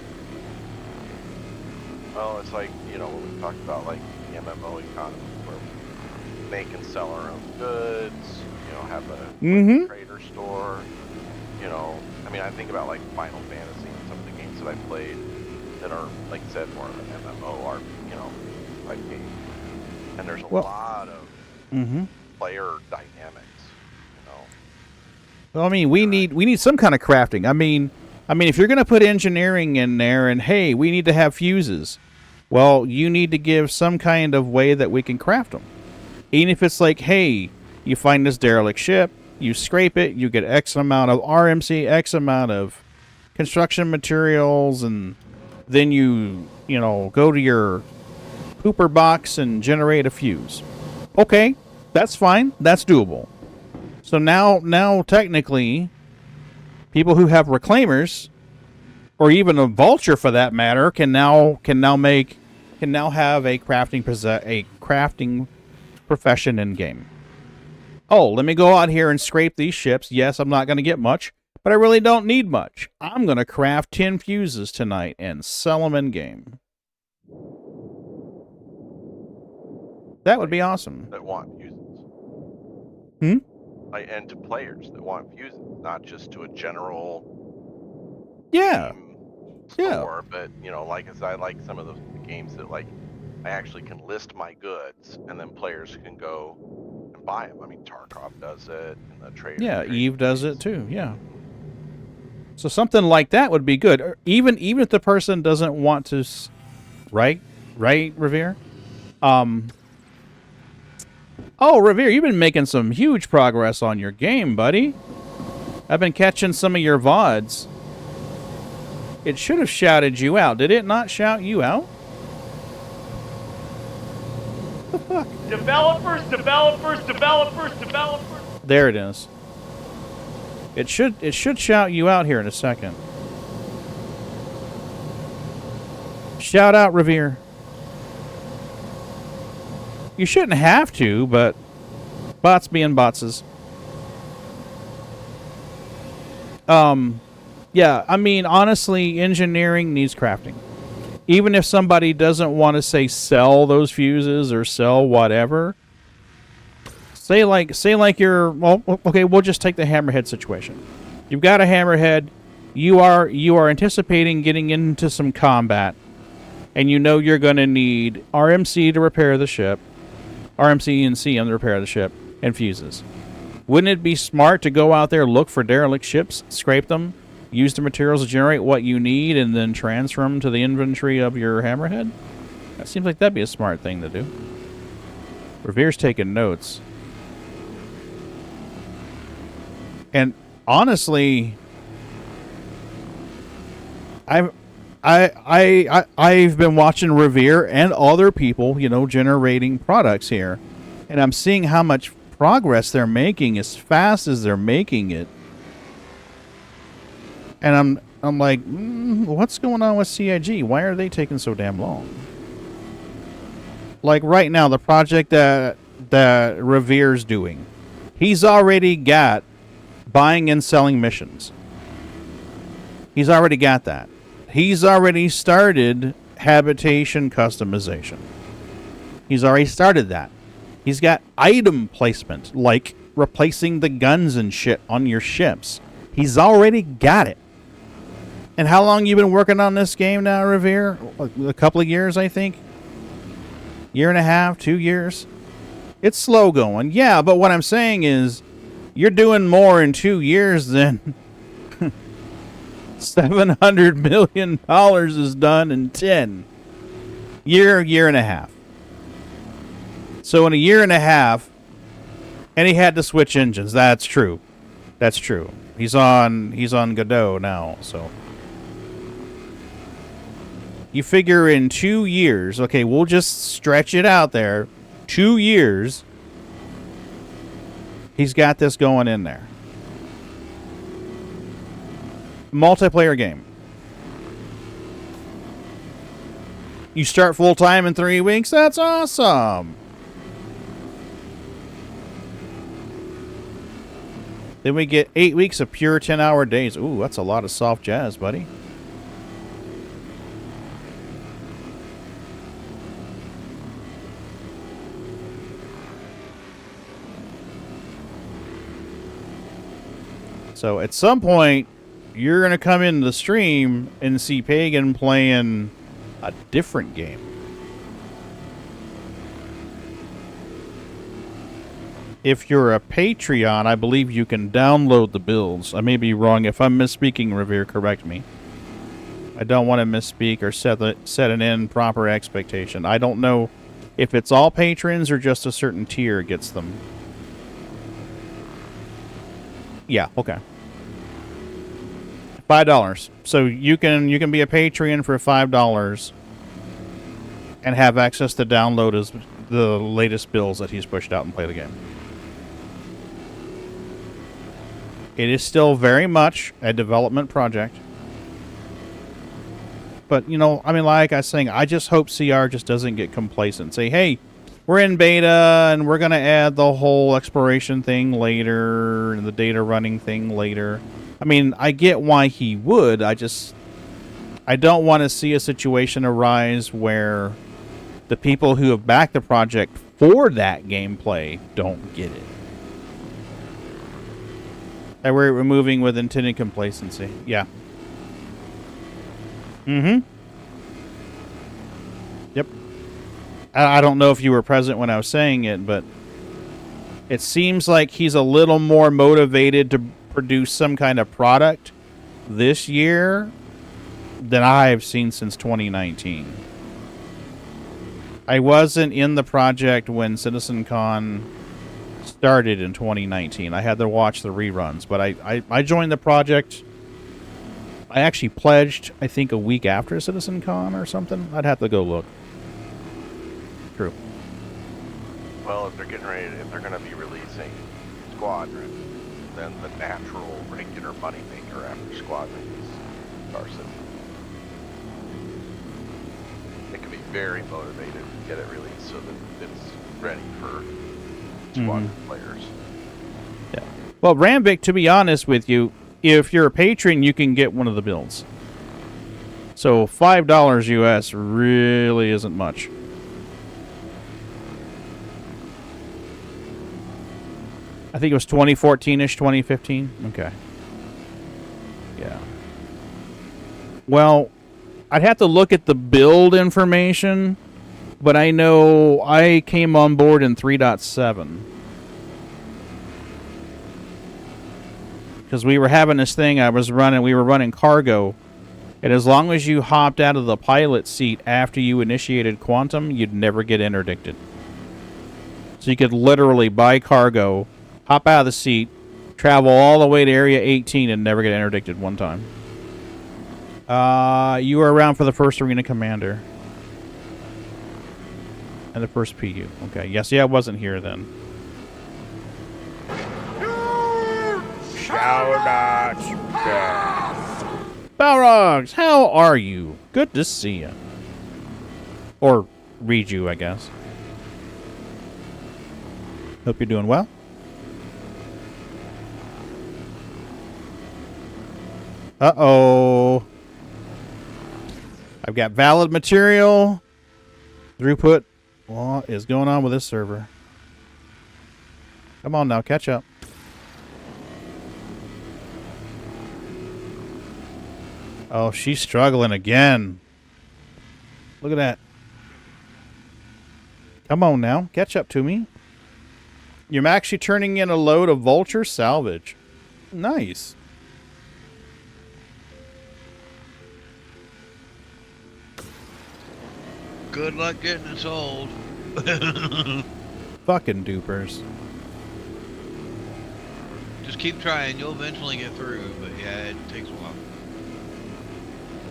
well, it's like, when we talked about like the MMO economy, where we make and sell our own goods, have a trader store. I mean, I think about like Final Fantasy and some of the games that I played that are, like I said, more of an MMO are, like games. And there's a lot of player dynamics, Well, I mean, we need some kind of crafting. I mean, if you're going to put engineering in there and, hey, we need to have fuses, well, you need to give some kind of way that we can craft them. Even if it's like, hey, you find this derelict ship, you scrape it, you get X amount of RMC, X amount of construction materials, and then you go to your pooper box and generate a fuse. Okay, that's fine. That's doable. So now technically, people who have reclaimers, or even a vulture for that matter, can now have a crafting profession in game. Oh, let me go out here and scrape these ships. Yes, I'm not going to get much, but I really don't need much. I'm going to craft 10 fuses tonight and sell them in game. That would be awesome. That want fuses. And to players that want fuses, not just to a general store, but like I like some of the games that like I actually can list my goods and then players can go and buy them. I mean, Tarkov does it, and the trader. Yeah, Eve does it too. Yeah. So something like that would be good. Or even if the person doesn't want to, right, Revere. Oh, Revere, you've been making some huge progress on your game, buddy. I've been catching some of your VODs. It should have shouted you out. Did it not shout you out? What the fuck? Developers. There it is. It should shout you out here in a second. Shout out, Revere. You shouldn't have to, but bots being botses. Yeah, I mean, honestly, engineering needs crafting. Even if somebody doesn't want to say sell those fuses or sell whatever, say like you're, well, okay, we'll just take the hammerhead situation. You've got a hammerhead, you are anticipating getting into some combat, and you know you're going to need RMC to repair the ship, RMC and CM to repair the ship, and fuses. Wouldn't it be smart to go out there, look for derelict ships, scrape them, use the materials to generate what you need, and then transfer them to the inventory of your hammerhead? That seems like that'd be a smart thing to do. Revere's taking notes. And honestly, I've been watching Revere and other people, generating products here, and I'm seeing how much progress they're making as fast as they're making it. And I'm like, what's going on with CIG? Why are they taking so damn long? Like right now, the project that Revere's doing, he's already got buying and selling missions. He's already got that. He's already started habitation customization. He's already started that. He's got item placement, like replacing the guns and shit on your ships. He's already got it. And how long you been working on this game now, Revere? A couple of years, I think. Year and a half, 2 years. It's slow going. Yeah, but what I'm saying is you're doing more in 2 years than $700 million is done in 10. Year and a half. So in a year and a half, and he had to switch engines. That's true. That's true. He's on Godot now, so. You figure in 2 years, okay, we'll just stretch it out there. 2 years, he's got this going in there. Multiplayer game. You start full time in 3 weeks? That's awesome. Then we get 8 weeks of pure 10-hour days. Ooh, that's a lot of soft jazz, buddy. So at some point, you're going to come into the stream and see Pagan playing a different game. If you're a Patreon, I believe you can download the builds. I may be wrong. If I'm misspeaking, Revere, correct me. I don't want to misspeak or set an improper expectation. I don't know if it's all patrons or just a certain tier gets them. Yeah, okay. $5. So you can be a Patreon for $5 and have access to download the latest builds that he's pushed out and play the game. It is still very much a development project. But, you know, I mean, like I was saying, I just hope CR just doesn't get complacent. Say, hey, we're in beta, and we're going to add the whole exploration thing later, and the data running thing later. I mean, I get why he would. I don't want to see a situation arise where the people who have backed the project for that gameplay don't get it. That we're removing with intended complacency. Yeah. Mm-hmm. Yep. I don't know if you were present when I was saying it, but it seems like he's a little more motivated to produce some kind of product this year than I've seen since 2019. I wasn't in the project when CitizenCon started in 2019. I had to watch the reruns, but I joined the project. I actually pledged, I think, a week after CitizenCon or something. I'd have to go look. True. Well, if they're going to be releasing Squadron, then the natural regular moneymaker after Squadron is Star Citizen. It can be very motivated to get it released so that it's ready for Squadron players. Yeah. Well, Rambic, to be honest with you, if you're a patron, you can get one of the builds. So $5 US really isn't much. I think it was 2014-ish, 2015. Okay. Yeah. Well, I'd have to look at the build information, but I know I came on board in 3.7. Because we were having this thing we were running cargo, and as long as you hopped out of the pilot seat after you initiated Quantum, you'd never get interdicted. So you could literally buy cargo, hop out of the seat, travel all the way to Area 18, and never get interdicted one time. You were around for the first Arena Commander. And the first PU. Okay, yes, yeah, I wasn't here then. Balrogs, how are you? Good to see you. Or read you, I guess. Hope you're doing well. Uh-oh. I've got valid material. Throughput. What is going on with this server? Come on now, catch up. Oh, she's struggling again. Look at that. Come on now, catch up to me. You're actually turning in a load of vulture salvage. Nice. Good luck getting it sold. Fucking dupers. Just keep trying. You'll eventually get through, but yeah, it takes a while.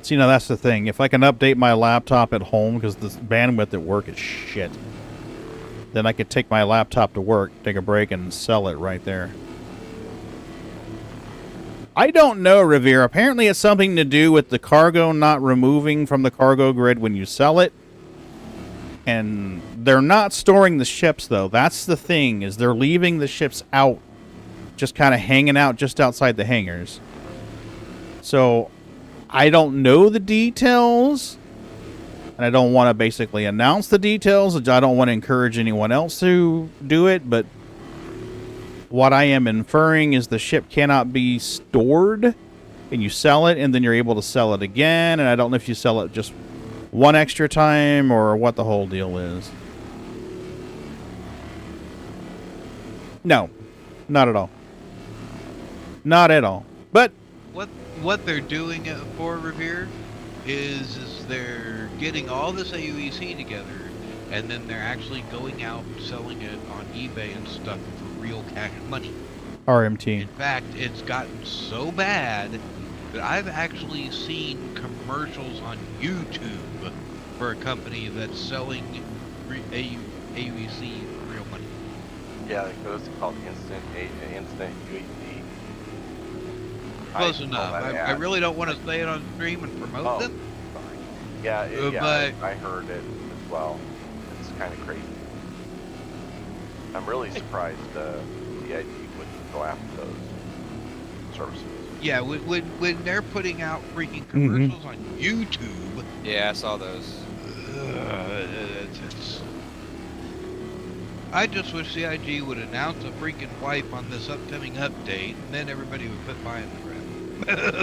So, that's the thing. If I can update my laptop at home, because the bandwidth at work is shit, then I could take my laptop to work, take a break, and sell it right there. I don't know, Revere. Apparently it's something to do with the cargo not removing from the cargo grid when you sell it. And they're not storing the ships, though. That's the thing, is they're leaving the ships out, just kind of hanging out just outside the hangars. So, I don't know the details, and I don't want to basically announce the details. I don't want to encourage anyone else to do it, but what I am inferring is the ship cannot be stored, and you sell it, and then you're able to sell it again, and I don't know if you sell it just one extra time or what the whole deal is. No, not at all. Not at all. But what they're doing it for, Revere, is they're getting all this AUEC together, and then they're actually going out and selling it on eBay and stuff for real cash money. RMT. In fact, it's gotten so bad that I've actually seen commercials on YouTube for a company that's selling AUEC for real money. Yeah, those are called instant UEC. Close enough. I really don't want to say it on stream and promote them. Sorry. Yeah, but I heard it as well. It's kind of crazy. I'm really surprised CIG wouldn't go after those services. Yeah, when they're putting out freaking commercials on YouTube. Yeah, I saw those. I just wish CIG would announce a freaking wipe on this upcoming update, and then everybody would quit buying the crap.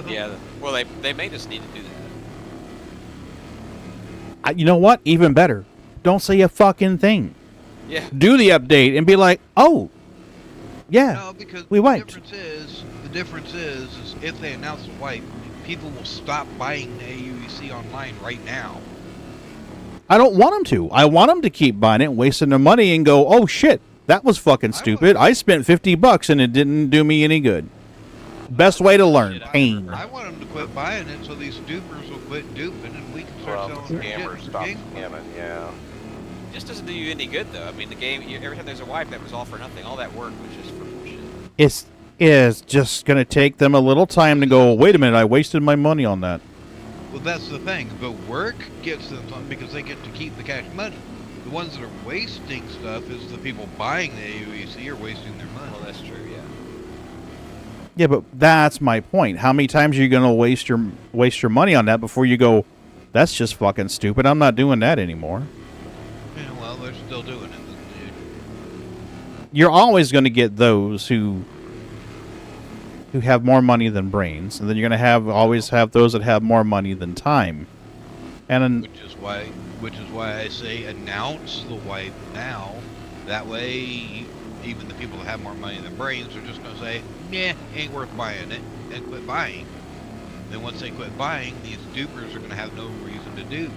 Yeah, well, they may just need to do that. You know what? Even better. Don't say a fucking thing. Yeah. Do the update and be like, oh, yeah, no, because we wiped. The difference is if they announce a wipe, people will stop buying the AUEC online right now. I don't want them to. I want them to keep buying it and wasting their money and go, oh shit, that was fucking stupid. I spent $50 and it didn't do me any good. Best way to learn, pain. I want them to quit buying it so these dupers will quit duping and we can start selling scammers stop scamming, yeah. It just doesn't do you any good, though. I mean, the game, every time there's a wipe, that was all for nothing. All that work was just for bullshit. It is just going to take them a little time to go, wait a minute, I wasted my money on that. Well, that's the thing. The work gets them something because they get to keep the cash money. The ones that are wasting stuff is the people buying the AUEC are wasting their money. Well, that's true, yeah. Yeah, but that's my point. How many times are you going to waste your money on that before you go, that's just fucking stupid. I'm not doing that anymore. Yeah, well, they're still doing it. You're always going to get those who have more money than brains, and then you're going to always have those that have more money than time. And which is why I say announce the wipe now. That way, even the people that have more money than brains are just going to say, nah, ain't worth buying it, and quit buying. Then once they quit buying, these dupers are going to have no reason to dupe.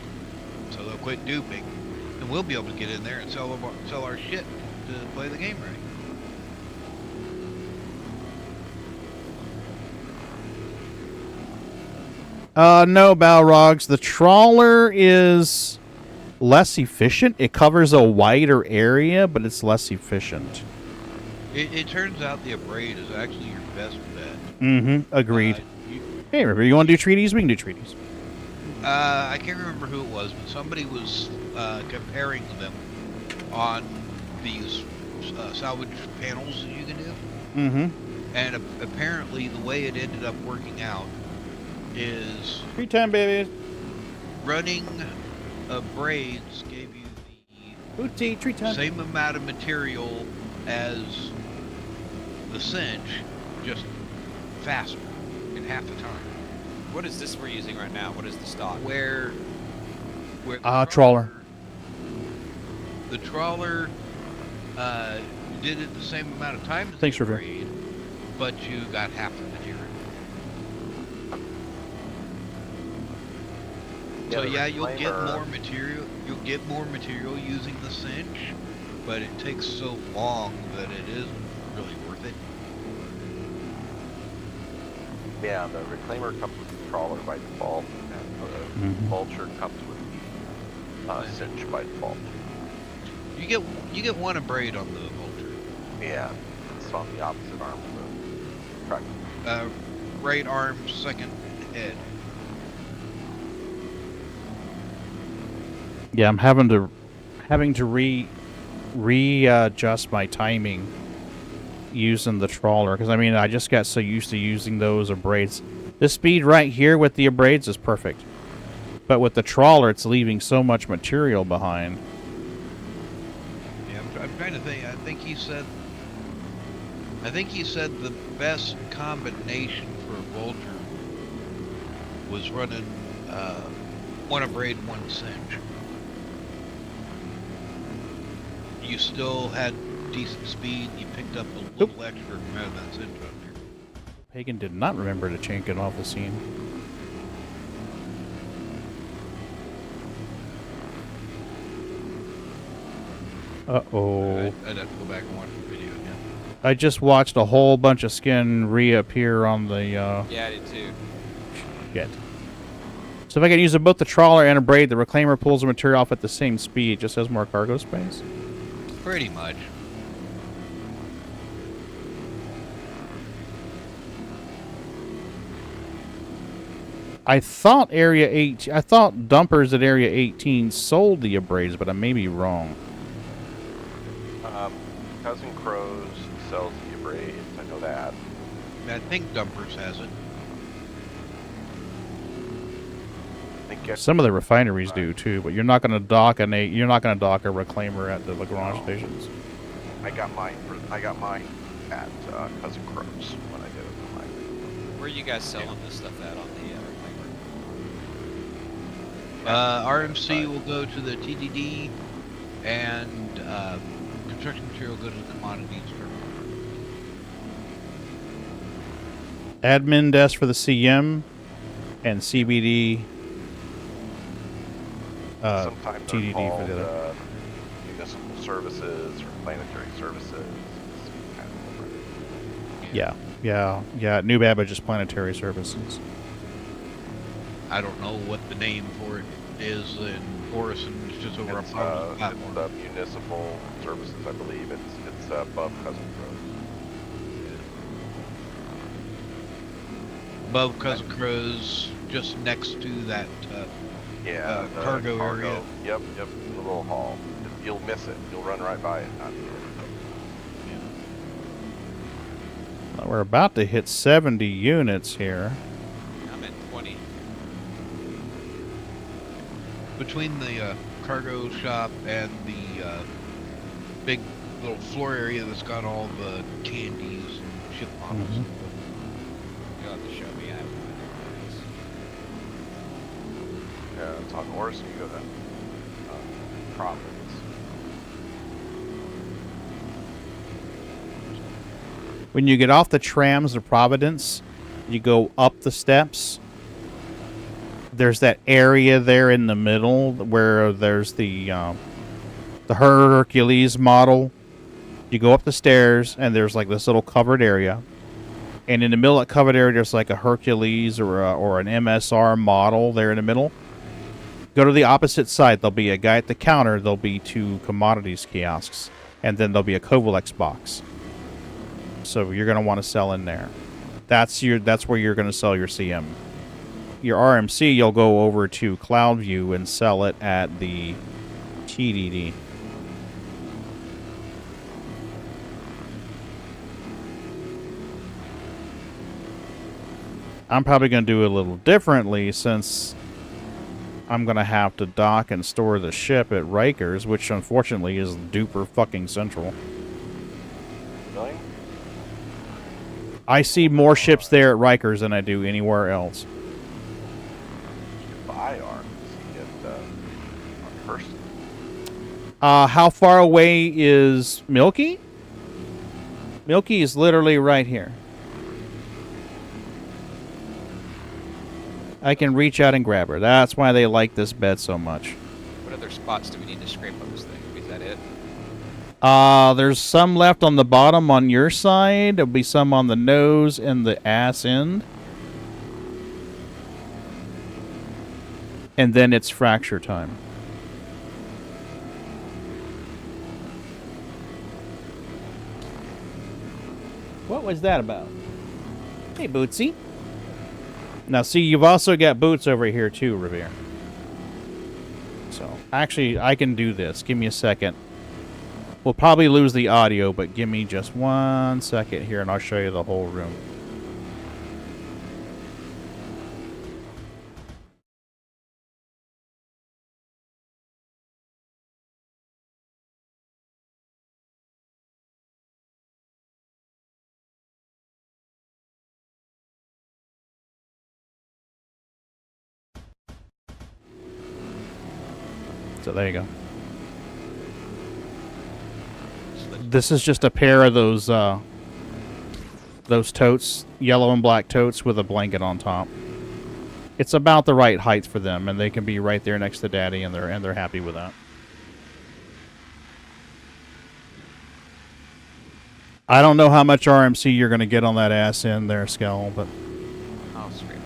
So they'll quit duping, and we'll be able to get in there and sell our shit to play the game right. No, Balrogs. The trawler is less efficient. It covers a wider area, but it's less efficient. It turns out the Abrade is actually your best bet. Mm-hmm. Agreed. Hey, River, you want to do treaties? We can do treaties. I can't remember who it was, but somebody was comparing them on these salvage panels that you can do. Mm-hmm. And apparently the way it ended up working out is... Free time, baby. Running Abrades gave you the tree time. same amount of material as the cinch just faster in half the time. What is this we're using right now? What is the stock? Where the trawler. The trawler did it the same amount of time as Thanks, the River. braid, but you got half the material. So yeah, you'll get more material. You'll get more material using the cinch, but it takes so long that it isn't really worth it. Yeah, the reclaimer comes with the trawler by default, and the vulture comes with cinch by default. You get one abrade on the vulture. Yeah, it's on the opposite arm of the truck. Right arm, second head. Yeah, I'm having to readjust my timing using the trawler, because I mean I just got so used to using those abrades. The speed right here with the abrades is perfect, but with the trawler it's leaving so much material behind. Yeah, I'm trying to think. I think he said the best combination for a vulture was running one abrade, one cinch. You still had decent speed. You picked up a little extra from having that cinch up here. Hagen did not remember to change it off the scene. Uh-oh. I'd have to go back and watch the video again. I just watched a whole bunch of skin reappear on the, Yeah, I did too. Shit. So if I can use both the trawler and a braid, the reclaimer pulls the material off at the same speed. It just has more cargo space. Pretty much. I thought dumpers at Area 18 sold the abrades, but I may be wrong. Cousin Crows sells the abrades, I know that. I think Dumpers has it. Some of the refineries do too, but you're not going to dock a reclaimer at the Lagrange stations. I got mine at Cousin Crows when I did it. Where are you guys selling this stuff at on the RMC will go to the TDD, and construction material go to the commodities terminal. Admin desk for the CM and CBD. Sometimes they're TDD called, for the other. municipal services or planetary services. It's kind of different. Yeah. New Babbage is planetary services. I don't know what the name for it is in Orison. It's just over a platform. It's the municipal services, I believe. It's above Cousin Crows. Above Cousin Crows, just next to that the cargo area. Yep, the little hall. You'll miss it. You'll run right by it. Well, we're about to hit 70 units here. I'm at 20. Between the cargo shop and the big little floor area that's got all the candies and ship models. You'll have to show me. I have no idea where it is. Yeah, it's on Orison. You go to Providence. When you get off the trams of Providence, you go up the steps. There's that area there in the middle where there's the Hercules model. You go up the stairs, and there's like this little covered area. And in the middle of that covered area, there's like a Hercules or an MSR model there in the middle. Go to the opposite side. There'll be a guy at the counter. There'll be 2 commodities kiosks. And then there'll be a Covalex box. So you're going to want to sell in there. That's where you're going to sell your CM. Your RMC, you'll go over to Cloudview and sell it at the TDD. I'm probably going to do it a little differently since I'm going to have to dock and store the ship at Rikers, which unfortunately is duper fucking central. Really? I see more ships there at Rikers than I do anywhere else. You can buy arms. You get on person. How far away is Milky? Milky is literally right here. I can reach out and grab her. That's why they like this bed so much. What other spots do we need to scrape on this thing? Is that it? There's some left on the bottom on your side. There'll be some on the nose and the ass end. And then it's fracture time. What was that about? Hey, Bootsy. Now, see, you've also got boots over here, too, Revere. So, actually, I can do this. Give me a second. We'll probably lose the audio, but give me just 1 second here, and I'll show you the whole room. So there you go. This is just a pair of those totes, yellow and black totes with a blanket on top. It's about the right height for them, and they can be right there next to Daddy, and they're happy with that. I don't know how much RMC you're going to get on that ass end there, Skull, but I'll scrape it.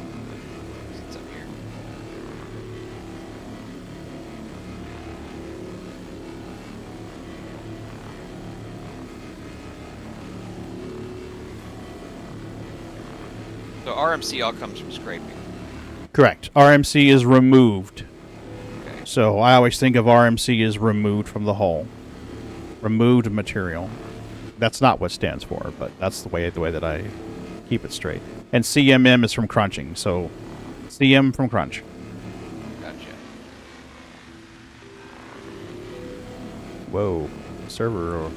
It's up here. So RMC all comes from scraping. correct. RMC is removed. Okay. So I always think of RMC as removed from the hull. Removed material. That's not what it stands for, but that's the way that I keep it straight. And CMM is from crunching, so CM from crunch. Gotcha. Whoa, server.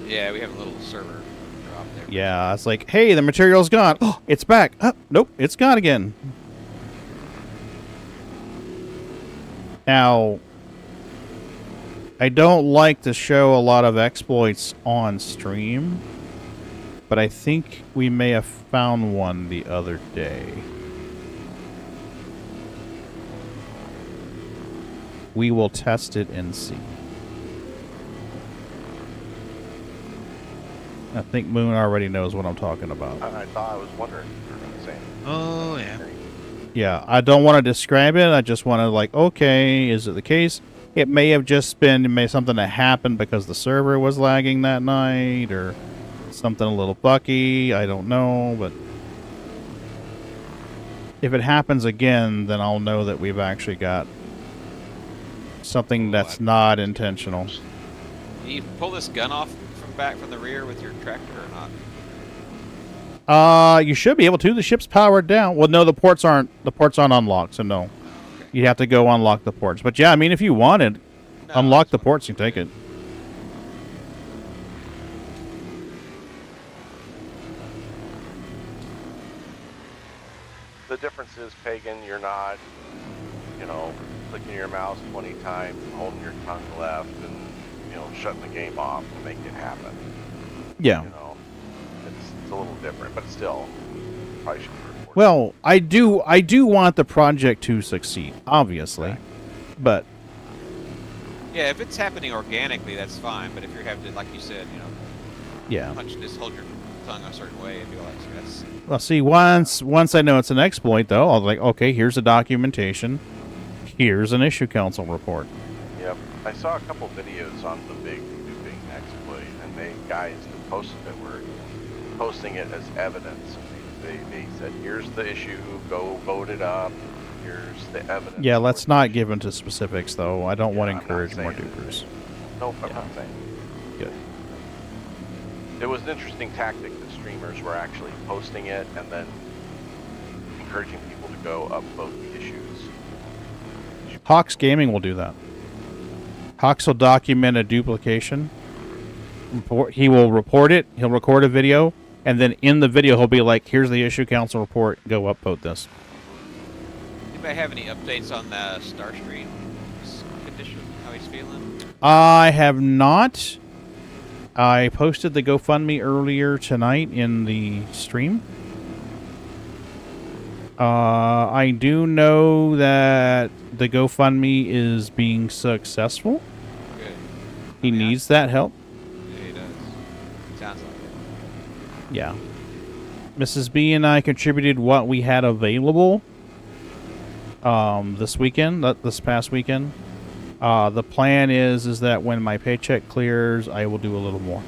Yeah, we have a little server drop there. Yeah, it's like, hey, the material's gone. Oh, it's back. Oh, nope, it's gone again. Now, I don't like to show a lot of exploits on stream, but I think we may have found one the other day. We will test it and see. I think Moon already knows what I'm talking about. I thought I was wondering if you were going to say. Oh, yeah. Yeah, I don't want to describe it. I just want to, like, okay, is it the case? It may have just been something that happened because the server was lagging that night, or something a little bucky. I don't know, but if it happens again, then I'll know that we've actually got something that's not intentional. Can you pull this gun off from back from the rear with your tractor or not? You should be able to. The ship's powered down. Well, no, the ports aren't unlocked, so no. Okay. You'd have to go unlock the ports. But yeah, I mean, if you wanted, unlock the ports, you can take it. The difference is, Pagan, you're not, clicking your mouse 20 times, holding your tongue left, and, shutting the game off and making it happen. Yeah. It's a little different, but still, probably should be recorded. Well, I do want the project to succeed, obviously, Okay. but Yeah, if it's happening organically, that's fine. But if you're having to, like you said, yeah. just hold your tongue a certain way and do all that stuff. That's Well, see, once I know it's an exploit, though, I'll be like, okay, here's the documentation. Here's an issue council report. Yep. I saw a couple videos on the big duping exploit, and the guys who posted it were posting it as evidence. They said, here's the issue, go vote it up, here's the evidence. Yeah, let's not get into specifics, though. I don't want to I'm not encourage more saying dupers. Nope, I'm not saying. Good. It was an interesting tactic that streamers were actually posting it and then encouraging people to go upvote the issues. Hawks Gaming will do that. Hawks will document a duplication. He will report it. He'll record a video, And then in the video, he'll be like, here's the issue council report. Go upvote this. Anybody have any updates on the Starstream condition? How he's feeling? I have not. I posted the GoFundMe earlier tonight in the stream. I do know that the GoFundMe is being successful. Good. He needs that help. Yeah, he does. Sounds like it. Yeah. Mrs. B and I contributed what we had available this past weekend. The plan is that when my paycheck clears, I will do a little more.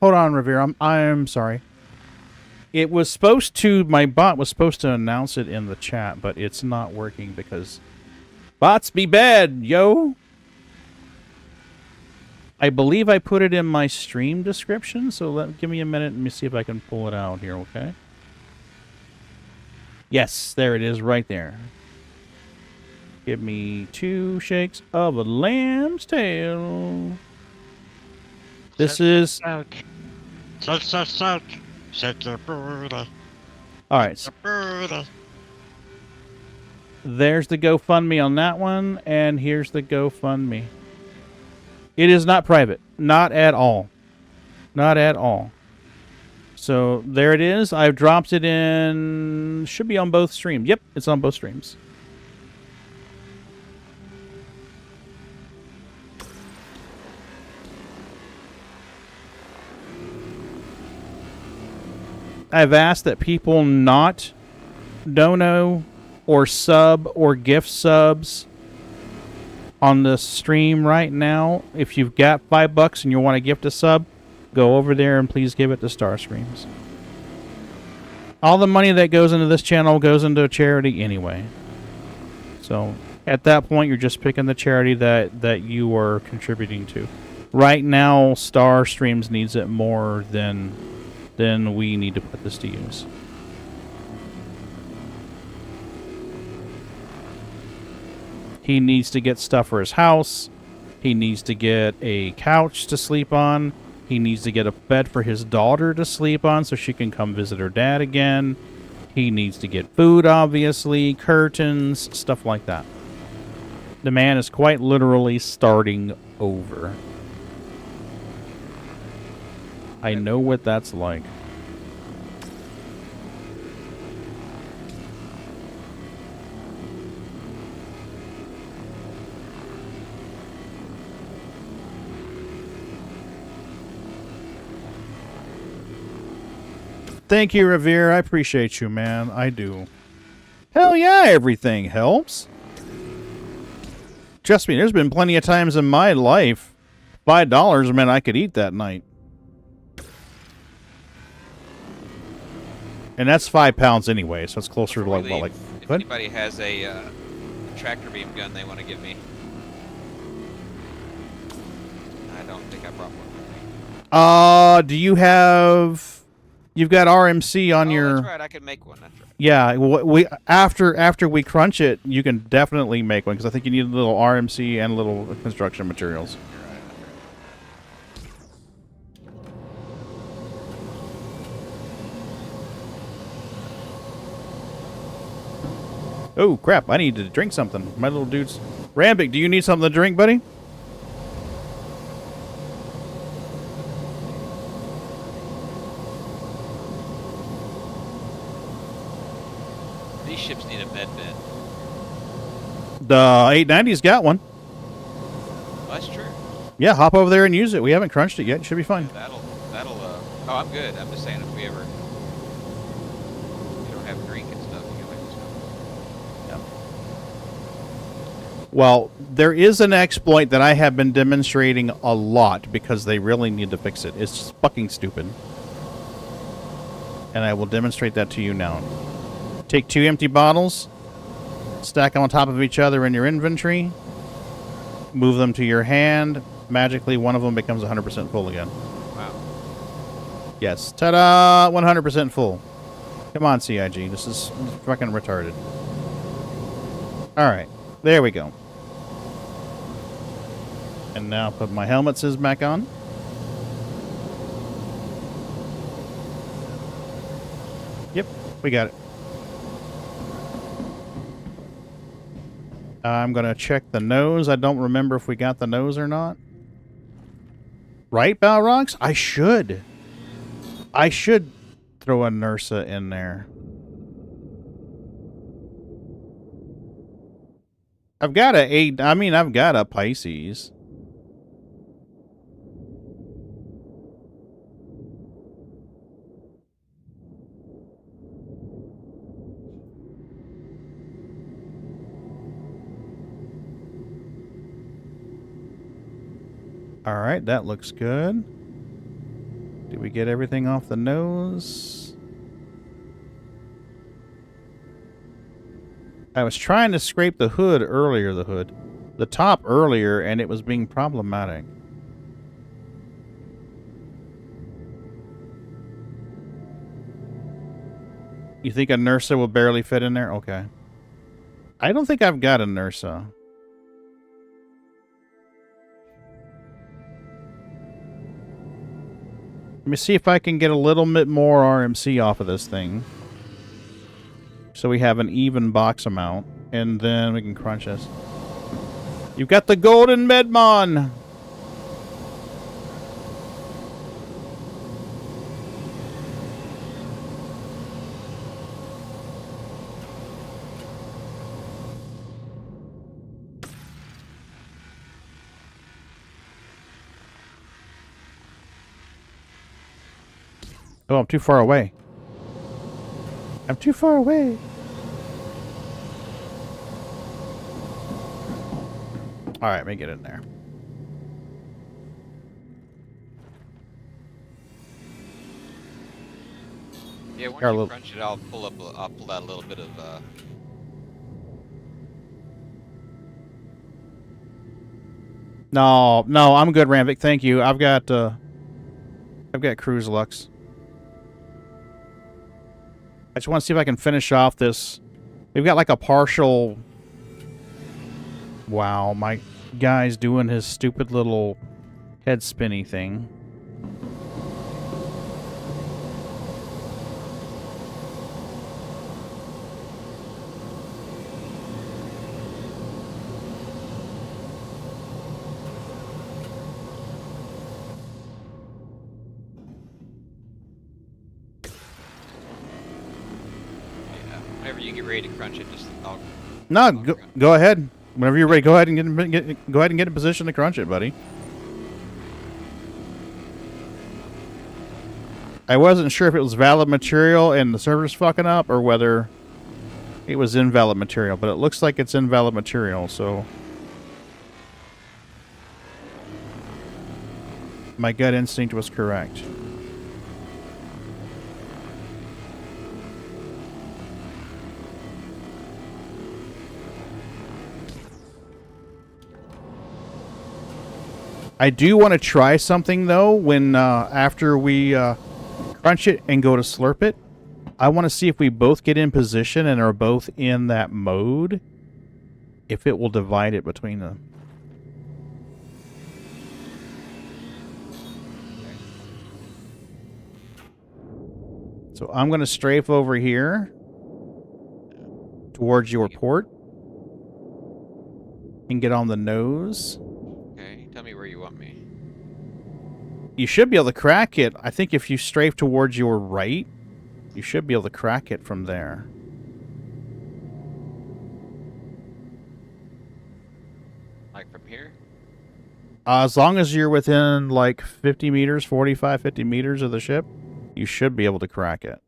Hold on, Revere. I'm sorry. It was supposed to, my bot was supposed to announce it in the chat, but it's not working because bots be bad, yo. I believe I put it in my stream description, so give me a minute and let me see if I can pull it out here, okay? Yes, there it is right there. Give me 2 shakes of a lamb's tail. This is... Alright. There's the GoFundMe on that one, and here's the GoFundMe. It is not private. Not at all. Not at all. So, there it is. I've dropped it in... Should be on both streams. Yep, it's on both streams. I've asked that people not dono or sub or gift subs on the stream right now. If you've got $5 and you want to gift a sub, go over there and please give it to Starscreams. All the money that goes into this channel goes into a charity anyway. So at that point, you're just picking the charity that you are contributing to. Right now, Starstreams needs it more than we need to put this to use. He needs to get stuff for his house. He needs to get a couch to sleep on. He needs to get a bed for his daughter to sleep on so she can come visit her dad again. He needs to get food, obviously, curtains, stuff like that. The man is quite literally starting over. I know what that's like. Thank you, Revere. I appreciate you, man. I do. Hell yeah, everything helps. Trust me, there's been plenty of times in my life, $5 meant I could eat that night. And that's 5 pounds anyway, so it's closer to like if anybody has a tractor beam gun they want to give me. I don't think I brought one. Do you have... You've got RMC on your... That's right, I can make one, that's right. Yeah, we after we crunch it, you can definitely make one, because I think you need a little RMC and a little construction materials. Oh, crap, I need to drink something. My little dude's... Rambic, do you need something to drink, buddy? These ships need a med bed. The 890's got one. Well, that's true. Yeah, hop over there and use it. We haven't crunched it yet. It should be fine. That'll oh, I'm good. I'm just saying if we ever don't have drink and stuff, you can make stuff. Yeah. Well, there is an exploit that I have been demonstrating a lot because they really need to fix it. It's just fucking stupid. And I will demonstrate that to you now. Take 2 empty bottles, stack them on top of each other in your inventory, move them to your hand. Magically, one of them becomes 100% full again. Wow. Yes. Ta-da! 100% full. Come on, CIG. This is fucking retarded. Alright. There we go. And now put my helmets back on. Yep. We got it. I'm going to check the nose. I don't remember if we got the nose or not. Right, Balrogs? I should. I should throw a Nursa in there. I've got a 8. I mean, I've got a Pisces. Alright, that looks good. Did we get everything off the nose? I was trying to scrape the hood earlier, the top earlier, and it was being problematic. You think a Nursa will barely fit in there? Okay. I don't think I've got a Nursa. Let me see if I can get a little bit more RMC off of this thing. So we have an even box amount. And then we can crunch this. You've got the golden Medmon! Oh, I'm too far away. I'm too far away. Alright, let me get in there. Yeah, once Got a you little- crunch it, I'll pull out a little bit of No, I'm good, Ramvik. Thank you. I've got Cruise Lux. I just want to see if I can finish off this. We've got like a partial... Wow, my guy's doing his stupid little head spinny thing. whenever you get ready to crunch it, just No, go ahead. Whenever you're ready, go ahead and get in position to crunch it, buddy. I wasn't sure if it was valid material and the server's fucking up, or whether it was invalid material, but it looks like it's invalid material, so my gut instinct was correct. I do want to try something though when after we crunch it and go to slurp it. I want to see if we both get in position and are both in that mode, if it will divide it between them. So I'm going to strafe over here towards your port and get on the nose. Okay, tell me where you want me. You should be able to crack it. I think if you strafe towards your right, you should be able to crack it from there. Like from here? As long as you're within like 50 meters, 45, 50 meters of the ship, you should be able to crack it.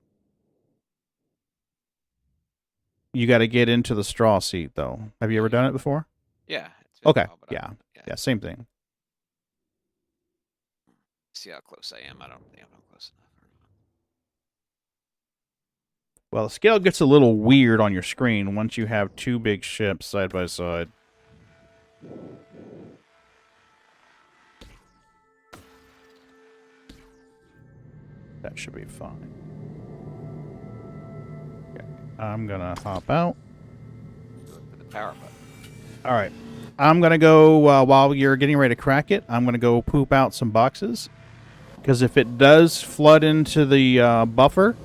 You got to get into the straw seat, though. Have you ever done it before? Yeah. Okay. Yeah. Yeah, same thing. See how close I am. I don't think I'm close enough. Well, the scale gets a little weird on your screen once you have two big ships side by side. That should be fine. Okay. I'm gonna hop out. For the power button. All right. I'm going to go, while you're getting ready to crack it, I'm going to go poop out some boxes. Because if it does flood into the buffer,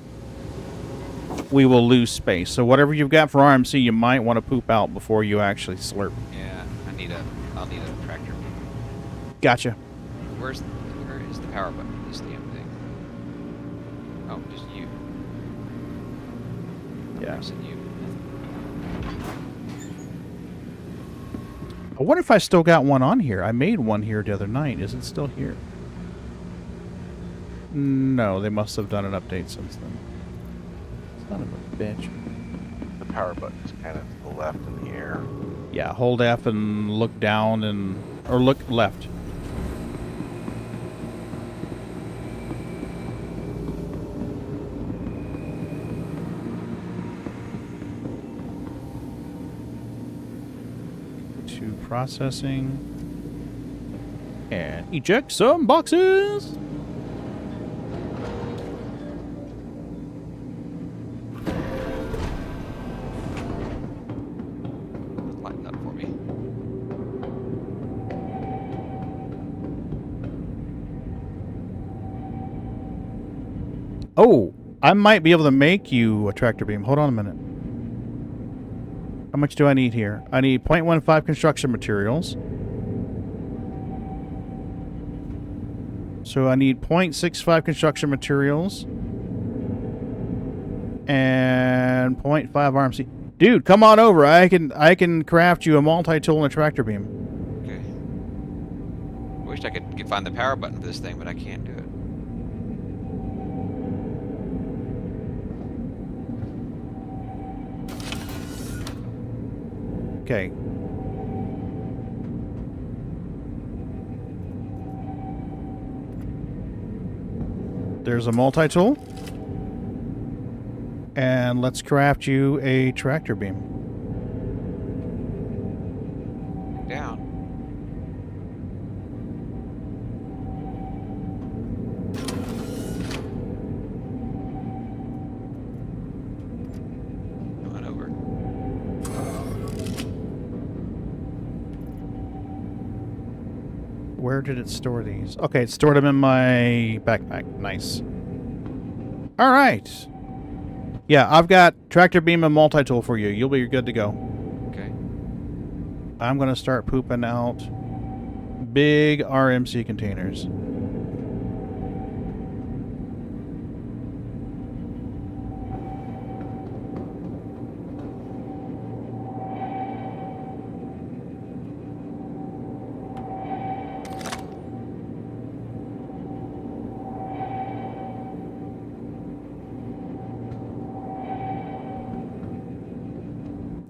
we will lose space. So whatever you've got for RMC, you might want to poop out before you actually slurp. Yeah, I'll need a tractor. Gotcha. Where is the power button for this damn thing? Oh, just you. Yeah. I said you. I wonder if I still got one on here. I made one here the other night. Is it still here? No, they must have done an update since then. Son of a bitch. The power button is kind of to the left in the air. Yeah, hold F and look down or look left. To processing and eject some boxes. Lighten up for me. Oh, I might be able to make you a tractor beam. Hold on a minute. How much do I need here? I need 0.15 construction materials. So I need 0.65 construction materials. And 0.5 RMC. Dude, come on over. I can craft you a multi-tool and a tractor beam. Okay. I wish I could find the power button for this thing, but I can't do it. Okay. There's a multi-tool. And let's craft you a tractor beam. Down. Come on over. Where did it store these? Okay, it stored them in my backpack. Nice. All right. Yeah, I've got tractor beam and multi-tool for you. You'll be good to go. Okay. I'm going to start pooping out big RMC containers.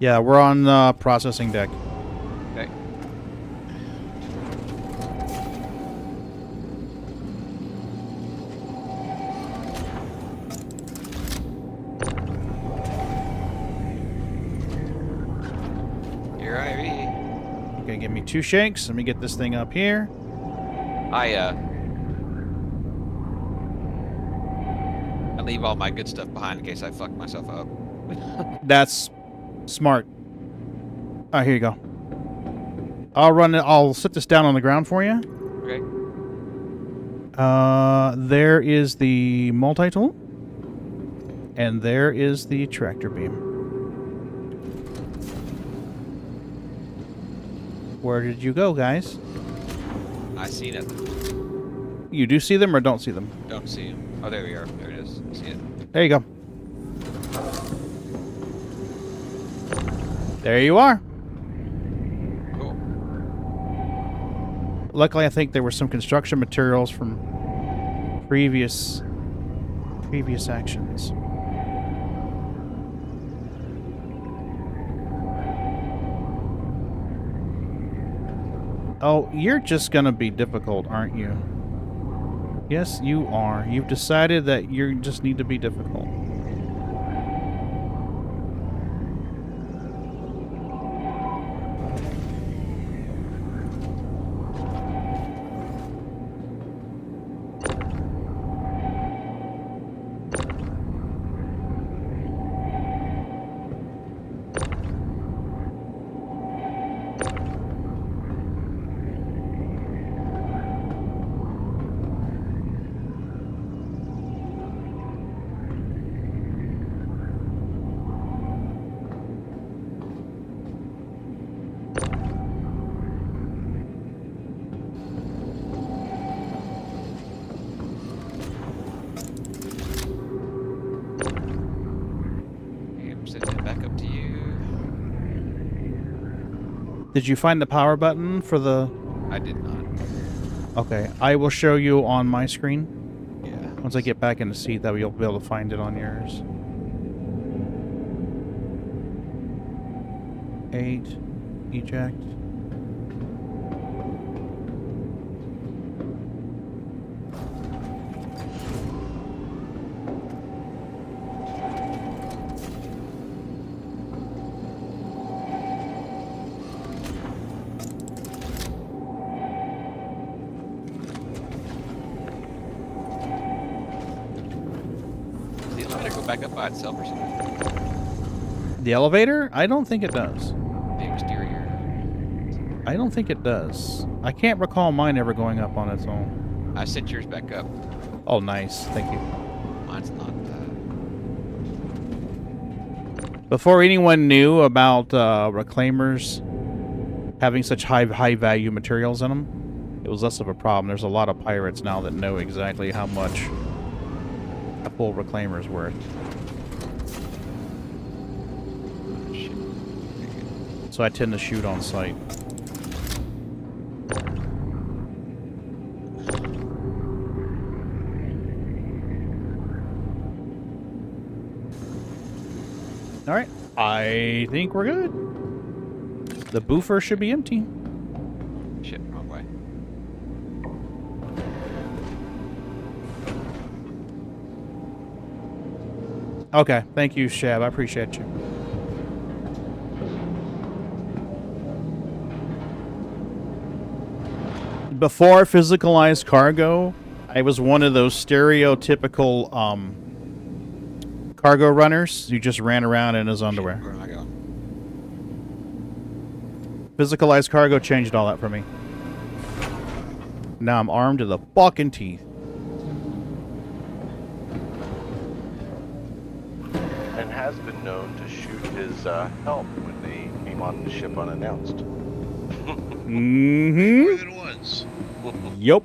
Yeah, we're on processing deck. Okay. Here I be. Okay, give me 2 shakes. Let me get this thing up here. I leave all my good stuff behind in case I fuck myself up. That's smart. All right, here you go. I'll run it. I'll sit this down on the ground for you. Okay. There is the multi-tool. And there is the tractor beam. Where did you go, guys? I see nothing. You do see them or don't see them? Don't see him. Oh, there we are. There it is. I see it. There you go. There you are. Cool. Luckily, I think there were some construction materials from previous actions. Oh, you're just gonna be difficult, aren't you? Yes, you are. You've decided that you just need to be difficult. Did you find the power button for the... I did not. Okay, I will show you on my screen. Yeah. Once I get back in the seat, that you'll be able to find it on yours. 8. Eject. Back up by itself or something. The elevator? I don't think it does. The exterior. I don't think it does. I can't recall mine ever going up on its own. I sent yours back up. Oh, nice. Thank you. Mine's not. Before anyone knew about reclaimers having such high value materials in them, it was less of a problem. There's a lot of pirates now that know exactly how much a full reclaimer's worth. So I tend to shoot on sight. Alright, I think we're good. The boofer should be empty. Shit, wrong way. Okay, thank you, Shab. I appreciate you. Before physicalized cargo, I was one of those stereotypical cargo runners who just ran around in his underwear. Where am I going? Physicalized cargo changed all that for me. Now I'm armed to the fucking teeth. And has been known to shoot his help when they came on the ship unannounced. Mm-hmm. More than once. Yup.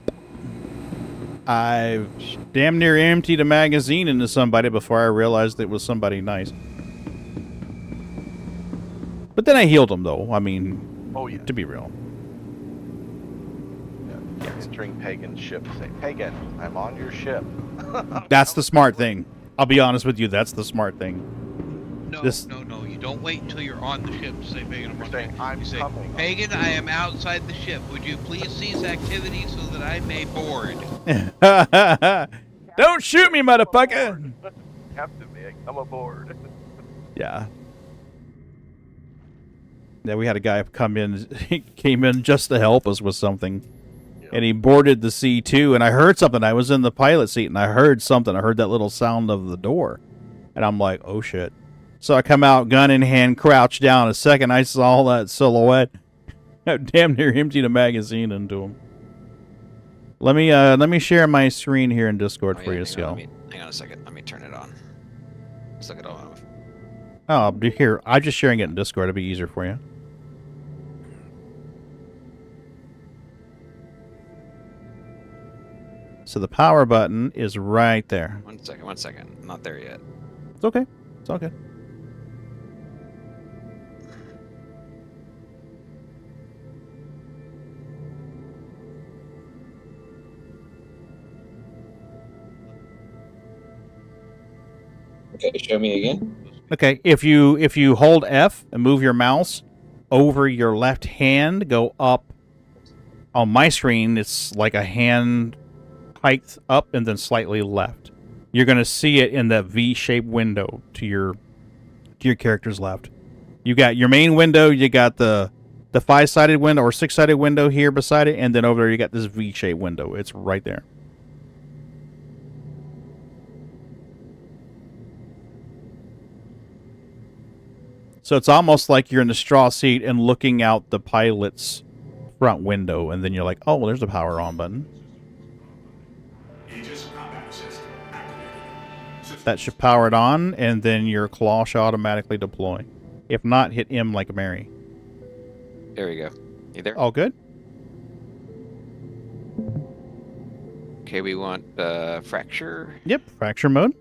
I've damn near emptied a magazine into somebody before I realized it was somebody nice. But then I healed them, though. I mean, oh yeah, to be real. Yeah. Entering pagan ship, say, "Pagan, I'm on your ship." That's the smart thing. I'll be honest with you. That's the smart thing. No, no. You don't wait until you're on the ship to say, Pagan, I'm say, coming. Pagan, I am outside the ship. Would you please cease activity so that I may board? Don't shoot me, motherfucker! Captain me, come aboard. Yeah. Yeah, we had a guy come in. He came in just to help us with something. Yeah. And he boarded the C2, and I heard something. I was in the pilot seat, and I heard something. I heard that little sound of the door. And I'm like, oh, shit. So I come out, gun in hand, crouch down. A second, I saw that silhouette. I damn near emptied a magazine into him. Let me share my screen here in Discord for you, Skill. Hang on a second. Let me turn it on. Let's look it all over. Oh, here. I'm just sharing it in Discord. It'll be easier for you. So the power button is right there. 1 second. 1 second. I'm not there yet. It's okay. It's all good. Okay, show me again. Okay, if you hold F and move your mouse over your left hand, go up. On my screen, it's like a hand height up and then slightly left. You're gonna see it in that V-shaped window to your character's left. You got your main window. You got the 5-sided window or 6-sided window here beside it, and then over there you got this V-shaped window. It's right there. So it's almost like you're in the straw seat and looking out the pilot's front window, and then you're like, oh, well, there's the power on button. That should power it on, and then your claw should automatically deploy. If not, hit M like a Mary. There we go. You there? All good? Okay, we want fracture. Yep, fracture mode.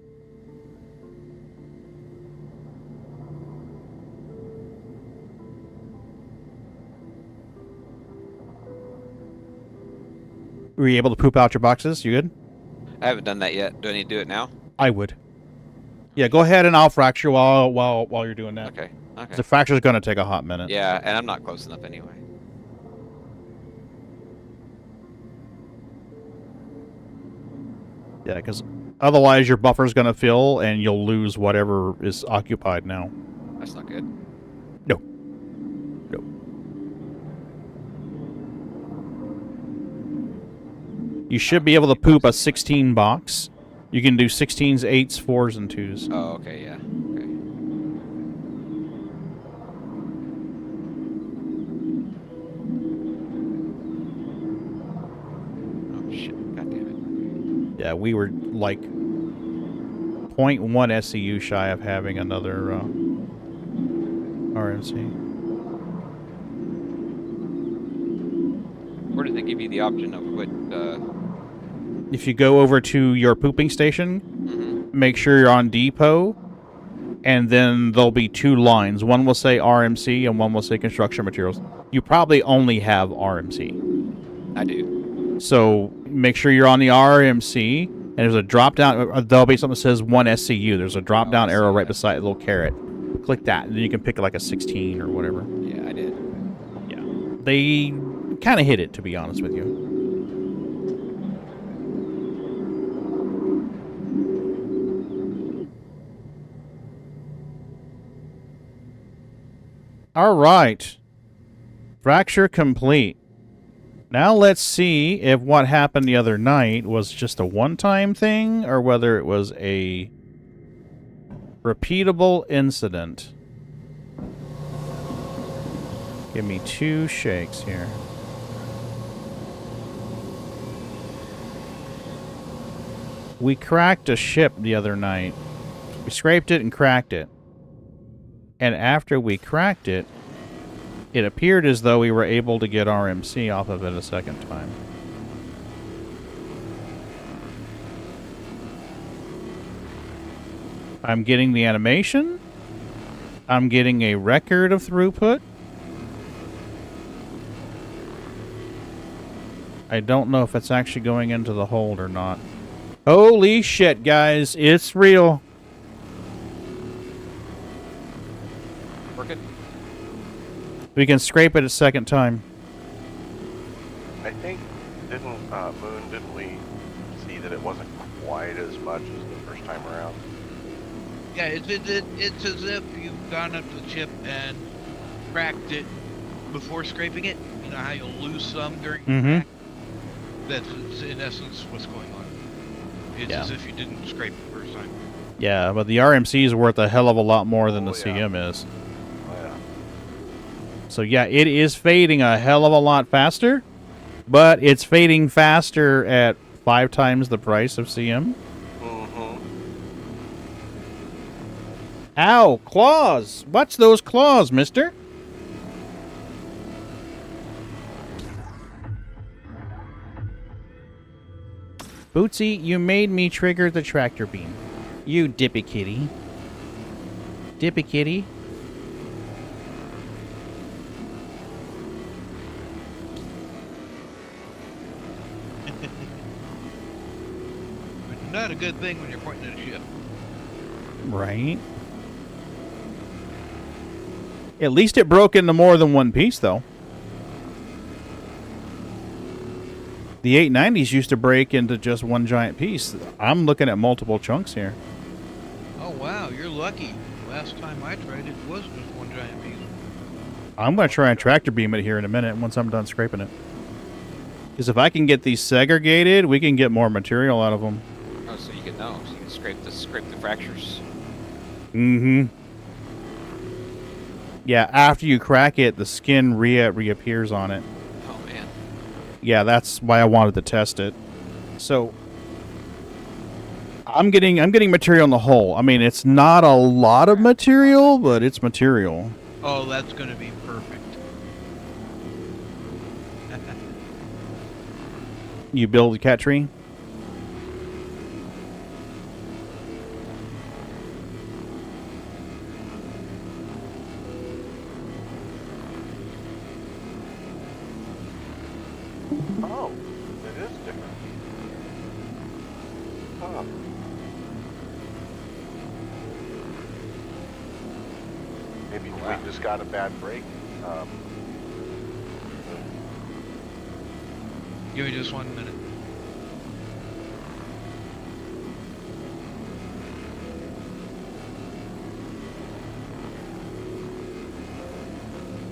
Were you able to poop out your boxes? You good? I haven't done that yet. Do I need to do it now? I would. Yeah, go ahead and I'll fracture while you're doing that. Okay. Okay. The fracture's going to take a hot minute. Yeah, and I'm not close enough anyway. Yeah, because otherwise your buffer's going to fill and you'll lose whatever is occupied now. That's not good. No. No. You should be able to poop a 16 box. You can do 16s, 8s, 4s, and 2s. Oh, okay, yeah. Okay. Oh, shit. God damn Yeah, we were like 0.1 SCU shy of having another RMC. Where did they give you the option of what, If you go over to your pooping station, make sure you're on depot, and then there'll be 2 lines. One will say RMC and one will say construction materials. You probably only have RMC. I do. So make sure you're on the RMC, and there's a drop down. There'll be something that says 1 SCU. There's a drop down arrow right beside a little carrot. Click that, and then you can pick like a 16 or whatever. Yeah, I did. Yeah. They kind of hit it, to be honest with you. All right. Fracture complete. Now let's see if what happened the other night was just a one-time thing or whether it was a repeatable incident. Give me 2 shakes here. We cracked a ship the other night. We scraped it and cracked it. And after we cracked it, it appeared as though we were able to get RMC off of it a second time. I'm getting the animation. I'm getting a record of throughput. I don't know if it's actually going into the hold or not. Holy shit, guys. It's real. Working? We can scrape it a second time. I think, didn't we see that it wasn't quite as much as the first time around? Yeah, it's as if you've gone up to the chip and cracked it before scraping it. You know how you'll lose some during the crack? That's in essence what's going on. It's as if you didn't scrape it the first time. Yeah, but the RMC is worth a hell of a lot more than the CM is. Oh, yeah. So yeah, it is fading a hell of a lot faster, but it's fading faster at 5 times the price of CM. Ow, claws! What's those claws, mister? Bootsy, you made me trigger the tractor beam. You dippy kitty. Dippy kitty. Not a good thing when you're pointing at a ship. Right. At least it broke into more than one piece, though. The 890s used to break into just one giant piece. I'm looking at multiple chunks here. Oh, wow, you're lucky. Last time I tried it was just one giant piece. I'm going to try and tractor beam it here in a minute once I'm done scraping it. Because if I can get these segregated, we can get more material out of them. Oh, so you can know. So you can scrape the fractures. Mm-hmm. Yeah, after you crack it, the skin reappears on it. Oh, man. Yeah, that's why I wanted to test it. So I'm getting material in the hole. I mean, it's not a lot of material, but it's material. Oh, that's going to be perfect. You build a cat tree? Oh, It is different. Huh. Maybe we just got a bad break. Give me just 1 minute.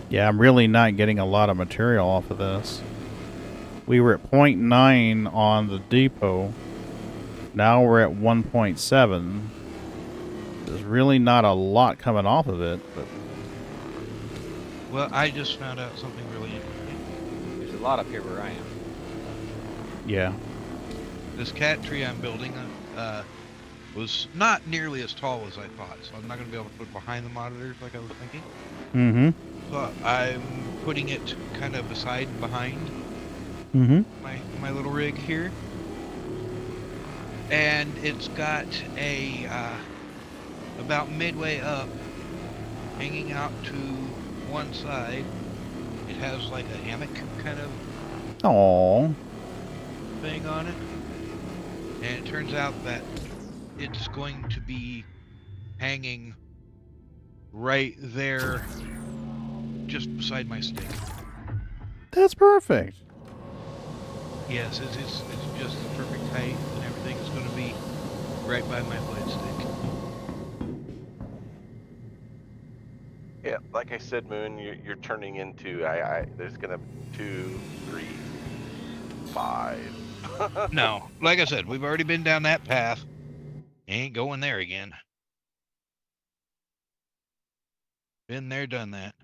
Yeah, I'm really not getting a lot of material off of this. We were at 0.9 on the depot. Now we're at 1.7. There's really not a lot coming off of it, but... Well, I just found out something really interesting. There's a lot up here where I am. Yeah. This cat tree I'm building was not nearly as tall as I thought, so I'm not going to be able to put it behind the monitors like I was thinking. Mm-hmm. So I'm putting it kind of beside and behind my little rig here. And it's got a, about midway up, hanging out to one side, it has like a hammock kind of Aww. thing on it. And it turns out that it's going to be hanging right there, just beside my stick. That's perfect. Yes, it's just the perfect height, and everything is going to be right by my blade stick. Yeah, like I said, Moon, you're turning into there's gonna 2, 3, 5. No, like I said, we've already been down that path. Ain't going there again. Been there, done that.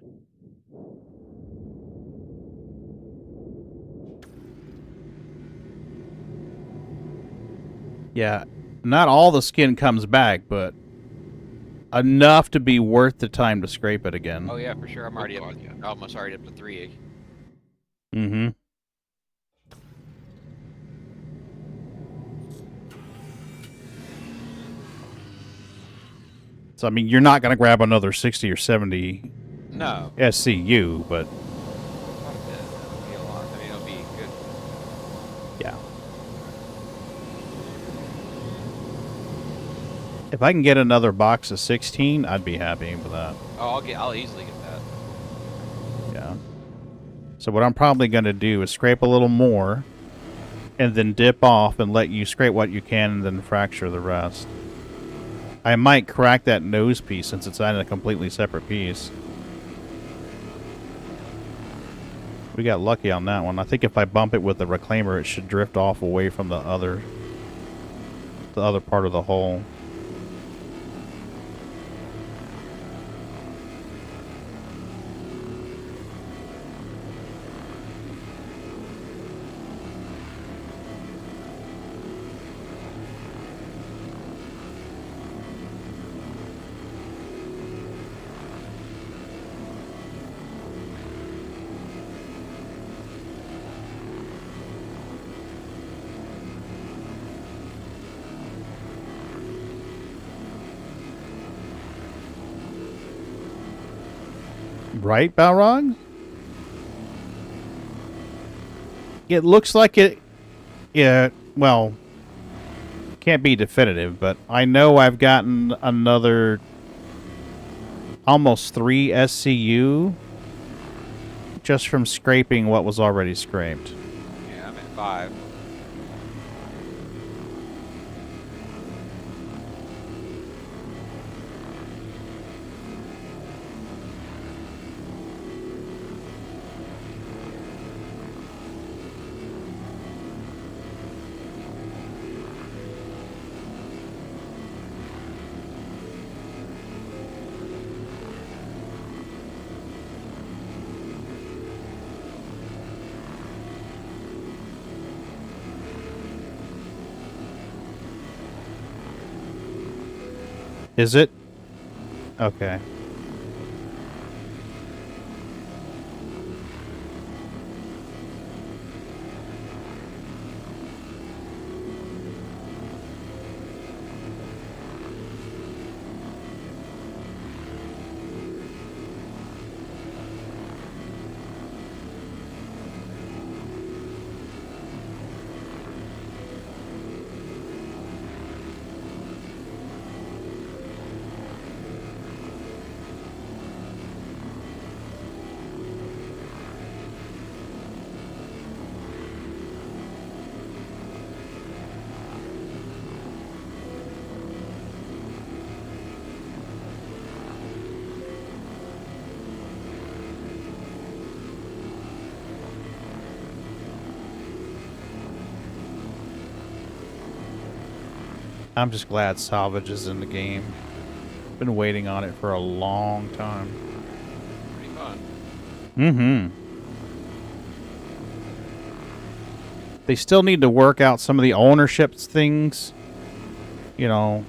Yeah, not all the skin comes back, but enough to be worth the time to scrape it again. Oh yeah, for sure. I'm already almost already up to 3. Mm-hmm. So, I mean, you're not going to grab another 60 or 70 No. SCU, but... It'll be a lot. I mean, it'll be good. Yeah. If I can get another box of 16, I'd be happy with that. Oh, I'll easily get that. Yeah. So what I'm probably going to do is scrape a little more, and then dip off and let you scrape what you can and then fracture the rest. I might crack that nose piece since it's on a completely separate piece. We got lucky on that one. I think if I bump it with the reclaimer, it should drift off away from the other part of the hull. Right, Balrog? It looks like it... Yeah, well... Can't be definitive, but I know I've gotten another... almost 3 SCU... just from scraping what was already scraped. Yeah, I'm at 5. Is it? Okay. I'm just glad salvage is in the game. Been waiting on it for a long time. Pretty fun. Mm-hmm. They still need to work out some of the ownership things. You know,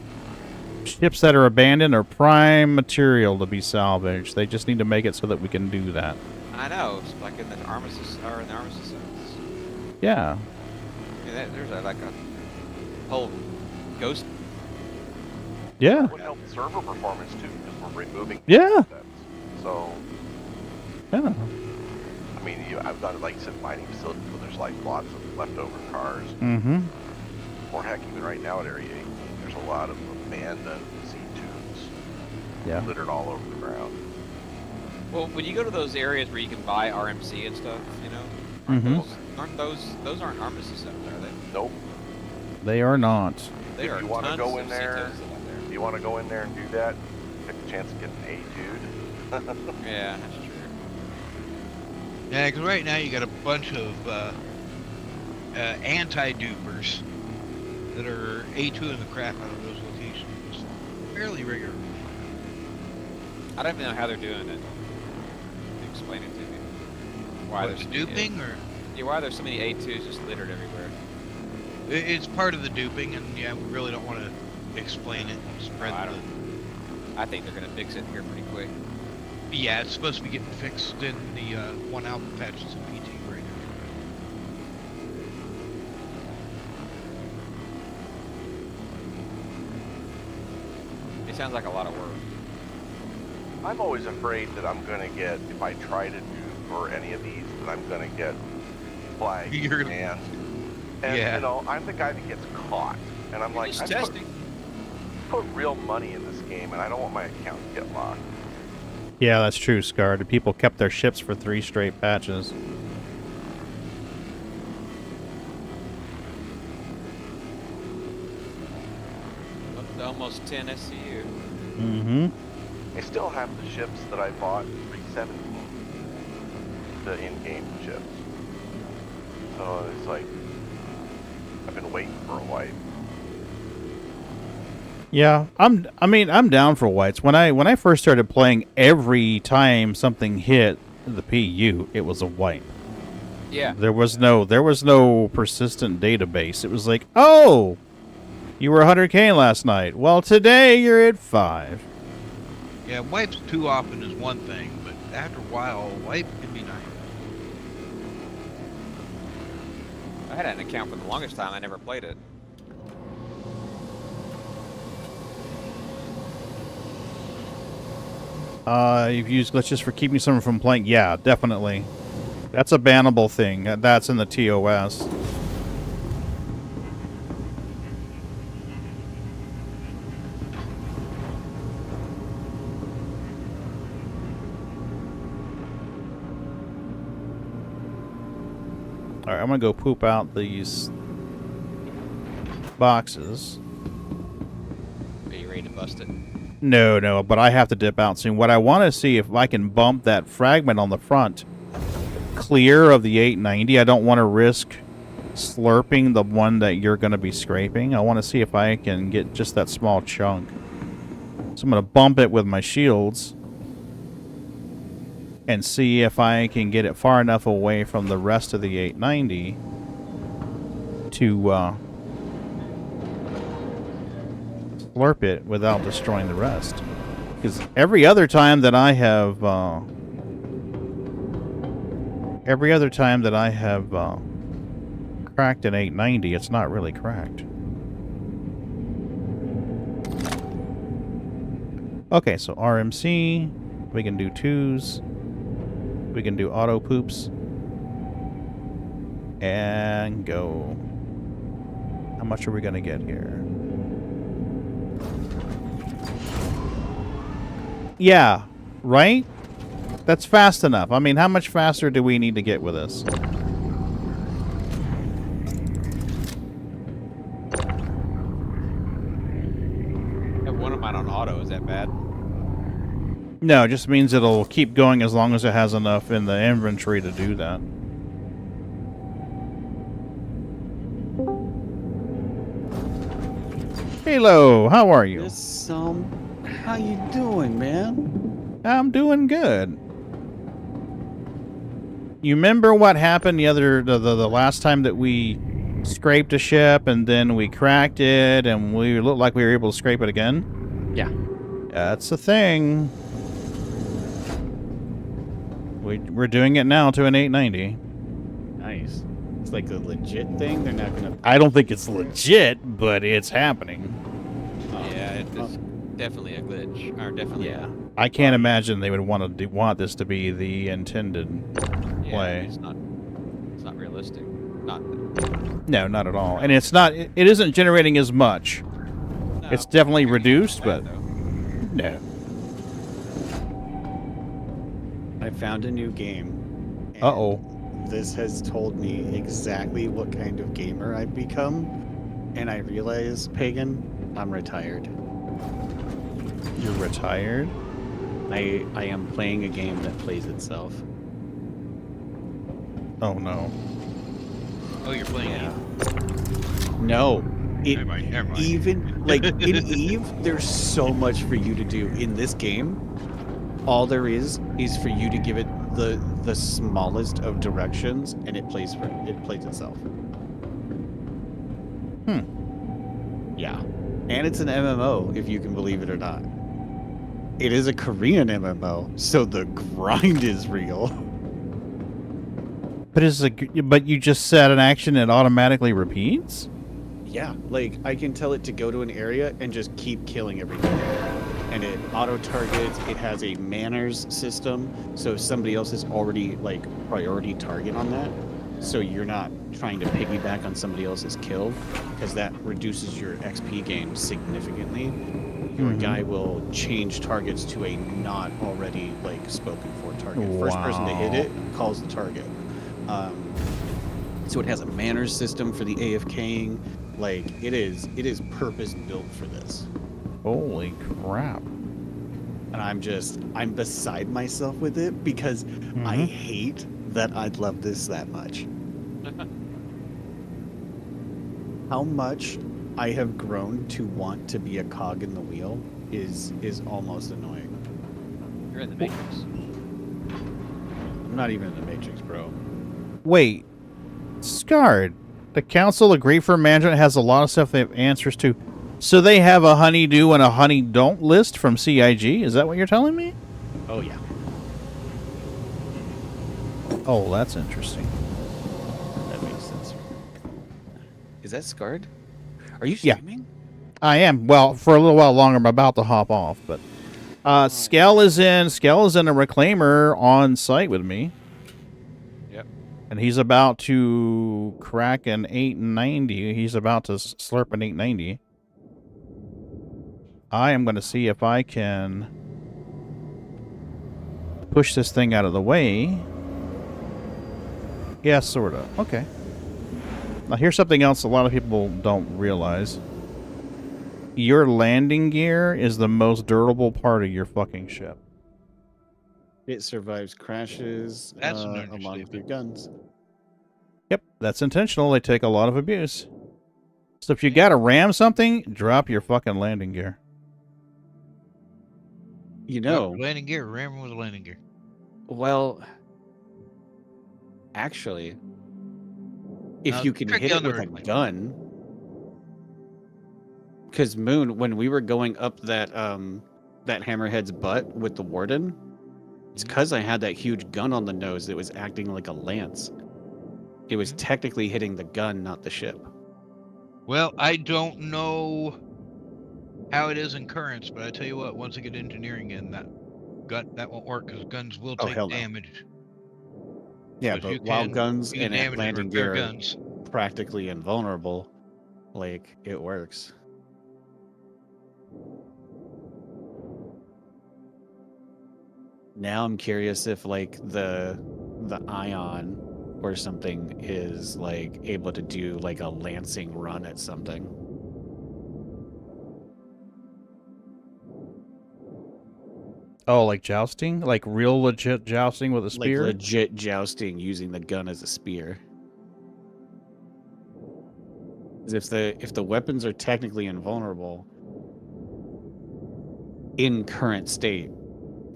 ships that are abandoned are prime material to be salvaged. They just need to make it so that we can do that. I know. It's like in the Armistice, or in the Armistice zones. Yeah. There's like a whole ghost. Yeah. It would help server performance too, because we're removing. Yeah. Steps. So. Yeah. I mean, I've done like some mining facilities where there's like lots of leftover cars. Mm-hmm. Or heck, even right now at Area 18, there's a lot of abandoned C2s littered all over the ground. Well, when you go to those areas where you can buy RMC and stuff, you know, those aren't Armistice zones, are they? Nope. They are not. There if you want to go in there, if you want to go in there and do that, take a chance of getting A2'd. Yeah, that's true. Yeah, because right now you got a bunch of anti-dupers that are A2 in the crap out of those locations fairly regularly. I don't even know how they're doing it. Explain it to me. Why there's duping, or yeah, why there's so many A2s just littered everywhere? It's part of the duping, and yeah, we really don't want to explain it. Spread I think they're gonna fix it here pretty quick. Yeah, it's supposed to be getting fixed in the one album patches in PT right now. It sounds like a lot of work. I'm always afraid that I'm going to get, if I try to do or any of these, that I'm going to get flagged and yeah. You know, I'm the guy that gets caught, and I'm like, I put real money in this game, and I don't want my account to get locked. Yeah, that's true, Scar. The people kept their ships for 3 straight patches. Almost 10 SCU. Mm-hmm. I still have the ships that I bought in 317, the in-game ships. So it's like, I've been waiting for a while. Yeah, I'm down for whites. When I first started playing, every time something hit the PU, it was a wipe. Yeah. There was no persistent database. It was like, oh, you were 100K last night. Well, today you're at 5. Yeah, wipes too often is one thing, but after a while, wipe can be nice. I had an account for the longest time. I never played it. You've used glitches for keeping someone from playing. Yeah, definitely. That's a bannable thing. That's in the TOS. Alright, I'm gonna go poop out these boxes. Are you ready to bust it? No, but I have to dip out soon. What I want to see if I can bump that fragment on the front clear of the 890. I don't want to risk slurping the one that you're going to be scraping. I want to see if I can get just that small chunk. So I'm going to bump it with my shields and see if I can get it far enough away from the rest of the 890 to slurp it without destroying the rest. Because every other time that I have cracked an 890, it's not really cracked. Okay, so RMC, we can do 2s, we can do auto poops, and go. How much are we gonna get here? Yeah, right? That's fast enough. I mean, how much faster do we need to get with this? I have one of mine on auto. Is that bad? No, it just means it'll keep going as long as it has enough in the inventory to do that. Hello, how are you? How you doing, man? I'm doing good. You remember what happened the last time that we scraped a ship and then we cracked it and we looked like we were able to scrape it again? Yeah. That's the thing. We're doing it now to an 890. Nice. It's like a legit thing. They're not gonna. I don't think it's legit, but it's happening. Yeah, it's definitely a glitch. Or definitely. Yeah. I can't imagine they would want this to be the intended play. It's not realistic. No, not at all. And it's not. It isn't generating as much. No, it's definitely reduced, but no. I found a new game. Uh-oh. This has told me exactly what kind of gamer I've become, and I realize, Pagan, I'm retired. You're retired? I am playing a game that plays itself. Oh no. Oh, you're playing No. Never mind. Even, like, in EVE, there's so much for you to do. In this game, all there is for you to give it the smallest of directions, and it plays itself. Yeah. And it's an MMO, if you can believe it or not. It is a Korean MMO, so the grind is real. But you just set an action and it automatically repeats? Yeah, like I can tell it to go to an area and just keep killing everything. And it auto targets, it has a manners system, so if somebody else is already like priority target on that, so you're not trying to piggyback on somebody else's kill, because that reduces your XP gain significantly. Your guy will change targets to a not already like spoken for target. First person to hit it calls the target. So it has a manners system for the AFKing. Like it is purpose built for this. Holy crap. And I'm beside myself with it because I hate that I'd love this that much. How much I have grown to want to be a cog in the wheel is almost annoying. You're in the Matrix. I'm not even in the Matrix, bro. Wait. Scarred. The Council of Great Firm Management has a lot of stuff they have answers to. So they have a honeydew and a honey don't list from CIG? Is that what you're telling me? Oh, yeah. Oh, that's interesting. That makes sense. Is that Scarred? Are you streaming? Yeah, I am. Well, for a little while longer. I'm about to hop off, but Skell is in a reclaimer on site with me. Yep. And he's about to crack an 890. He's about to slurp an 890. I am going to see if I can push this thing out of the way. Yeah, sort of. Okay. Now, here's something else a lot of people don't realize. Your landing gear is the most durable part of your fucking ship. It survives crashes along with your guns. Yep, that's intentional. They take a lot of abuse. So if you gotta ram something, drop your fucking landing gear. You know... landing gear, ramming with a landing gear. Well, actually, if you can hit it with a gun... Because Moon, when we were going up that hammerhead's butt with the warden, it's because I had that huge gun on the nose that was acting like a lance. It was technically hitting the gun, not the ship. Well, I don't know how it is in currents, but I tell you what, once I get engineering in, that won't work because guns will take damage. Yeah, but while guns and landing gear are guns. Practically invulnerable, like it works. Now I'm curious if like the ion or something is like able to do like a lancing run at something. Oh, like jousting? Like real legit jousting with a spear? Like legit jousting using the gun as a spear. Because if the weapons are technically invulnerable in current state,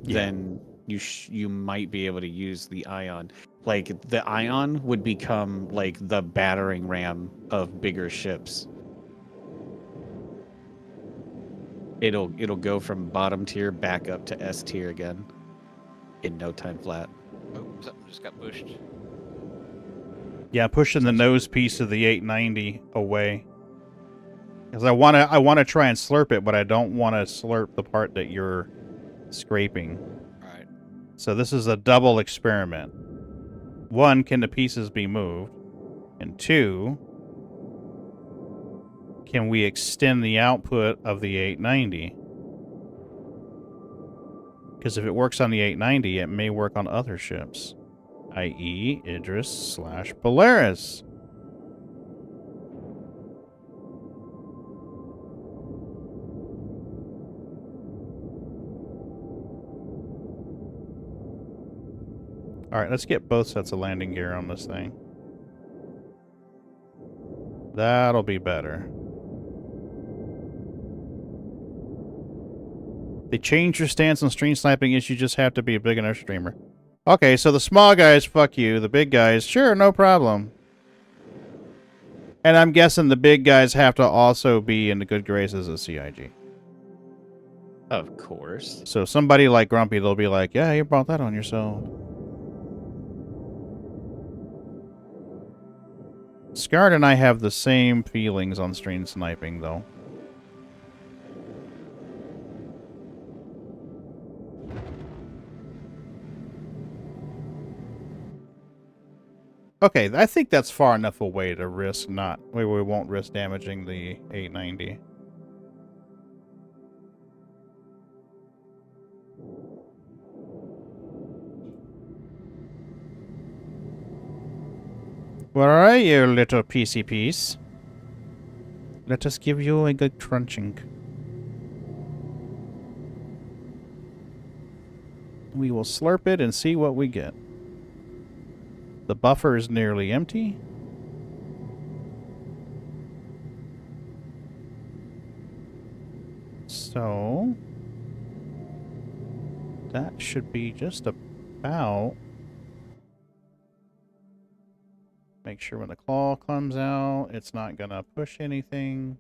then you might be able to use the ion. Like the ion would become like the battering ram of bigger ships. It'll go from bottom tier back up to S tier again in no time flat. Oh, something just got pushed. Yeah, pushing the nose piece of the 890 away. Because I wanna try and slurp it, but I don't want to slurp the part that you're scraping. Right. So this is a double experiment. 1, can the pieces be moved? And 2, can we extend the output of the 890? Because if it works on the 890, it may work on other ships. I.e. Idris/Polaris. Alright, let's get both sets of landing gear on this thing. That'll be better. They change your stance on stream sniping is you just have to be a big enough streamer. Okay, so the small guys, fuck you. The big guys, sure, no problem. And I'm guessing the big guys have to also be in the good graces of CIG. Of course. So somebody like Grumpy, they'll be like, yeah, you brought that on yourself. Scarred and I have the same feelings on stream sniping, though. Okay, I think that's far enough away to risk we won't risk damaging the 890. Where are you, little PC piece? Let us give you a good crunching. We will slurp it and see what we get. The buffer is nearly empty. So that should be just about. Make sure when the claw comes out, it's not gonna push anything.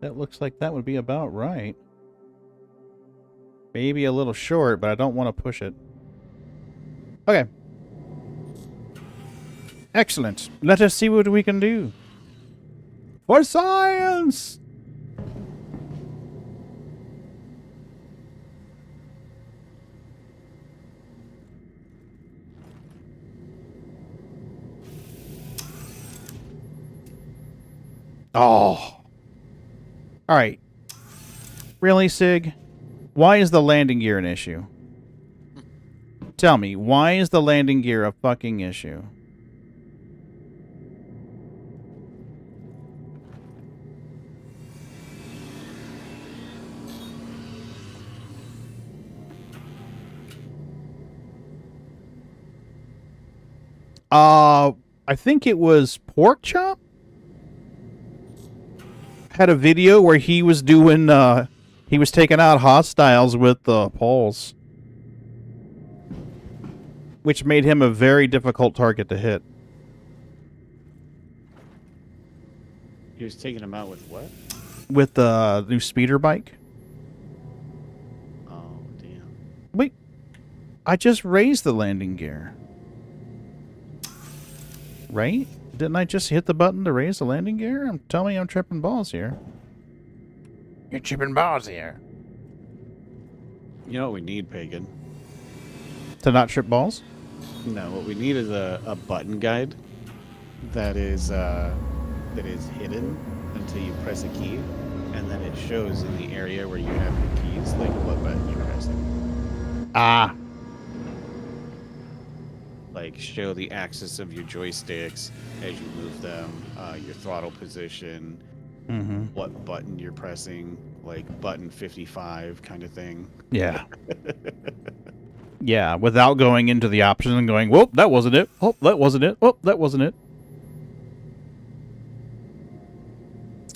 That looks like that would be about right. Maybe a little short, but I don't want to push it. Okay. Excellent. Let us see what we can do. For science! Oh. Alright. Really, Sig? Why is the landing gear an issue? Tell me, why is the landing gear a fucking issue? I think it was Pork Chop had a video where he was doing, he was taking out hostiles with the poles, which made him a very difficult target to hit. He was taking them out with what? With the new speeder bike. Oh, damn. Wait, I just raised the landing gear. Right? Didn't I just hit the button to raise the landing gear? Tell me I'm tripping balls here. You're tripping balls here. You know what we need, Pagan? To not trip balls? No, what we need is a button guide that is hidden until you press a key, and then it shows in the area where you have your keys, like what button you're pressing. Ah. Like show the axis of your joysticks as you move them, your throttle position, what button you're pressing, like button 55 kind of thing. Yeah. Yeah, without going into the options and going, whoop, that wasn't it. Oh, that wasn't it. Oh, that wasn't it.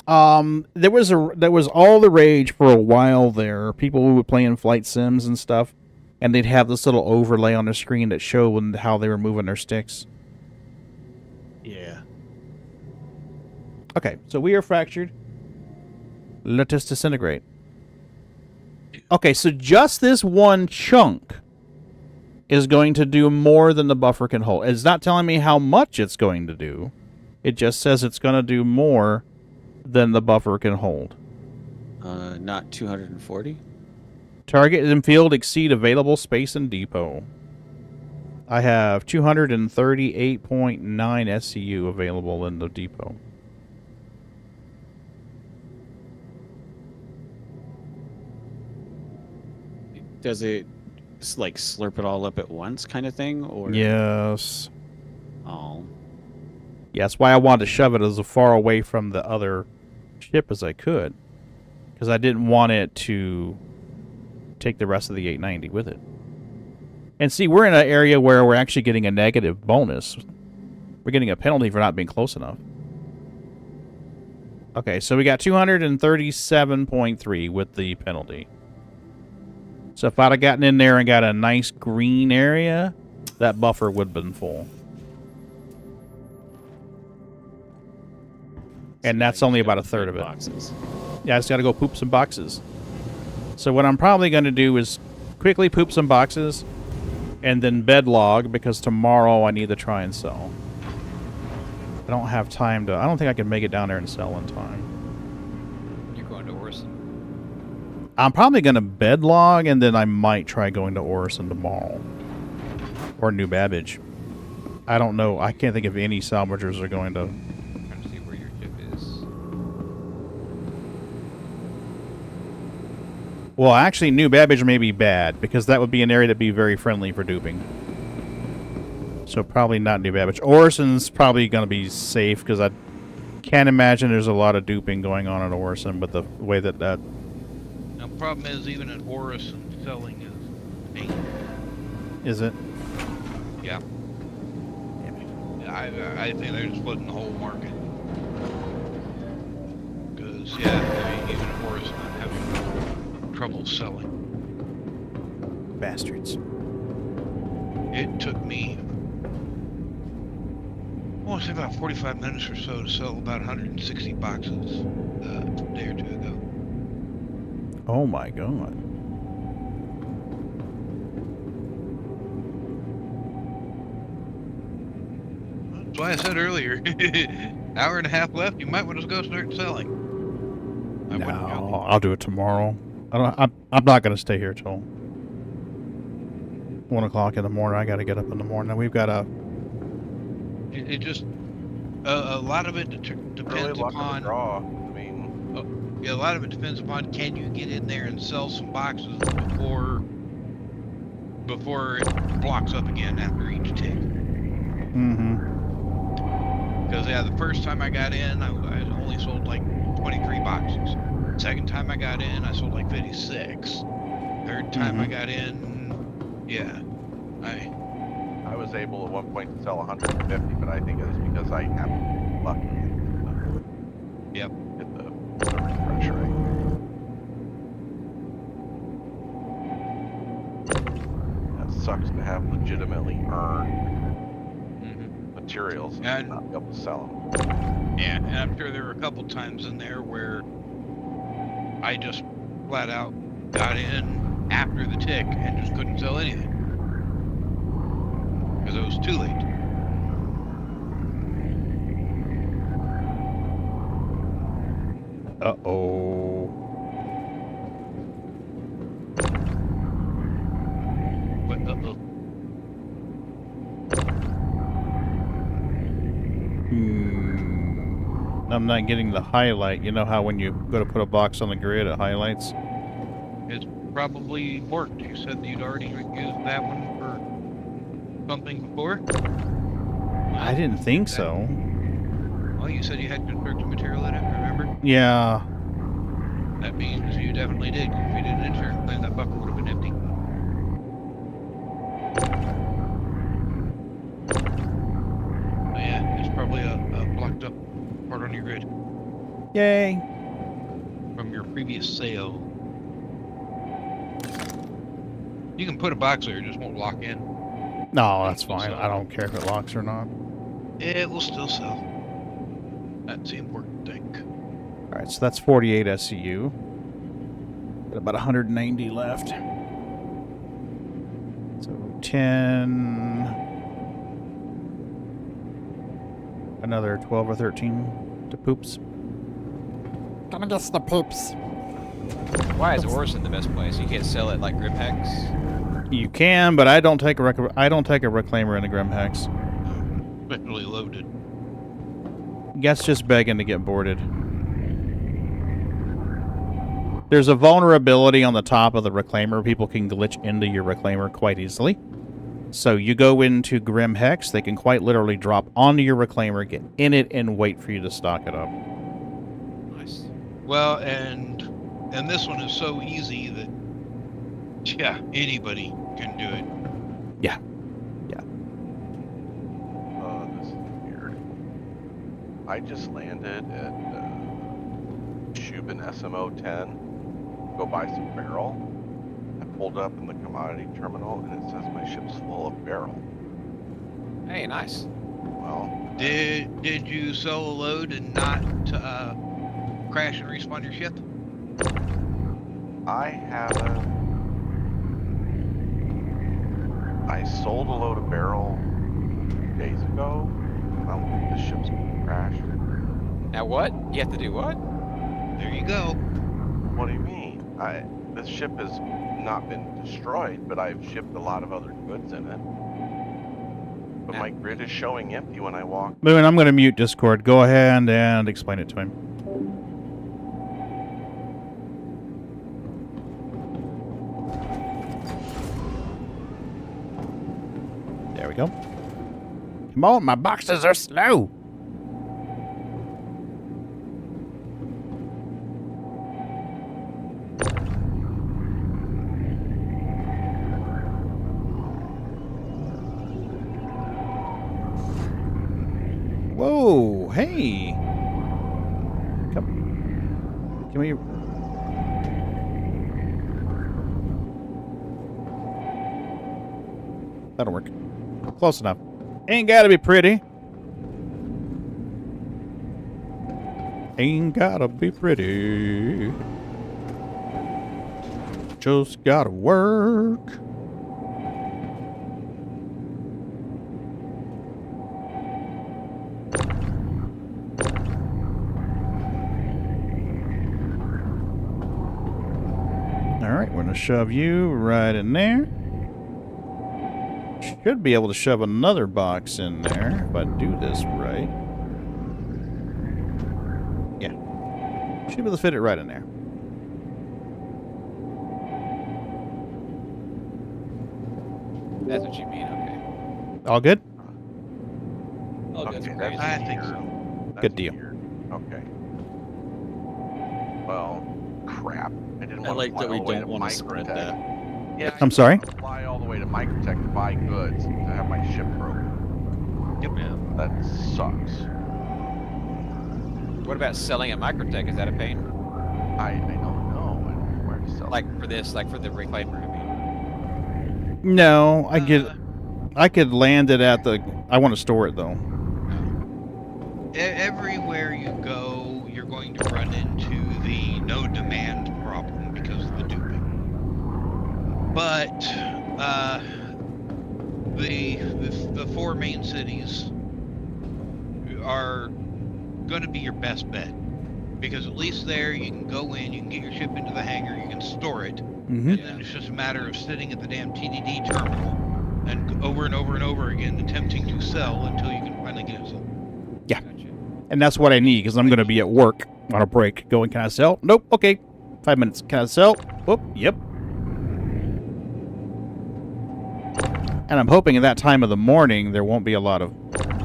There was all the rage for a while there. People who were playing flight sims and stuff, and they'd have this little overlay on the screen that showed how they were moving their sticks. Yeah. Okay, so we are fractured. Let us disintegrate. Okay, so just this one chunk is going to do more than the buffer can hold. It's not telling me how much it's going to do. It just says it's going to do more than the buffer can hold. Not 240? Target and field exceed available space in depot. I have 238.9 SCU available in the depot. Does it like slurp it all up at once kind of thing? Or Yes. Oh. Yeah, that's why I wanted to shove it as far away from the other ship as I could. Because I didn't want it to take the rest of the 890 with it. And see, we're in an area where we're actually getting a negative bonus. We're getting a penalty for not being close enough. Okay, so we got 237.3 with the penalty. So if I'd have gotten in there and got a nice green area, that buffer would have been full. And that's only about a third of it. Boxes. Yeah, I just got to go poop some boxes. So what I'm probably going to do is quickly poop some boxes and then bed log, because tomorrow I need to try and sell. I don't have time to... I don't think I can make it down there and sell in time. You're going to Orson? I'm probably going to bed log, and then I might try going to Orison tomorrow. Or New Babbage. I don't know. I can't think of any salvagers are going to... Trying to see where your ship is. Well, actually, New Babbage may be bad, because that would be an area that'd be very friendly for duping. So probably not New Babbage. Orison's probably going to be safe, because I can't imagine there's a lot of duping going on at Orison, but the way that... Now, the problem is, even at Orison, selling is pain. Is it? Yeah. I think they're splitting the whole market. Because, yeah, even at Orison, I'm having trouble selling. Bastards. It took me, I want to say about 45 minutes or so to sell about 160 boxes a day or two ago. Oh my god. That's why I said earlier, hour and a half left, you might want to go start selling. No, I'll do it tomorrow. I'm not going to stay here till 1 o'clock in the morning. I got to get up in the morning. We've got a... It just, a lot of it depends upon... Draw. I mean... Yeah, a lot of it depends upon, can you get in there and sell some boxes before it blocks up again after each tick. Mm-hmm. Because, yeah, the first time I got in, I only sold like 23 boxes. Second time I got in, I sold like 56. Third time I got in, yeah, I was able at one point to sell 150, but I think it was because I happened lucky. Yep. Get the refresh rate. That sucks to have legitimately earned materials and not be able to sell them. Yeah, and I'm sure there were a couple times in there where I just flat out got in after the tick and just couldn't sell anything. Because it was too late. Uh-oh. What, uh-oh? I'm not getting the highlight. You know how when you go to put a box on the grid, it highlights? It's probably worked. You said that you'd already used that one for something before? I didn't think so. Well, you said you had construction material in it, remember? Yeah. That means you definitely did. 'Cause if you didn't enter and claim, that bucket would have been empty. Oh, yeah, it's probably a blocked up part on your grid Yay. from your previous sale. You can put a box there, it just won't lock in. No, that's fine. I don't care if it locks or not. It will still sell. That's the important thing. All right, so that's 48 SCU. Got about 190 left. So 10. Another 12 or 13 to poops. Gonna get the poops. Why is Orison the best place? You can't sell it like Grim Hex? You can, but I don't take a reclaimer in the Grim Hex. Especially loaded. That's just begging to get boarded. There's a vulnerability on the top of the reclaimer. People can glitch into your reclaimer quite easily. So you go into Grim Hex, they can quite literally drop onto your reclaimer, get in it, and wait for you to stock it up. Nice. Well, and this one is so easy that, yeah, anybody can do it. Yeah. Yeah. This is weird. I just landed at Shubin SMO 10. Go buy some barrel. I pulled up in the commodity terminal and it says my ship's full of barrel. Hey, nice. Well, Did you sell a load and not crash and respawn your ship? I haven't. I sold a load of barrel days ago. I don't think the ship's gonna crash. Now what? You have to do what? There you go. What do you mean? This ship has not been destroyed, but I've shipped a lot of other goods in it. But my grid is showing empty when I walk. Moon, I'm going to mute Discord. Go ahead and explain it to him. There we go. Come on, my boxes are slow. Whoa, hey. Come. Can we... That'll work. Close enough. Ain't gotta be pretty. Ain't gotta be pretty. Just gotta work. Alright, we're gonna shove you right in there. Should be able to shove another box in there if I do this right. Yeah. Should be able to fit it right in there. That's what you mean, okay. All good? Oh, good. Okay, Crazy. I think so. That's Good deal. weird. Okay. Well, crap. I didn't I want like to fly that we all the way don't to want to spread Microtech. that. Yeah, I'm sorry? I didn't want to fly all the way to Microtech to buy goods to have my ship broken. Yep. Yeah. That sucks. What about selling at Microtech? Is that a pain? I don't know. I don't know where to sell. Like for this, like for the reclaimer, I mean. No, I could land it at the... I want to store it, though. Everywhere you go, you're going to run into the no demand problem because of the duping. But the four main cities are going to be your best bet, because at least there you can go in, you can get your ship into the hangar, you can store it, and then it's just a matter of sitting at the damn TDD terminal and over and over and over again attempting to sell until you can finally get it sold. Yeah. And that's what I need, because I'm going to be at work on a break going, can I sell? Nope. Okay. 5 minutes. Can I sell? Whoop. Yep. And I'm hoping at that time of the morning there won't be a lot of...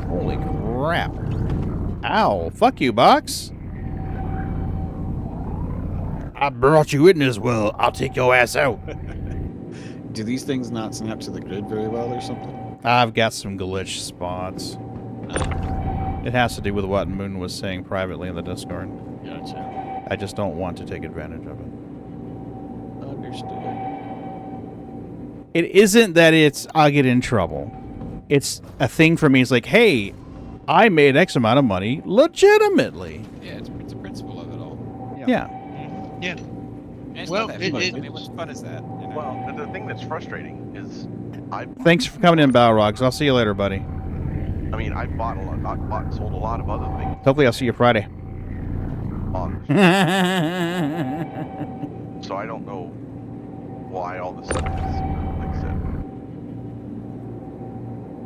Holy crap. Ow. Fuck you, box. I brought you in as well. I'll take your ass out. Do these things not snap to the grid very well or something? I've got some glitch spots. It has to do with what Moon was saying privately in the Discord. Gotcha. I just don't want to take advantage of it. Understood. It isn't that I'll get in trouble. It's a thing for me. It's like, hey, I made X amount of money legitimately. Yeah, it's the principle of it all. Yeah. Yeah. And it's Well, not that fun. I mean, what fun is that? You know? Well, the thing that's frustrating is Thanks for coming in, Balrogs. I'll see you later, buddy. I mean, I sold a lot of other things. Hopefully I'll see you Friday. So I don't know why all of a sudden it's like I said.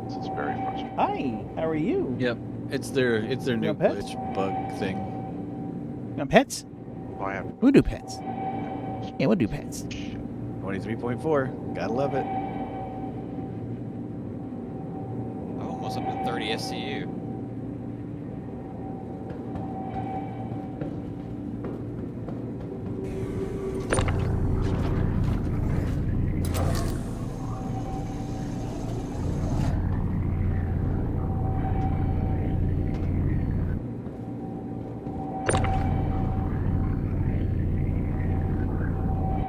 This is very frustrating. Hi, how are you? Yep. It's their new pets? glitch bug thing. You want pets? Why have We'll do pets. Yeah, we'll do pets. 23.4. Gotta love it. I'm almost up to 30 SCU.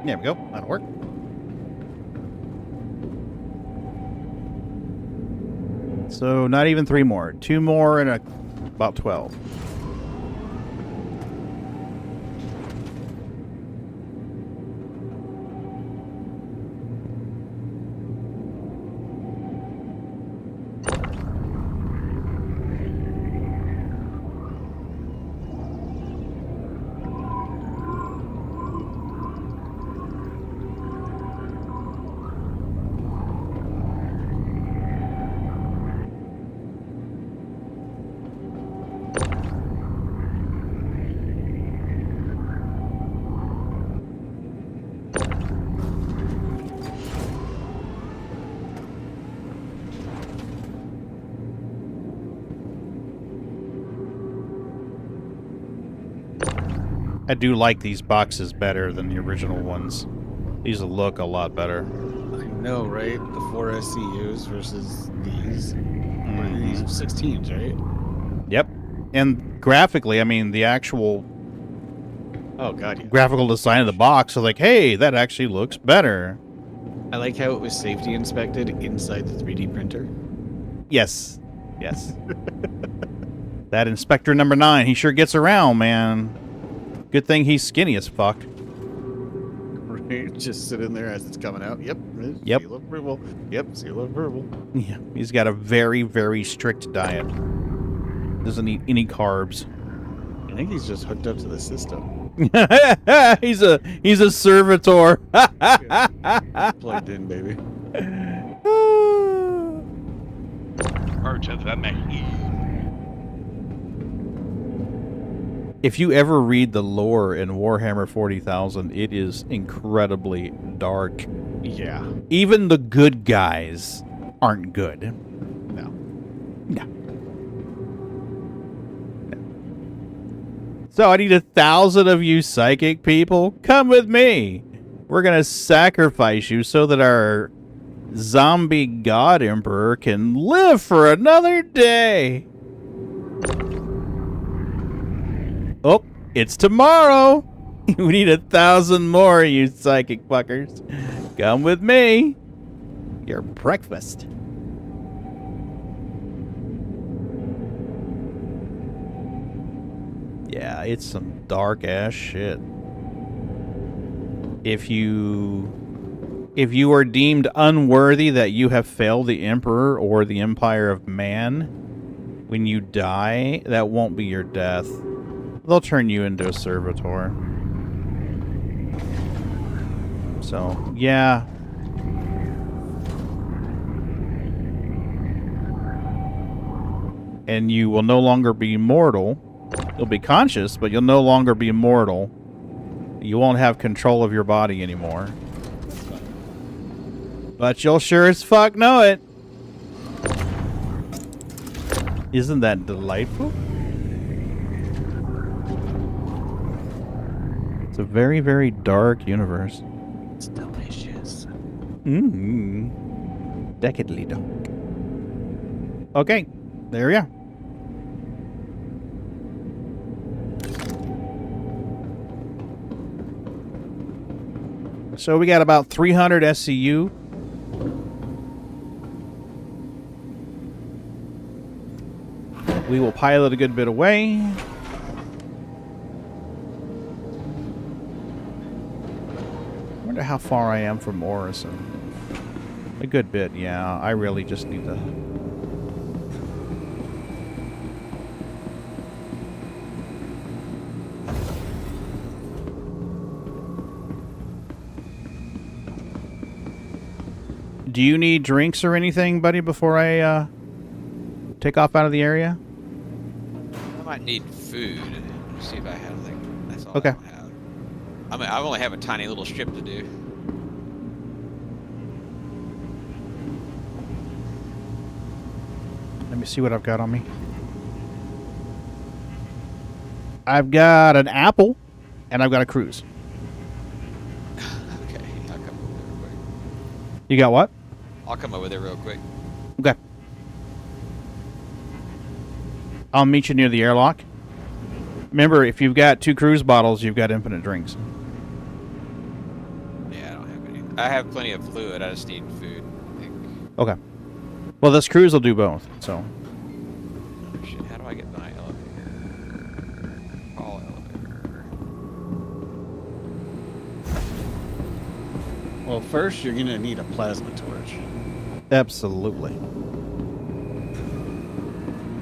There we go. That'll work. So not even 3 more. 2 more and about 12. I do like these boxes better than the original ones. These look a lot better. I know, right? The 4 SCUs versus these. These are 16s, right? Yep. And graphically, I mean, the actual Oh, God, yeah. graphical design of the box is like, hey, that actually looks better. I like how it was safety inspected inside the 3D printer. Yes. Yes. That Inspector number 9, he sure gets around, man. Good thing he's skinny as fuck. Right? Just sit in there as it's coming out. Yep. Yep. Seal of approval. Yep. Seal of approval. Yeah. He's got a very, very strict diet. Doesn't eat any carbs. I think he's just hooked up to the system. he's a servitor. Plugged in, baby. If you ever read the lore in Warhammer 40,000, it is incredibly dark. Yeah. Even the good guys aren't good. No. No. So I need 1,000 of you psychic people. Come with me. We're going to sacrifice you so that our zombie god emperor can live for another day. Oh, it's tomorrow. We need 1,000 more, you psychic fuckers. Come with me. Your breakfast. Yeah, it's some dark ass shit. If you are deemed unworthy that you have failed the Emperor or the Empire of Man, when you die, that won't be your death. They'll turn you into a servitor. So, yeah. And you will no longer be mortal. You'll be conscious, but you'll no longer be mortal. You won't have control of your body anymore. But you'll sure as fuck know it. Isn't that delightful? It's a very, very dark universe. It's delicious. Decadly dark. Okay, there we are. So we got about 300 SCU. We will pilot a good bit away. I wonder how far I am from Morrison. A good bit, yeah. I really just need to... Do you need drinks or anything, buddy, before I take off out of the area? I might need food. Let's see if I have like that's all Okay. I have. I mean, I only have a tiny little strip to do. Let me see what I've got on me. I've got an apple, and I've got a cruise. Okay, I'll come over there real quick. You got what? I'll come over there real quick. Okay. I'll meet you near the airlock. Remember, if you've got 2 cruise bottles, you've got infinite drinks. Yeah, I don't have any. I have plenty of fluid. I just need food. I think. Okay. Well, this cruise will do both, so... Oh, shit, how do I get my elevator? Call elevator. Well, first you're gonna need a plasma torch. Absolutely.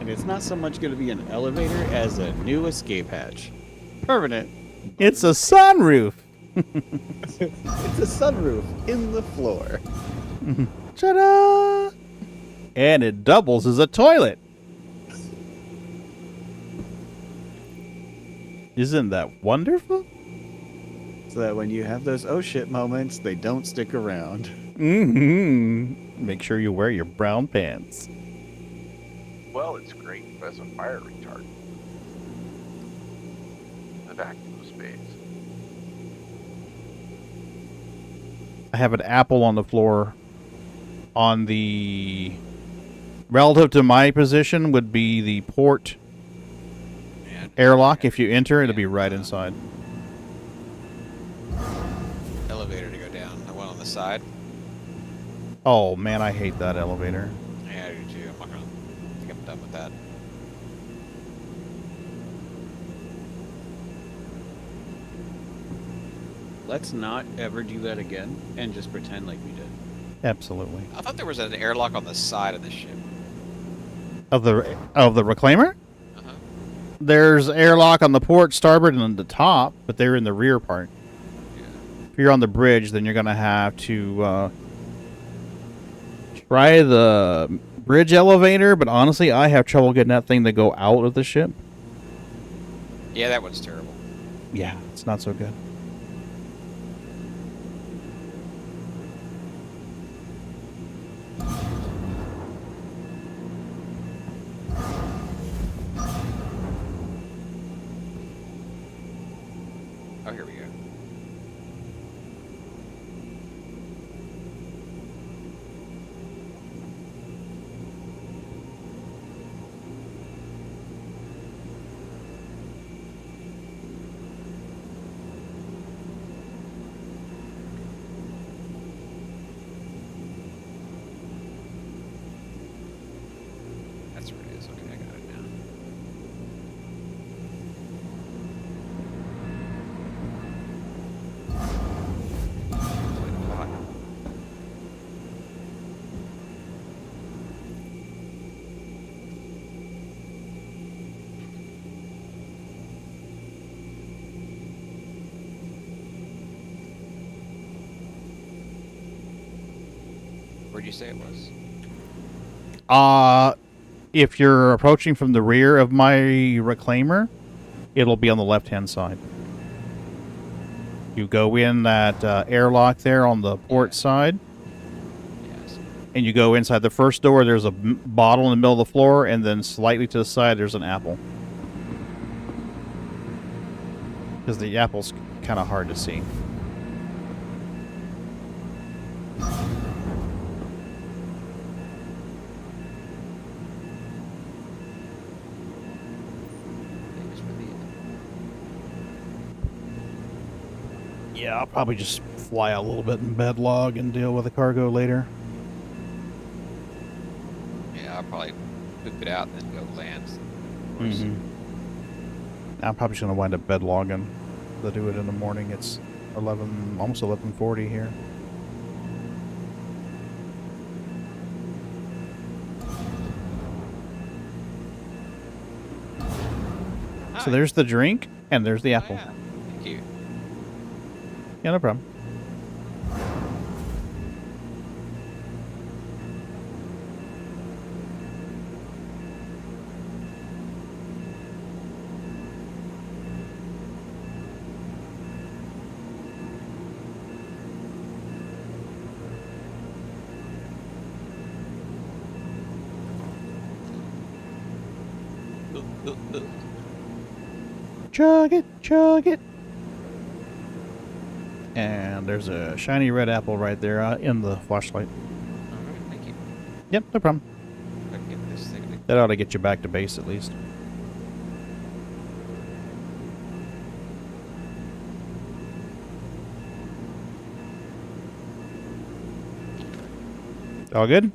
And it's not so much gonna be an elevator as a new escape hatch. Permanent. It's a sunroof! It's a sunroof in the floor. Ta-da! And it doubles as a toilet. Isn't that wonderful? So that when you have those oh shit moments, they don't stick around. Make sure you wear your brown pants. Well, it's great as a fire retardant. The vacuum space. I have an apple on the floor. On the... Relative to my position would be the port airlock. If you enter, it'll be right inside. Elevator to go down. The one on the side. Oh, man, I hate that elevator. Yeah, I do too. I'm not gonna. I think I'm done with that. Let's not ever do that again and just pretend like we did. Absolutely. I thought there was an airlock on the side of the ship. Of the reclaimer? Uh-huh. There's airlock on the port, starboard, and on the top, but they're in the rear part. Yeah. If you're on the bridge, then you're going to have to try the bridge elevator, but honestly, I have trouble getting that thing to go out of the ship. Yeah, that one's terrible. Yeah, it's not so good. Oh, here we go. That's where it is. Okay, I got it now. Where'd you say it was? If you're approaching from the rear of my reclaimer, it'll be on the left-hand side. You go in that airlock there on the port side, Yes. and you go inside the first door. There's a bottle in the middle of the floor, and then slightly to the side, there's an apple. Because the apple's kind of hard to see. Yeah, I'll probably just fly a little bit in bed log and deal with the cargo later. Yeah, I'll probably poop it out and then go land. Mm-hmm. I'm probably just gonna wind up bed logging to do it in the morning. It's 11, almost 11:40 here. So there's the drink and there's the apple. Yeah. Thank you. Yeah, no problem. Chug it, chug it. And there's a shiny red apple right there in the flashlight. Alright, thank you. Yep, no problem. I can get this thing. That ought to get you back to base at least. All good?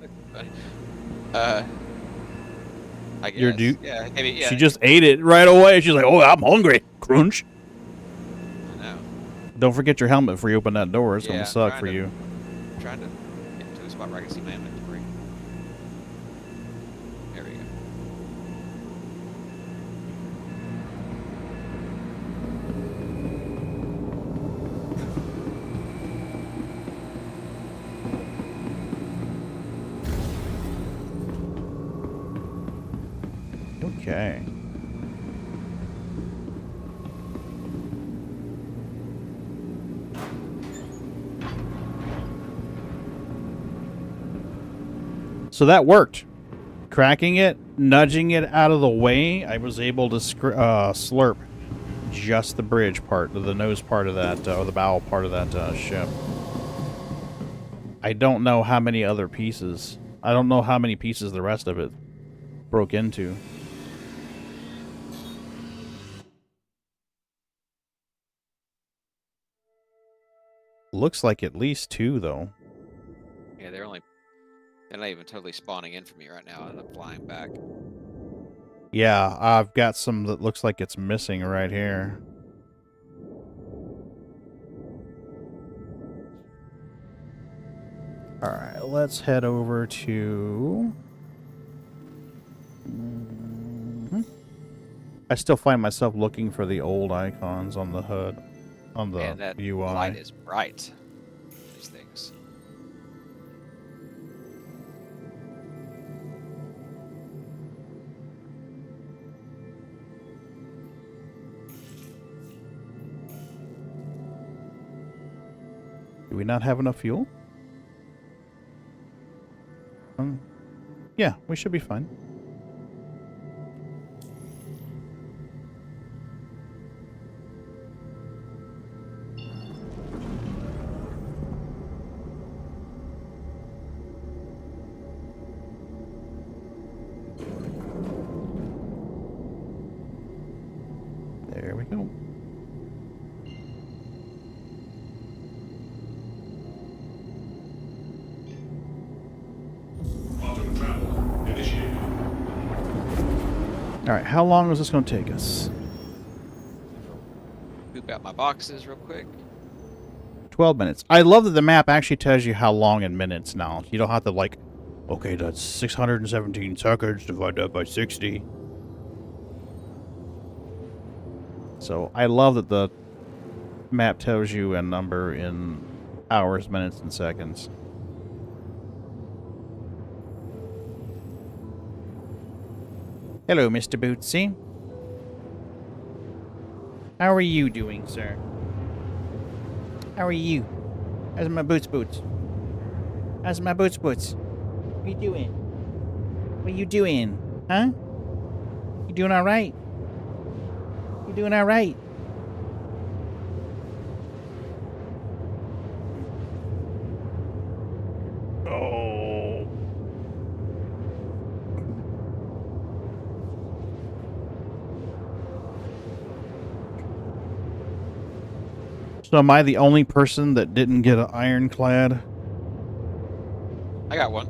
I guess. Your dude? Yeah, maybe, yeah. She just ate it right away. She's like, oh, I'm hungry. Crunch. I know. Don't forget your helmet before you open that door. It's Yeah, going to I'm suck trying for to- you. I'm trying to get to a spot where I can see my inventory. There we go. Okay. So that worked. Cracking it, nudging it out of the way, I was able to slurp just the bridge part, the nose part of that, or the bow part of that ship. I don't know how many other pieces. I don't know how many pieces the rest of it broke into. Looks like at least 2, though. Yeah, they're not even totally spawning in for me right now, and I'm flying back. Yeah, I've got some that looks like it's missing right here. Alright, let's head over to... I still find myself looking for the old icons on the HUD, on the Man, that UI. light is bright. These things. Do we not have enough fuel? Yeah, we should be fine. There we go. All right, how long is this going to take us? Poop out my boxes real quick. 12 minutes. I love that the map actually tells you how long in minutes now. You don't have to like, okay, that's 617 seconds divided up by 60. So I love that the map tells you a number in hours, minutes, and seconds. Hello, Mr. Bootsy. How are you doing, sir? How are you? How's my boots? How's my boots? What are you doing? What are you doing? Huh? You doing all right? You doing all right? So am I the only person that didn't get an ironclad? I got one.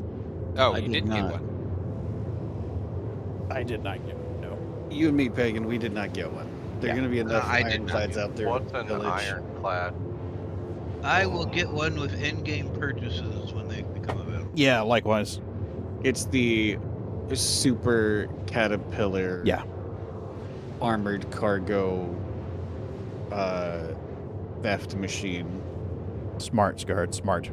Oh, I you did didn't get not. one. I did not get one, no. You and me, Pagan, we did not get one. There are going to be enough I did not ironclads out there. What's an village. ironclad? I will get one with in-game purchases when they become available. Yeah, likewise. It's the super caterpillar. Yeah. Armored cargo theft machine. Smart, Scarred, smart.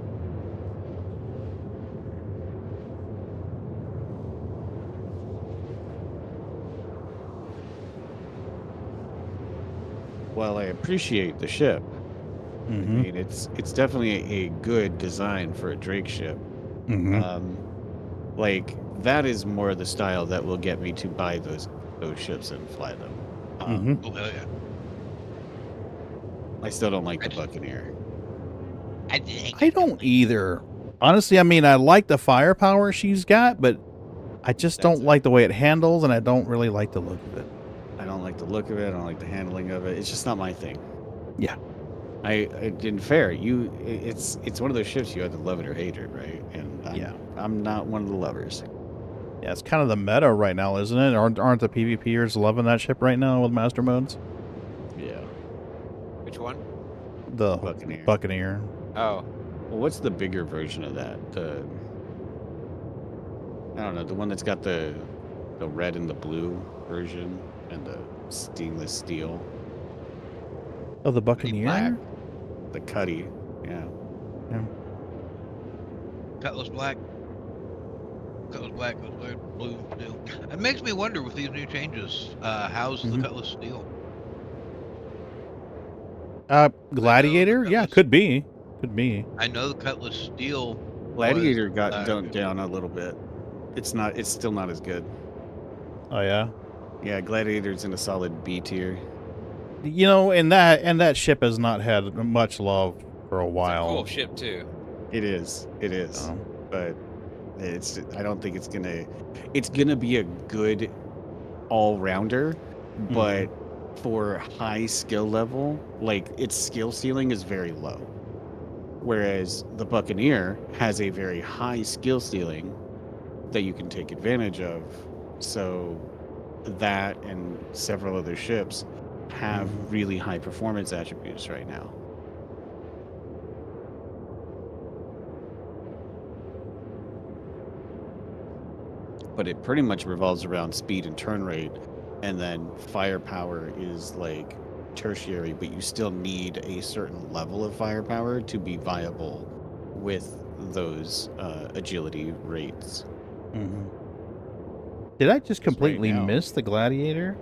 While I appreciate the ship, I Mm-hmm. mean it's definitely a good design for a Drake ship. Mm-hmm. Like that is more the style that will get me to buy those ships and fly them. Mm-hmm. Oh, hell yeah. I still don't like the Buccaneer. I don't either. Honestly, I mean, I like the firepower she's got, but I just don't like the way it handles, and I don't really like the look of it. I don't like the look of it. I don't like the handling of it. It's just not my thing. Yeah. In fair, it's one of those ships you either love it or hate it, right? And I'm not one of the lovers. Yeah, it's kind of the meta right now, isn't it? Aren't the PvPers loving that ship right now with master modes? Yeah. Which one? The Buccaneer. Buccaneer. Oh. Well, what's the bigger version of that? I don't know, the one that's got the red and the blue version and the stainless steel. Oh, the Buccaneer? Black. The Cuddy, yeah. Cutlass black. Cutlass black, Cutlass red, blue, steel. It makes me wonder with these new changes, how's the Cutlass steel? Gladiator? Yeah, could be. Could be. I know the Cutlass steel. Gladiator was, got dunked down a little bit. It's still not as good. Oh yeah. Yeah, Gladiator's in a solid B tier. You know, and that ship has not had much love for a while. It's a cool ship too. It is. Oh. But I don't think it's gonna be a good all-rounder, but for high skill level, like its skill ceiling is very low. Whereas the Buccaneer has a very high skill ceiling that you can take advantage of. So that and several other ships have really high performance attributes right now. But it pretty much revolves around speed and turn rate, and then firepower is like tertiary, but you still need a certain level of firepower to be viable with those agility rates. Did I just completely miss the Gladiator?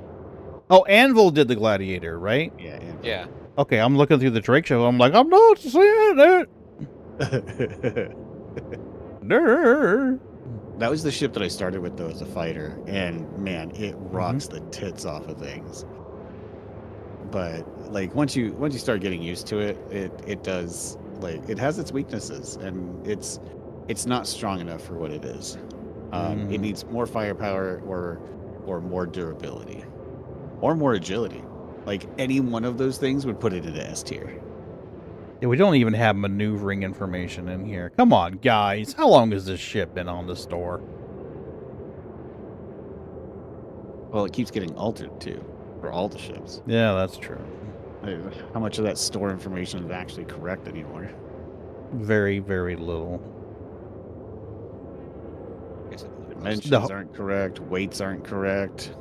Oh, Anvil did the Gladiator, right? Yeah, Anvil. Yeah. Okay, I'm looking through the Drake show. I'm like, I'm not seeing it. That was the ship that I started with, though, as a fighter, and man, it rocks the tits off of things. But like once you start getting used to it, it does, like, it has its weaknesses, and it's not strong enough for what it is. It needs more firepower or more durability or more agility. Like any one of those things would put it into S tier. Yeah, we don't even have maneuvering information in here. Come on, guys. How long has this ship been on the store? Well, it keeps getting altered too for all the ships. Yeah, that's true. How much of that store information is actually correct anymore? Very, very little. Dimensions aren't correct. Weights aren't correct.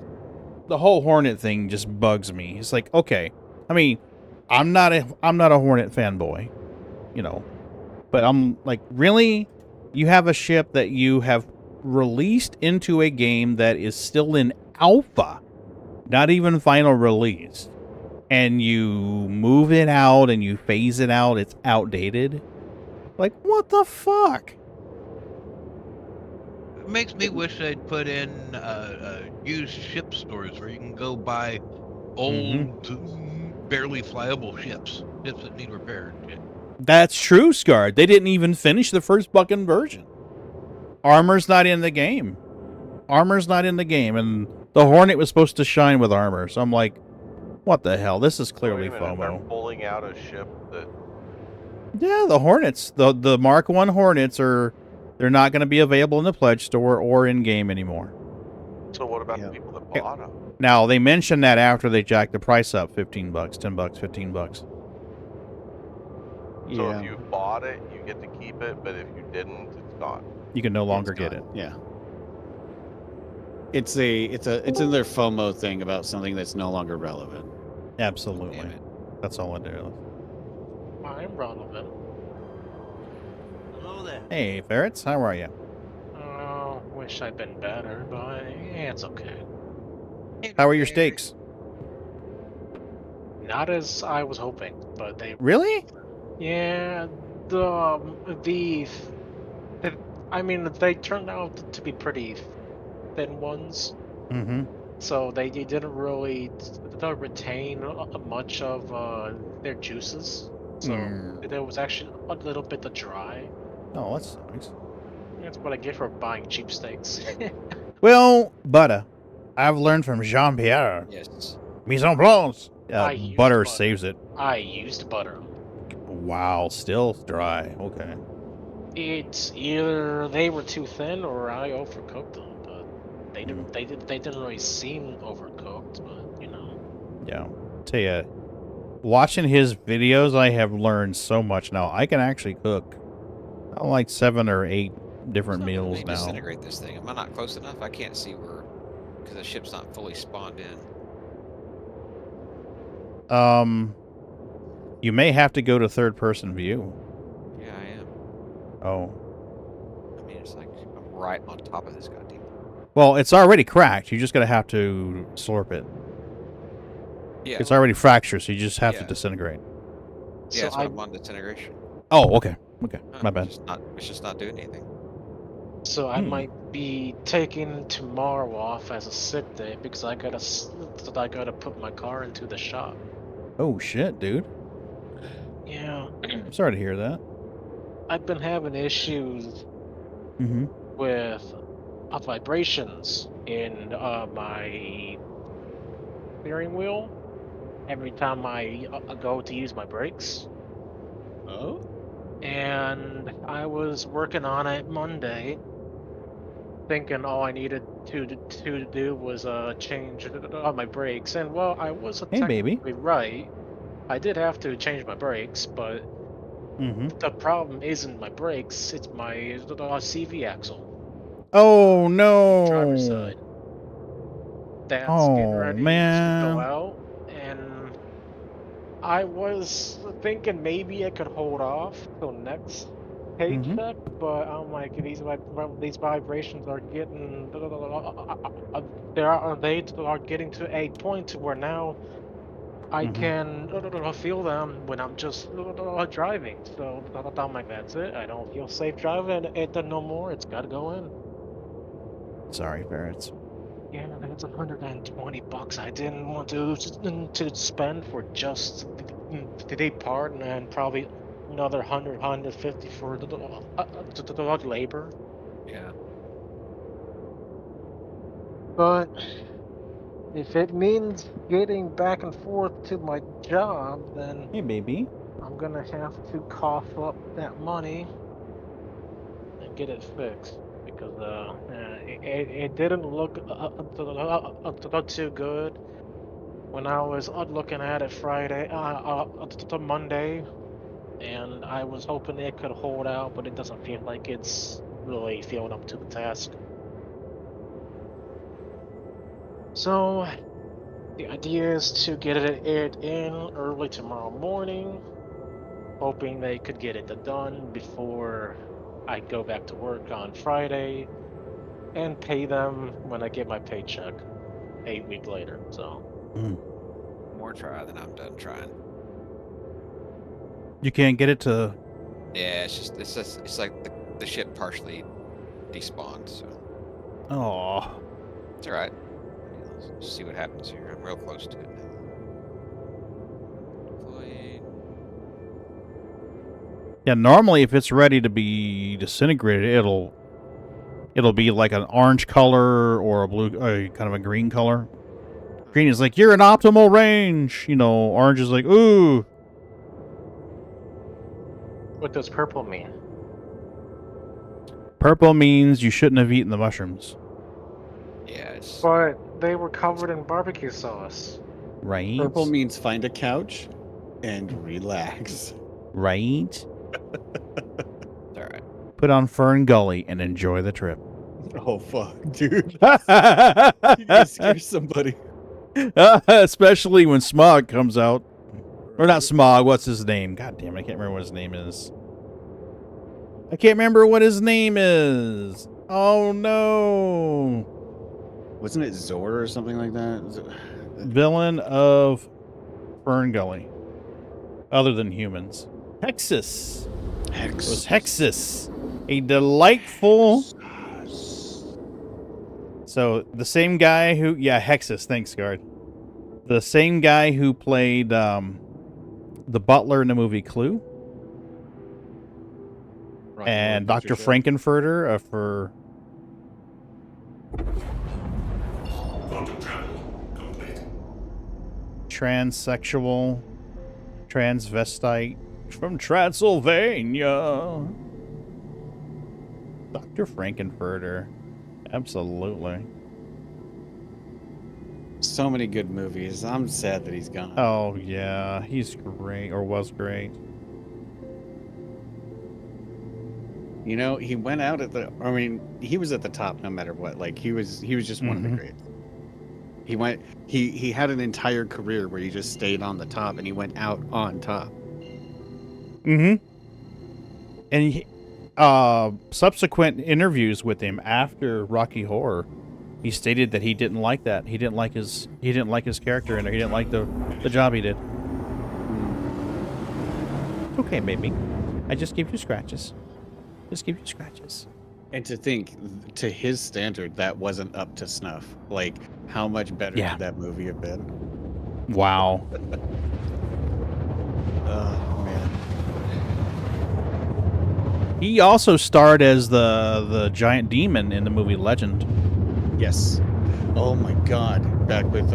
The whole Hornet thing just bugs me. It's like, okay, I mean, I'm not a Hornet fanboy, you know, but I'm like, really? You have a ship that you have released into a game that is still in alpha, not even final release, and you move it out and you phase it out, it's outdated. Like, what the fuck? It makes me wish they'd put in used ship stores where you can go buy old, barely flyable ships that need repair and shit. That's true, Scarred. They didn't even finish the first fucking version. Armor's not in the game. Armor's not in the game, and the Hornet was supposed to shine with armor. So I'm like, What the hell? This is Wait clearly a minute, they're FOMO. pulling out a ship that... Yeah, the Hornets. The Mark 1 Hornets they're not going to be available in the pledge store or in game anymore. So what about the people that bought them? Now, they mentioned that after they jacked the price up $15, $10, $15. So if you bought it, you get to keep it, but if you didn't, it's gone. You can no longer get it. Yeah. It's in their FOMO thing about something that's no longer relevant. Absolutely. That's all it is. I'm relevant. Hello there. Hey, Ferrets, how are you? Oh, wish I'd been better, but it's okay. How are your steaks? Not as I was hoping, but they... Really? Yeah, I mean, they turned out to be pretty thin ones. Mm-hmm. So they didn't really retain much of their juices. So there was actually a little bit of dry. Oh, that's nice. That's what I get for buying cheap steaks. Well, butter. I've learned from Jean-Pierre. Yes. Mise en place. Butter Butter saves it. I used butter. Wow, still dry. Okay. It's either they were too thin or I overcooked them, but they didn't really seem overcooked, but you know. Yeah. Tell you, watching his videos, I have learned so much now. I can actually cook. I like 7 or 8 different meals now. Disintegrate this thing. Am I not close enough? I can't see where, because the ship's not fully spawned in. You may have to go to third-person view. Yeah, I am. Oh. I mean, it's like I'm right on top of this goddamn. Well, it's already cracked. You just gotta have to slurp it. Yeah. It's already fractured, so you just have to disintegrate. Yeah, that's why I'm on disintegration. Oh, okay. Okay, my bad. It's just not doing anything. So I might be taking tomorrow off as a sick day because I gotta put my car into the shop. Oh shit, dude. Yeah. I'm sorry to hear that. I've been having issues with vibrations in my steering wheel every time I go to use my brakes. Oh? And I was working on it Monday, thinking all I needed to do was change my brakes. And well, I was technically right. I did have to change my brakes, but the problem isn't my brakes; it's my CV axle. Oh no! Driver's side. That's getting ready to go out, and I was thinking maybe I could hold off till next paycheck, but I'm like, these vibrations are getting they are getting to a point where now I can feel them when I'm just driving. So I'm like, that's it. I don't feel safe driving it no more. It's got to go in. Sorry, Ferrets. Yeah, that's $120 I didn't want to spend for just the part, and probably another 150 for the labor. Yeah. But if it means getting back and forth to my job, then hey, baby, I'm gonna have to cough up that money and get it fixed. Because it didn't look too good when I was looking at it Monday, and I was hoping it could hold out, but it doesn't feel like it's really feeling up to the task. So the idea is to get it in early tomorrow morning, hoping they could get it done before I go back to work on Friday and pay them when I get my paycheck 8 weeks later. So more try than I'm done trying. You can't get it to. Yeah, it's like the ship partially despawned. So. Oh. It's all right. Let's see what happens here. I'm real close to it now. Yeah, normally if it's ready to be disintegrated, it'll be like an orange color or a blue, kind of a green color. Green is like, you're in optimal range. You know, orange is like, ooh. What does purple mean? Purple means you shouldn't have eaten the mushrooms. Yes. But they were covered in barbecue sauce. Right. Purple means find a couch and relax. Right. Alright. Put on Fern Gully and enjoy the trip. Oh, fuck, dude. You gotta scare somebody. Especially when Smog comes out. Or not Smog, what's his name? God damn, I can't remember what his name is. I can't remember what his name is. Oh, no. Wasn't it Zor or something like that? Villain of Fern Gully. Other than humans. Hexus. It was Hexus. A delightful... So, the same guy who... Yeah, Hexus. Thanks, Guard. The same guy who played the butler in the movie Clue. And Dr. Frankenfurter for... Transsexual, transvestite from Transylvania. Dr. Frankenfurter. Absolutely. So many good movies. I'm sad that he's gone. Oh, yeah. He's great, or was great. You know, he went out at the... I mean, he was at the top no matter what. Like, he was just one of the greats. He went... He had an entire career where he just stayed on the top, and he went out on top. Mm-hmm. And he, subsequent interviews with him after Rocky Horror, he stated that he didn't like that. He didn't like his character in there. He didn't like the job he did. It's okay, baby. I just gave you scratches. Just give you scratches. And to think, to his standard, that wasn't up to snuff. Like, how much better Yeah. could that movie have been? Wow. Oh, man. He also starred as the giant demon in the movie Legend. Yes. Oh my God. Back with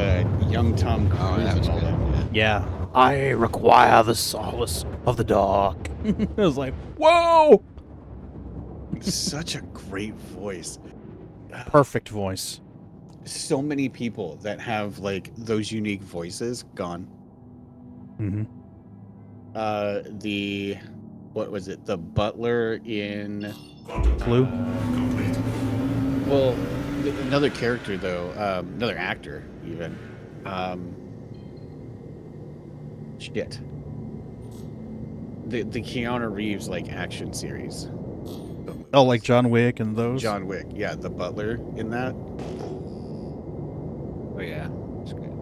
young Tom Cruise and all that. Yeah. I require the solace of the dark. I was like, whoa! Such a great voice. Perfect voice. So many people that have like those unique voices gone. Mm-hmm. What was it? The butler in Clue. Well, another character though, another actor even. Shit. The Keanu Reeves like action series. Oh, like John Wick and those? John Wick, yeah, the butler in that. Oh yeah, that's good.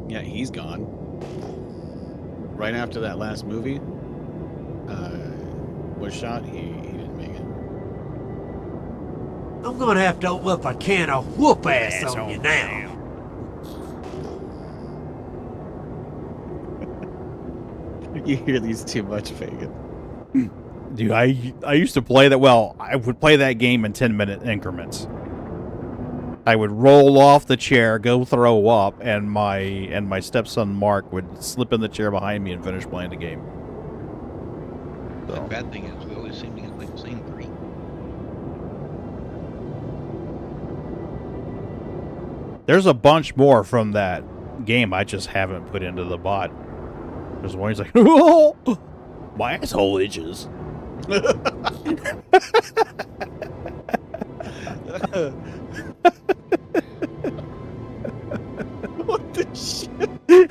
Yeah, he's gone. Right after that last movie was shot, he didn't make it. I'm gonna have to open up a can of whoop ass on you now. You hear these too much, Fagan. Dude, I used to play that. Well, I would play that game in 10-minute increments. I would roll off the chair, go throw up, and my stepson Mark would slip in the chair behind me and finish playing the game. The bad thing is we always seem to get like the same 3. There's a bunch more from that game I just haven't put into the bot. There's one he's like, oh, my asshole itches. What the shit?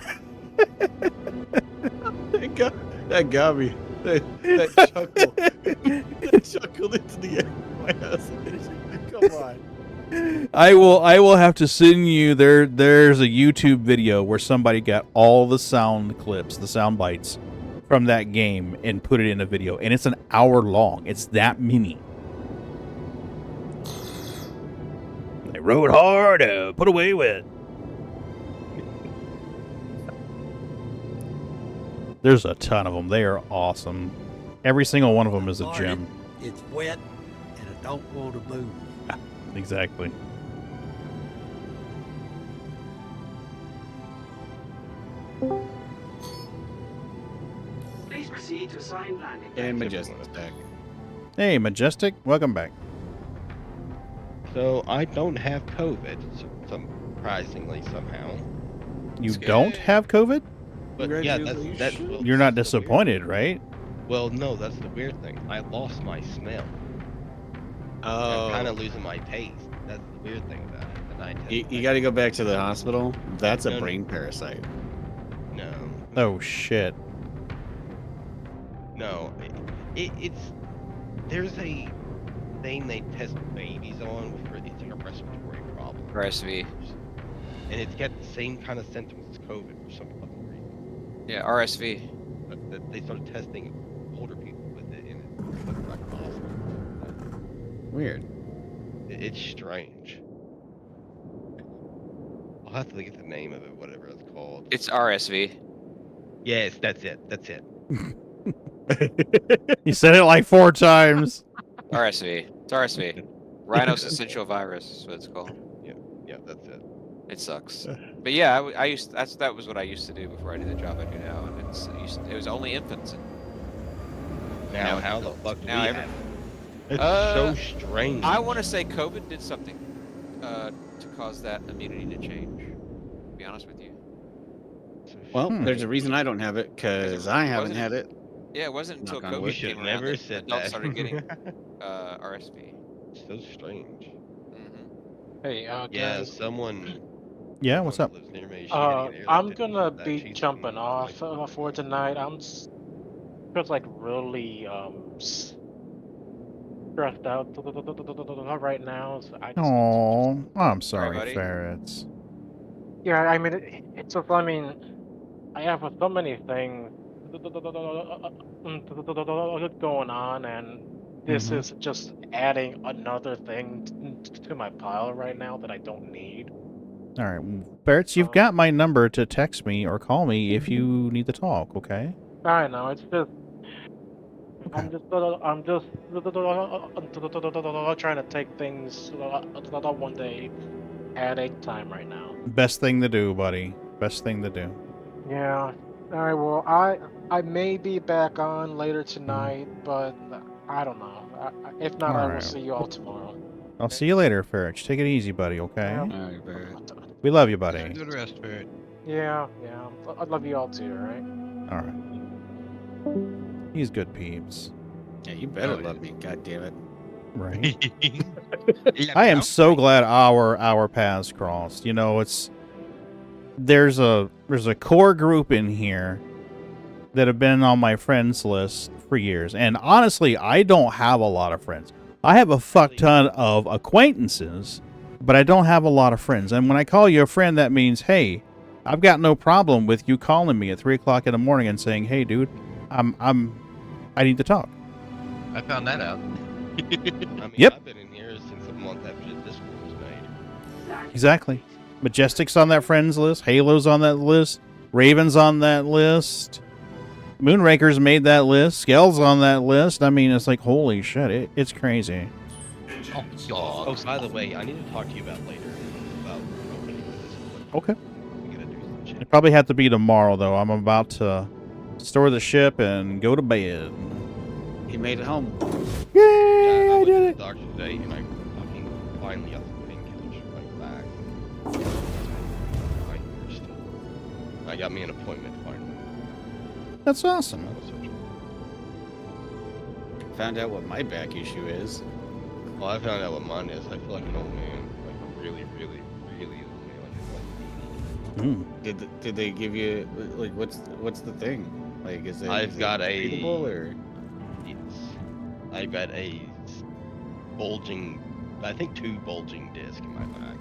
That got me. That chuckle. That chuckled into the air. My ass. Come on. I will have to send you there's a YouTube video where somebody got all the sound clips, the sound bites from that game and put it in a video, and it's an hour long. It's that mini. They rode hard, put away with. There's a ton of them. They are awesome. Every single one of them is a gem. It's wet and I don't want to move. Exactly. to sign landing. And Majestic's back. Hey, Majestic, welcome back. So I don't have COVID, surprisingly somehow. You don't have COVID? But yeah, that's well, You're not disappointed, right? well, no, that's the weird thing. I lost my smell. Oh. I'm kind of losing my taste. That's the weird thing about it. And I You got to go back to the hospital. That's a No, no. brain parasite. No, Oh, shit. no, it's there's a thing they test babies on for it's like a respiratory problem. RSV. And it's got the same kind of symptoms as COVID for some fucking reason. Yeah, RSV. But they started testing older people with it, and it looked like awful. Weird. It's strange. I'll have to look at the name of it, whatever it's called. It's RSV. Yes, that's it. That's it. You said it like 4 times. RSV. It's RSV. Rhinosyncytial virus is what it's called. Yeah, that's it. It sucks. But yeah, I used that was what I used to do before I did the job I do now, and it was only infants. And Now how the fuck do we now have it? It's so strange. I want to say COVID did something to cause that immunity to change. To be honest with you. Well, there's a reason I don't have it, because I haven't had it. Yeah, it wasn't until Knock on COVID wood. came around never that said adults that. started getting RSV. It's so strange. Hey, Yeah, guys. someone. Yeah, what's up? lives near me. She I'm gonna be jumping off for tonight. I'm just like really stressed out right now. So I just Oh, I'm sorry, buddy. ferrets. yeah, I mean it's just I mean I have so many things going on, and this is just adding another thing to my pile right now that I don't need. All right, ferrets, you've got my number to text me or call me if you need to talk. Okay. I know, it's just I'm just trying to take things one day at a time right now. Best thing to do, buddy. Best thing to do. Yeah. All right. Well, I may be back on later tonight, but I don't know. If not, I will Alright. see you all tomorrow. I'll see you later, ferret. Take it easy, buddy. Okay. Yeah. Alright, Barrett. We love you, buddy. Good rest, Barrett. Yeah. I love you all too. All right. All right. He's good peeps. Yeah, you better love me, God damn it. Right. I am so glad our paths crossed. You know, there's a core group in here that have been on my friends list for years. And honestly, I don't have a lot of friends. I have a fuck ton of acquaintances, but I don't have a lot of friends. And when I call you a friend, that means, hey, I've got no problem with you calling me at 3 o'clock in the morning and saying, hey, dude, I need to talk. I found that out. I mean, Yep. I've been in here since a month after this one was made. Exactly. Majestic's on that friends list. Halo's on that list. Raven's on that list. Moonraker's made that list. Skell's on that list. I mean, it's like, holy shit. It's crazy. Oh, by the way, I need to talk to you about later. About opening this. Okay. We gotta do some shit. It probably have to be tomorrow, though. I'm about to store the ship and go to bed. He made it home. Yay! I I went did to it. the doctor today, and I fucking finally got some painkillers for my back. I got me an appointment finally. That's awesome. Found out what my back issue is. Well, I found out what mine is. I feel like an old man. Like really old man. Like Did they give you like what's the thing? Like is it? I've got a. treatable, or? I've got a bulging. I think 2 bulging discs in my back.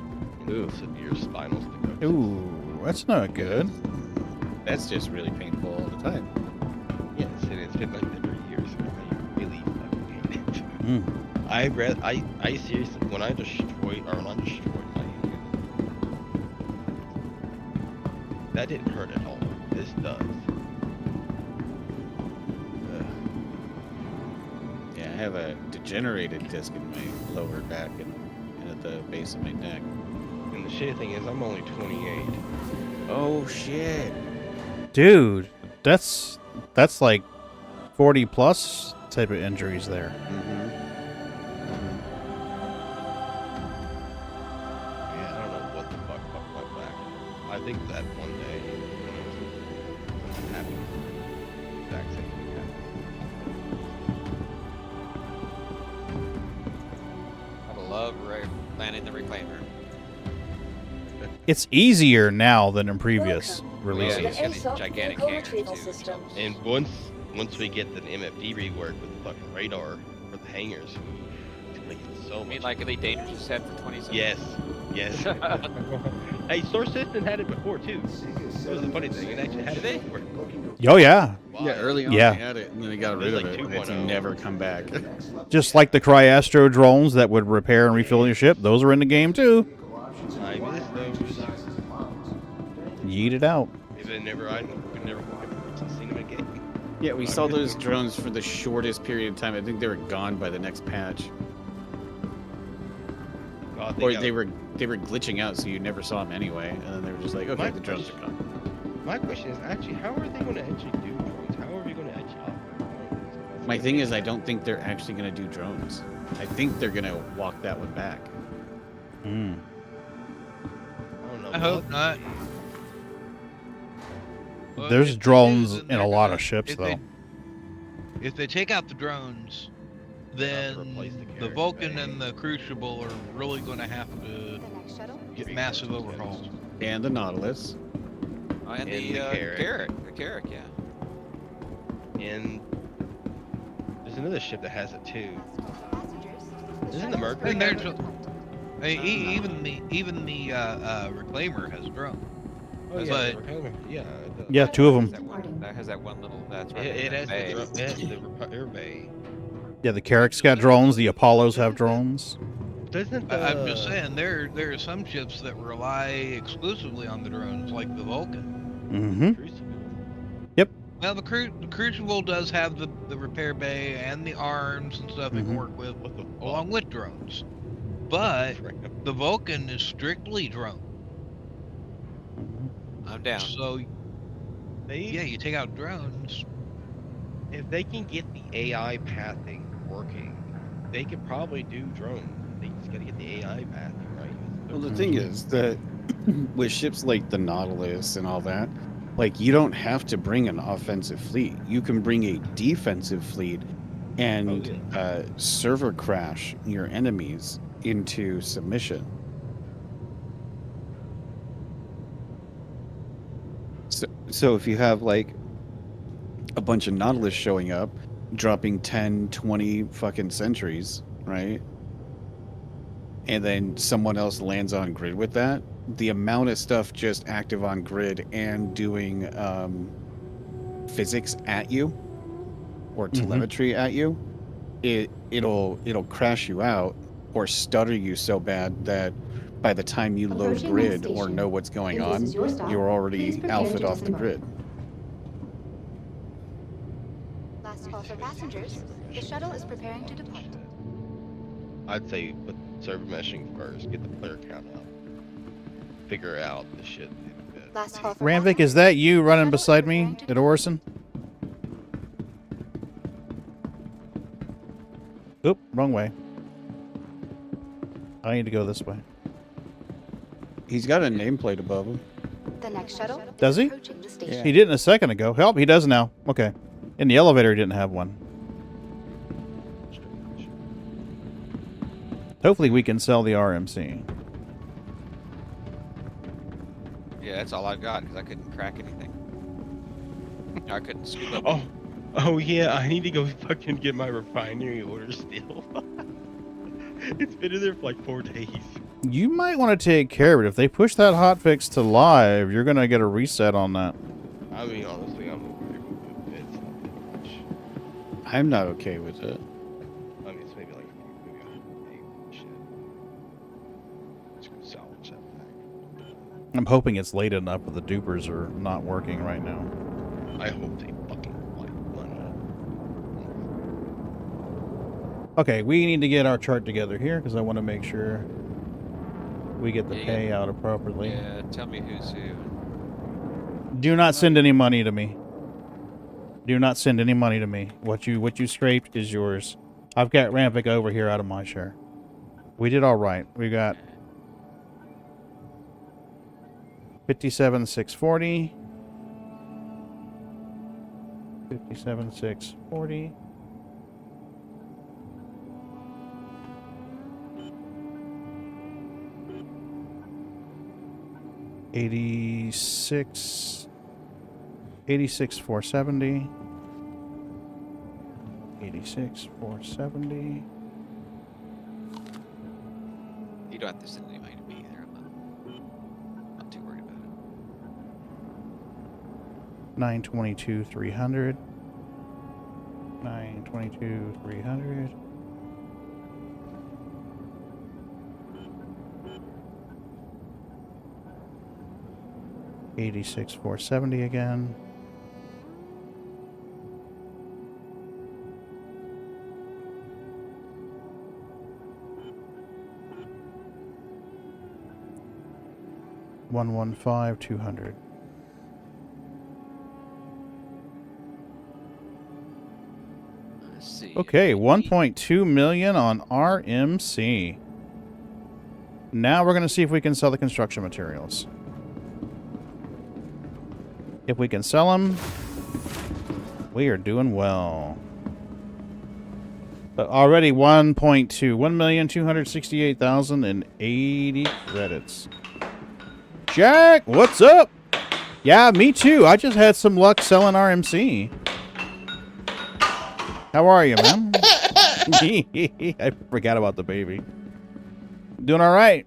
Ooh. Severe spinal stenosis. Ooh, that's not good. That's just really painful all the time. Yes, and it's been like that for years. And I really fucking hate it. Mm. I seriously, when I destroyed my hand, that didn't hurt at all. This does. Yeah, I have a degenerated disc in my lower back and at the base of my neck. And the shitty thing is, I'm only 28. Oh shit! Dude, that's like 40 plus type of injuries there. Yeah, I don't know what the fuck went back. I think that one day something happened. Exact same thing happened. I love landing the reclaimer. It's easier now than in previous Yeah, releases. it's got these gigantic hangers too. And once we get the MFD rework with the fucking radar for the hangers, it's like so I mean, much. like Elite Dangerous just had for 20 seconds. Yes. Hey, Source System had it before too. That was the funny thing. It actually had it before. Oh yeah. Yeah, early on Yeah. they had it, and then they got rid of it. It's never come back. Just like the Cryastro drones that would repair and refill your ship, those are in the game too. I miss those. Yeet it out. If it never, I could never seen them again. Yeah, we saw those drones for the shortest period of time. I think they were gone by the next patch. Or they were glitching out, so you never saw them anyway. And then they were just like, okay, the drones are gone. My question is actually, how are they going to actually do drones? How are we going to actually operate drones? My thing is, I don't think they're actually going to do drones. I think they're going to walk that one back. I hope not. Well, There's if they drones do, then in a they're lot gonna- of ships, if though. If they take out the drones, then the Vulcan and the Crucible are really going to have to get massive overhauls. And the Nautilus. Oh, and And the the Carrack. The Carrack, yeah. And there's another ship that has it too. Isn't the Mercury? And there's even the Reclaimer has a drone. Oh, yeah, But the Reclaimer. Yeah. Yeah, two of them. That has that one little. That's right. It has bay. the repair bay. Yeah, the Carrack's got drones. The Apollos have drones. Doesn't I'm just saying there are some ships that rely exclusively on the drones, like the Vulcan. Yep. Well, the Crucible does have the repair bay and the arms and stuff it can work with, along with drones. But the Vulcan is strictly drone. I'm down. So, yeah, you take out drones. If they can get the AI pathing working, they could probably do drones. They just got to get the AI pathing right. Well, the thing is that with ships like the Nautilus and all that, like, you don't have to bring an offensive fleet. You can bring a defensive fleet and server crash your enemies into submission. So if you have like a bunch of Nautilus showing up, dropping 10, 20 fucking sentries, right? And then someone else lands on grid with that, the amount of stuff just active on grid and doing physics at you or telemetry at you, it'll crash you out or stutter you so bad that by the time you load grid or know what's going on, you're already alphaed off the grid. Last call for passengers. The shuttle is preparing to depart. I'd say put server meshing first, get the player count up, figure out the shit. Last call for Ranvik, is that you running beside me at Orison? Oop, wrong way. I need to go this way. He's got a nameplate above him. The next shuttle Does he? approaching the station. He didn't a second ago. Help, he does now. Okay. In the elevator, he didn't have one. Hopefully we can sell the RMC. Yeah, that's all I've got because I couldn't crack anything. I couldn't scoop up. Oh yeah, I need to go fucking get my refinery order still. It's been in there for like 4 days. You might want to take care of it. If they push that hotfix to live, you're going to get a reset on that. I mean, honestly, I'm okay with it. It's not that much. I'm not okay with it. I mean, it's maybe like shit. Just gonna salvage that thing. I'm hoping it's late enough that the dupers are not working right now. I hope they fucking like run Okay, we need to get our chart together here because I want to make sure we get the payout appropriately. Yeah, tell me who's who. Do not send any money to me. Do not send any money to me. What you scraped is yours. I've got Rampik over here out of my share. We did all right. We got 57,640. 57,640. $86,470. 86,470. You don't have to send any money to me either. I'm not too worried about it. 922,300. 922,300. $86,470 again. $115,200. Let's see. Okay, 1.2 million on RMC. Now we're going to see if we can sell the construction materials. If we can sell them, we are doing well. But already 1,268,080 credits. Jack, what's up? Yeah, me too. I just had some luck selling RMC. How are you, man? I forgot about the baby. Doing all right.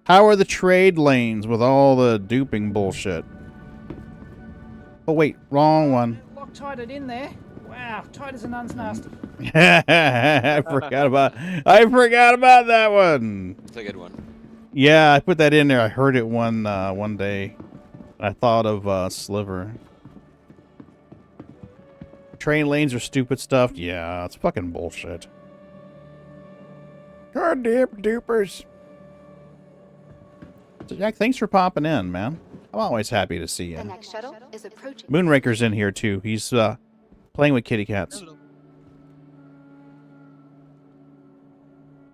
How are the trade lanes with all the duping bullshit? Oh, wait. Wrong one. Loctited it in there. Wow, tight as a nun's nest. I forgot about that one. It's a good one. Yeah, I put that in there. I heard it one day. I thought of Sliver. Train lanes are stupid stuff. Yeah, it's fucking bullshit. God damn dupers. So Jack, thanks for popping in, man. I'm always happy to see you. The next shuttle is approaching. Moonraker's in here too. He's playing with kitty cats.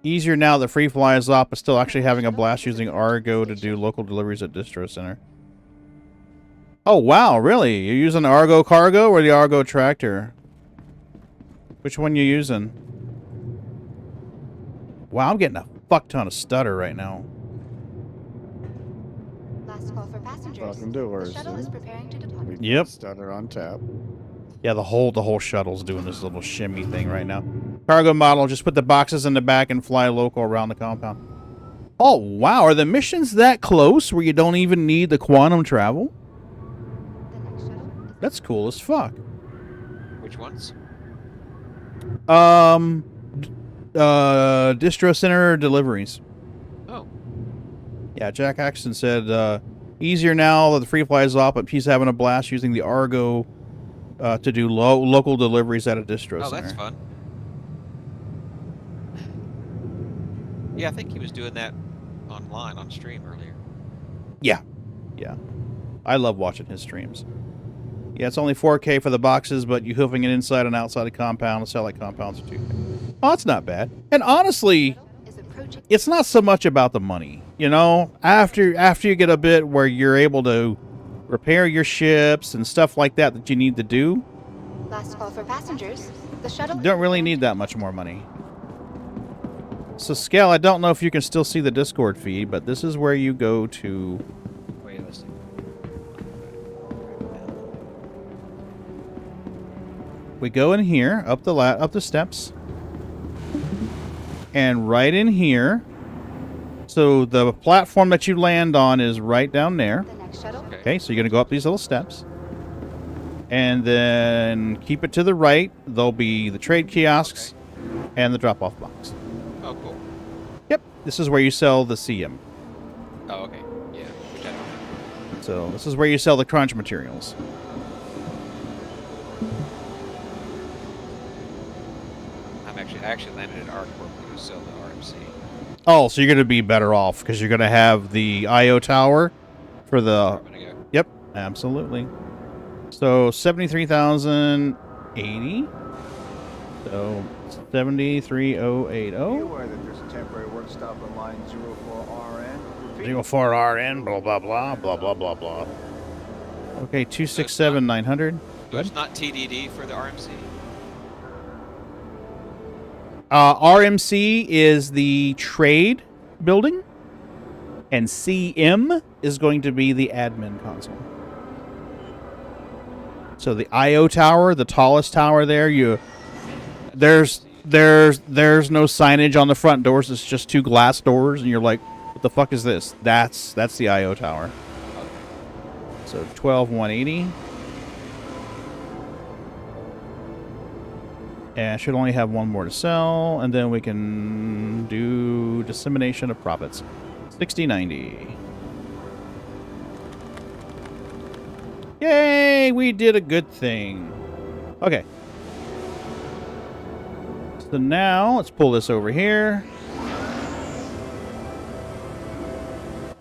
Easier now that Free Fly is off, but still actually having a blast using Argo to do local deliveries at Distro Center. Oh, wow, really? You're using Argo Cargo or the Argo Tractor? Which one you using? Wow, I'm getting a fuck ton of stutter right now. Last call for passengers. Welcome to The shuttle is preparing to depart. Yep. Stutter on tap. Yeah, the whole shuttle's doing this little shimmy thing right now. Cargo model, just put the boxes in the back and fly local around the compound. Oh, wow. Are the missions that close where you don't even need the quantum travel? That's cool as fuck. Which ones? Distro Center deliveries. Oh. Yeah, Jack Axton said, easier now that the Free Fly is off, but he's having a blast using the Argo to do local deliveries at a distro center. Oh, that's fun. Yeah, I think he was doing that online on stream earlier. Yeah. Yeah. I love watching his streams. Yeah, it's only 4K for the boxes, but you hoofing it inside and outside the compound. The satellite compounds are 2K. Oh, it's not bad. And honestly, it's not so much about the money. You know, after you get a bit where you're able to repair your ships and stuff like that you need to do, Last call for passengers. The shuttle. you don't really need that much more money. So, Scale, I don't know if you can still see the Discord feed, but this is where you go to... Wait, let's see. We go in here, up the steps, and right in here. So the platform that you land on is right down there. The next shuttle. Okay, so you're gonna go up these little steps, and then keep it to the right. There'll be the trade kiosks and the drop-off box. Oh, cool. Yep, this is where you sell the CM. Oh, okay. Yeah, which I don't know. So this is where you sell the crunch materials. I actually landed at ArcCorp to sell the RMC. Oh, so you're going to be better off because you're going to have the IO tower for the... Go. Yep, Absolutely. So 73,080. So 73,080. Aware that there's a temporary work stop on line 04RN. 04RN, blah, blah, blah, blah, blah, blah, blah. Okay, 267,900. So it's not TDD for the RMC? RMC is the trade building, and CM is going to be the admin console. So the IO tower, the tallest tower there, there's no signage on the front doors. It's just two glass doors, and you're like, what the fuck is this? That's the IO tower. So 12,180. And I should only have one more to sell, and then we can do dissemination of profits. 6090. Yay, we did a good thing. Okay. So now, let's pull this over here.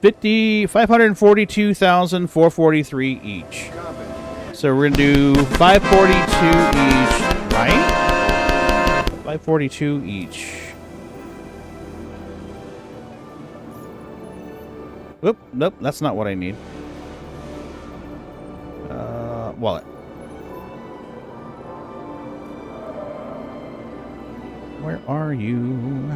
542,443 each. So we're going to do 542 each, right? 542 each. Oop, nope, that's not what I need. Wallet. Where are you?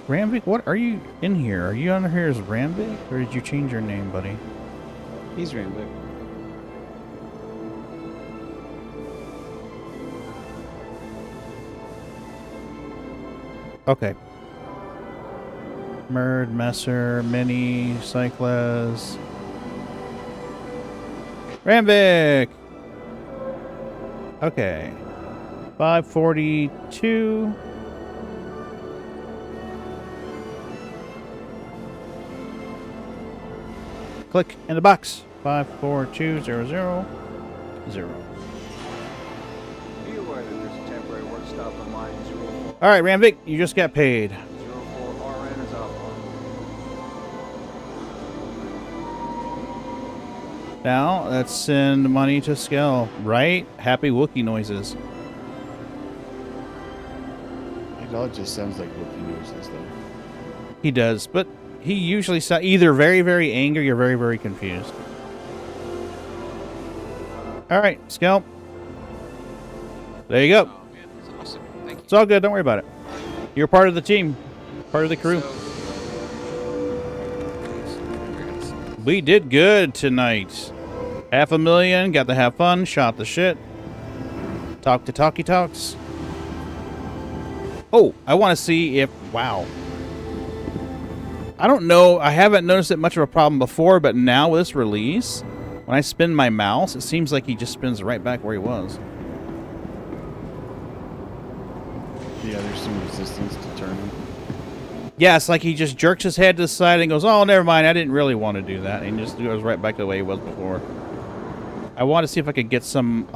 Ramvik, what are you in here? Are you on here as Ramvik, or did you change your name, buddy? He's Ramvik. Okay. Merd, Messer, Mini, Cycles. Ramvik! Okay. 542. Click in the box. 54200. Be aware that there's a temporary work stop on line 04. All right, Ramvik, you just got paid. 04RN is offline. Now, let's send money to Skell. Right? Happy Wookiee noises. It all just sounds like Wookiee noises, though. He does, but he usually sounds either very, very angry or very, very confused. All right, Skell. There you go. Oh, man, that's awesome. Thank you. It's all good. Don't worry about it. You're part of the team. Part of the crew. We did good tonight. 500,000. Got to have fun. Shot the shit. Talk to talkie talks. Oh, I want to see if... Wow. I don't know. I haven't noticed it much of a problem before, but now with this release, when I spin my mouse, it seems like he just spins right back where he was. Yeah, there's some resistance to turning. Yeah, it's like he just jerks his head to the side and goes, oh, never mind, I didn't really want to do that. And he just goes right back the way he was before. I want to see if I could get some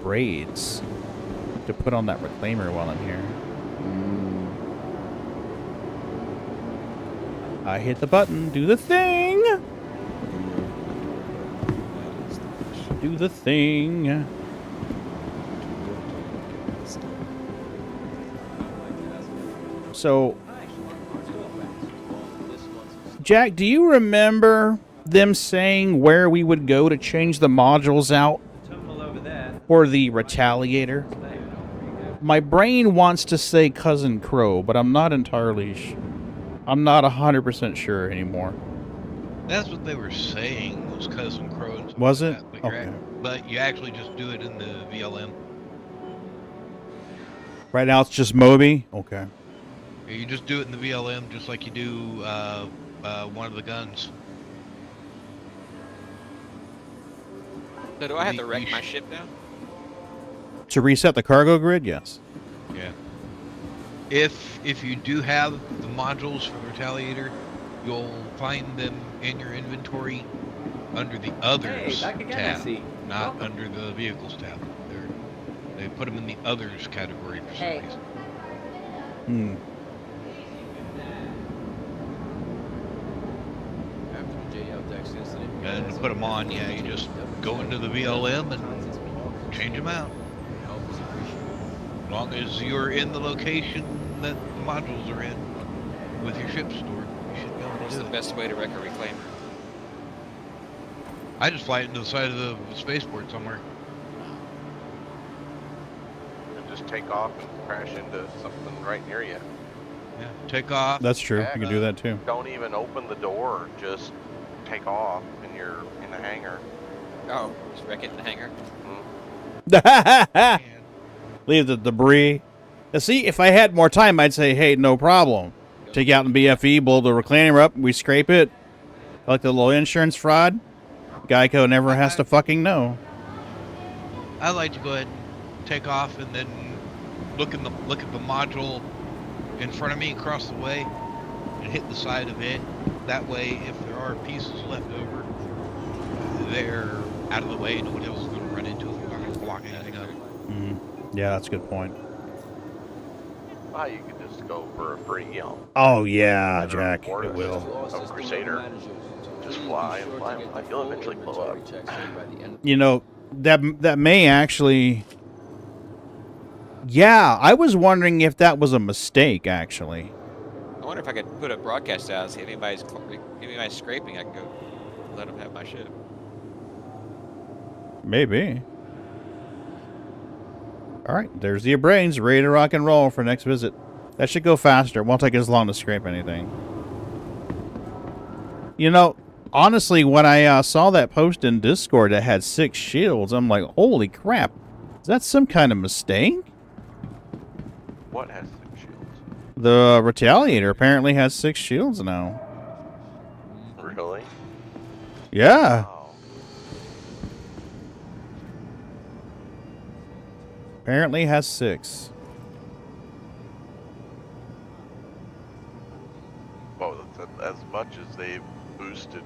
braids to put on that reclaimer while I'm here. I hit the button. Do the thing. Do the thing. So, Jack, do you remember them saying where we would go to change the modules out for the Retaliator? My brain wants to say Cousin Crow, but I'm not entirely I'm not 100% sure anymore. That's what they were saying, was Cousin Crow. And was it? Like okay. But you actually just do it in the VLM. Right now it's just Moby? Okay. You just do it in the VLM just like you do one of the guns. So do I have to wreck my ship now? To reset the cargo grid? Yes. Yeah. If you do have the modules for the Retaliator, you'll find them in your inventory under the Others tab, not under the Vehicles tab. They put them in the Others category for some reason. And to put them on, yeah, you just go into the VLM and change them out. As long as you're in the location that the modules are in with your ship stored, you should be able to What's do the it. best way to wreck a reclaimer? I just fly it into the side of the spaceport somewhere. And just take off and crash into something right near you. Yeah, take off. That's true. You can do that too. Don't even open the door. Just take off, and you're in the hangar. Oh, just wreck it in the hangar. Leave the debris. Now, see, if I had more time, I'd say, hey, no problem. Take out the BFE, blow the reclaimer up, we scrape it. Like the little insurance fraud. Geico never has to fucking know. I like to go ahead and take off and then look at the module in front of me across the way and hit the side of it. That way, if there are pieces left over, they're out of the way. Nobody else is going to run into them. They're not going to block anything up. Yeah, that's a good point. Ah, you could just go for a free, Oh, yeah, Jack, it will. A Crusader. Just fly and fly and fly. You'll eventually blow up. You know, that may actually... Yeah, I was wondering if that was a mistake, actually. I wonder if I could put a broadcast out and see if anybody's scraping. I can go let them have my ship. Maybe. All right, there's the brains ready to rock and roll for next visit. That should go faster. It won't take as long to scrape anything. You know, honestly, when I saw that post in Discord that had 6 shields, I'm like, holy crap. Is that some kind of mistake? What has 6 shields? The Retaliator apparently has 6 shields now. Really? Yeah. Wow. Apparently has 6. Well, as much as they've boosted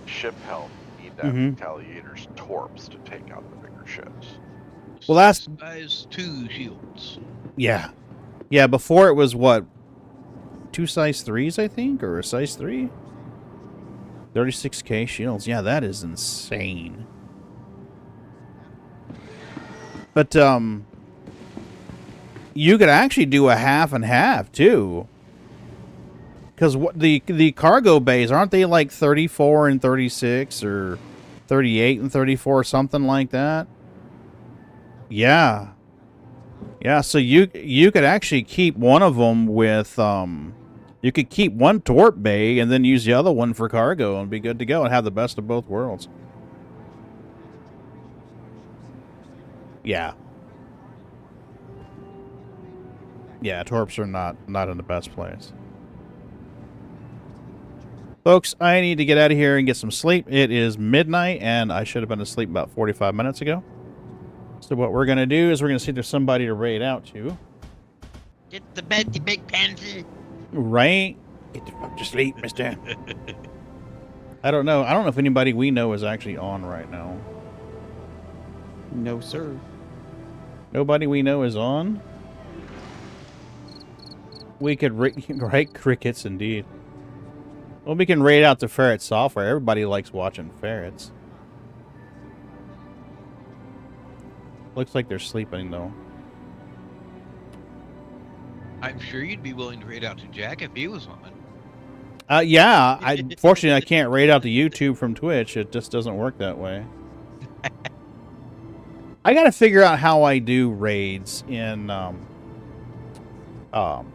ship health, you need to have Retaliator's torps to take out the bigger ships. Well, that's... Size 2 shields. Yeah. Yeah, before it was, what, 2 size 3s, I think? Or a size 3? 36k shields. Yeah, that is insane. But, you could actually do a half and half, too. Because what the cargo bays, aren't they like 34 and 36 or 38 and 34 or something like that? Yeah. Yeah, so you could actually keep one of them with you could keep one torp bay and then use the other one for cargo and be good to go and have the best of both worlds. Yeah. Yeah, torps are not in the best place. Folks, I need to get out of here and get some sleep. It is midnight, and I should have been asleep about 45 minutes ago. So what we're going to do is we're going to see if there's somebody to raid out to. Get to bed, you big pansy. Right? Get to sleep, mister. I don't know. I don't know if anybody we know is actually on right now. No, sir. Nobody we know is on? We could right crickets, indeed. Well, we can raid out the ferret software. Everybody likes watching ferrets. Looks like they're sleeping, though. I'm sure you'd be willing to raid out to Jack if he was on. Yeah. Fortunately, I can't raid out to YouTube from Twitch. It just doesn't work that way. I got to figure out how I do raids in how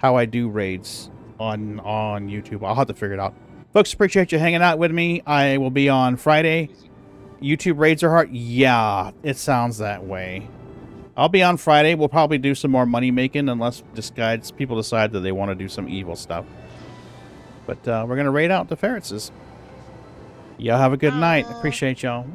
I do raids on YouTube. I'll have to figure it out. Folks, appreciate you hanging out with me. I will be on Friday. YouTube raids are hard. Yeah, it sounds that way. I'll be on Friday. We'll probably do some more money making unless people decide that they want to do some evil stuff. But we're going to raid out the ferrets. Y'all have a good night. Appreciate y'all.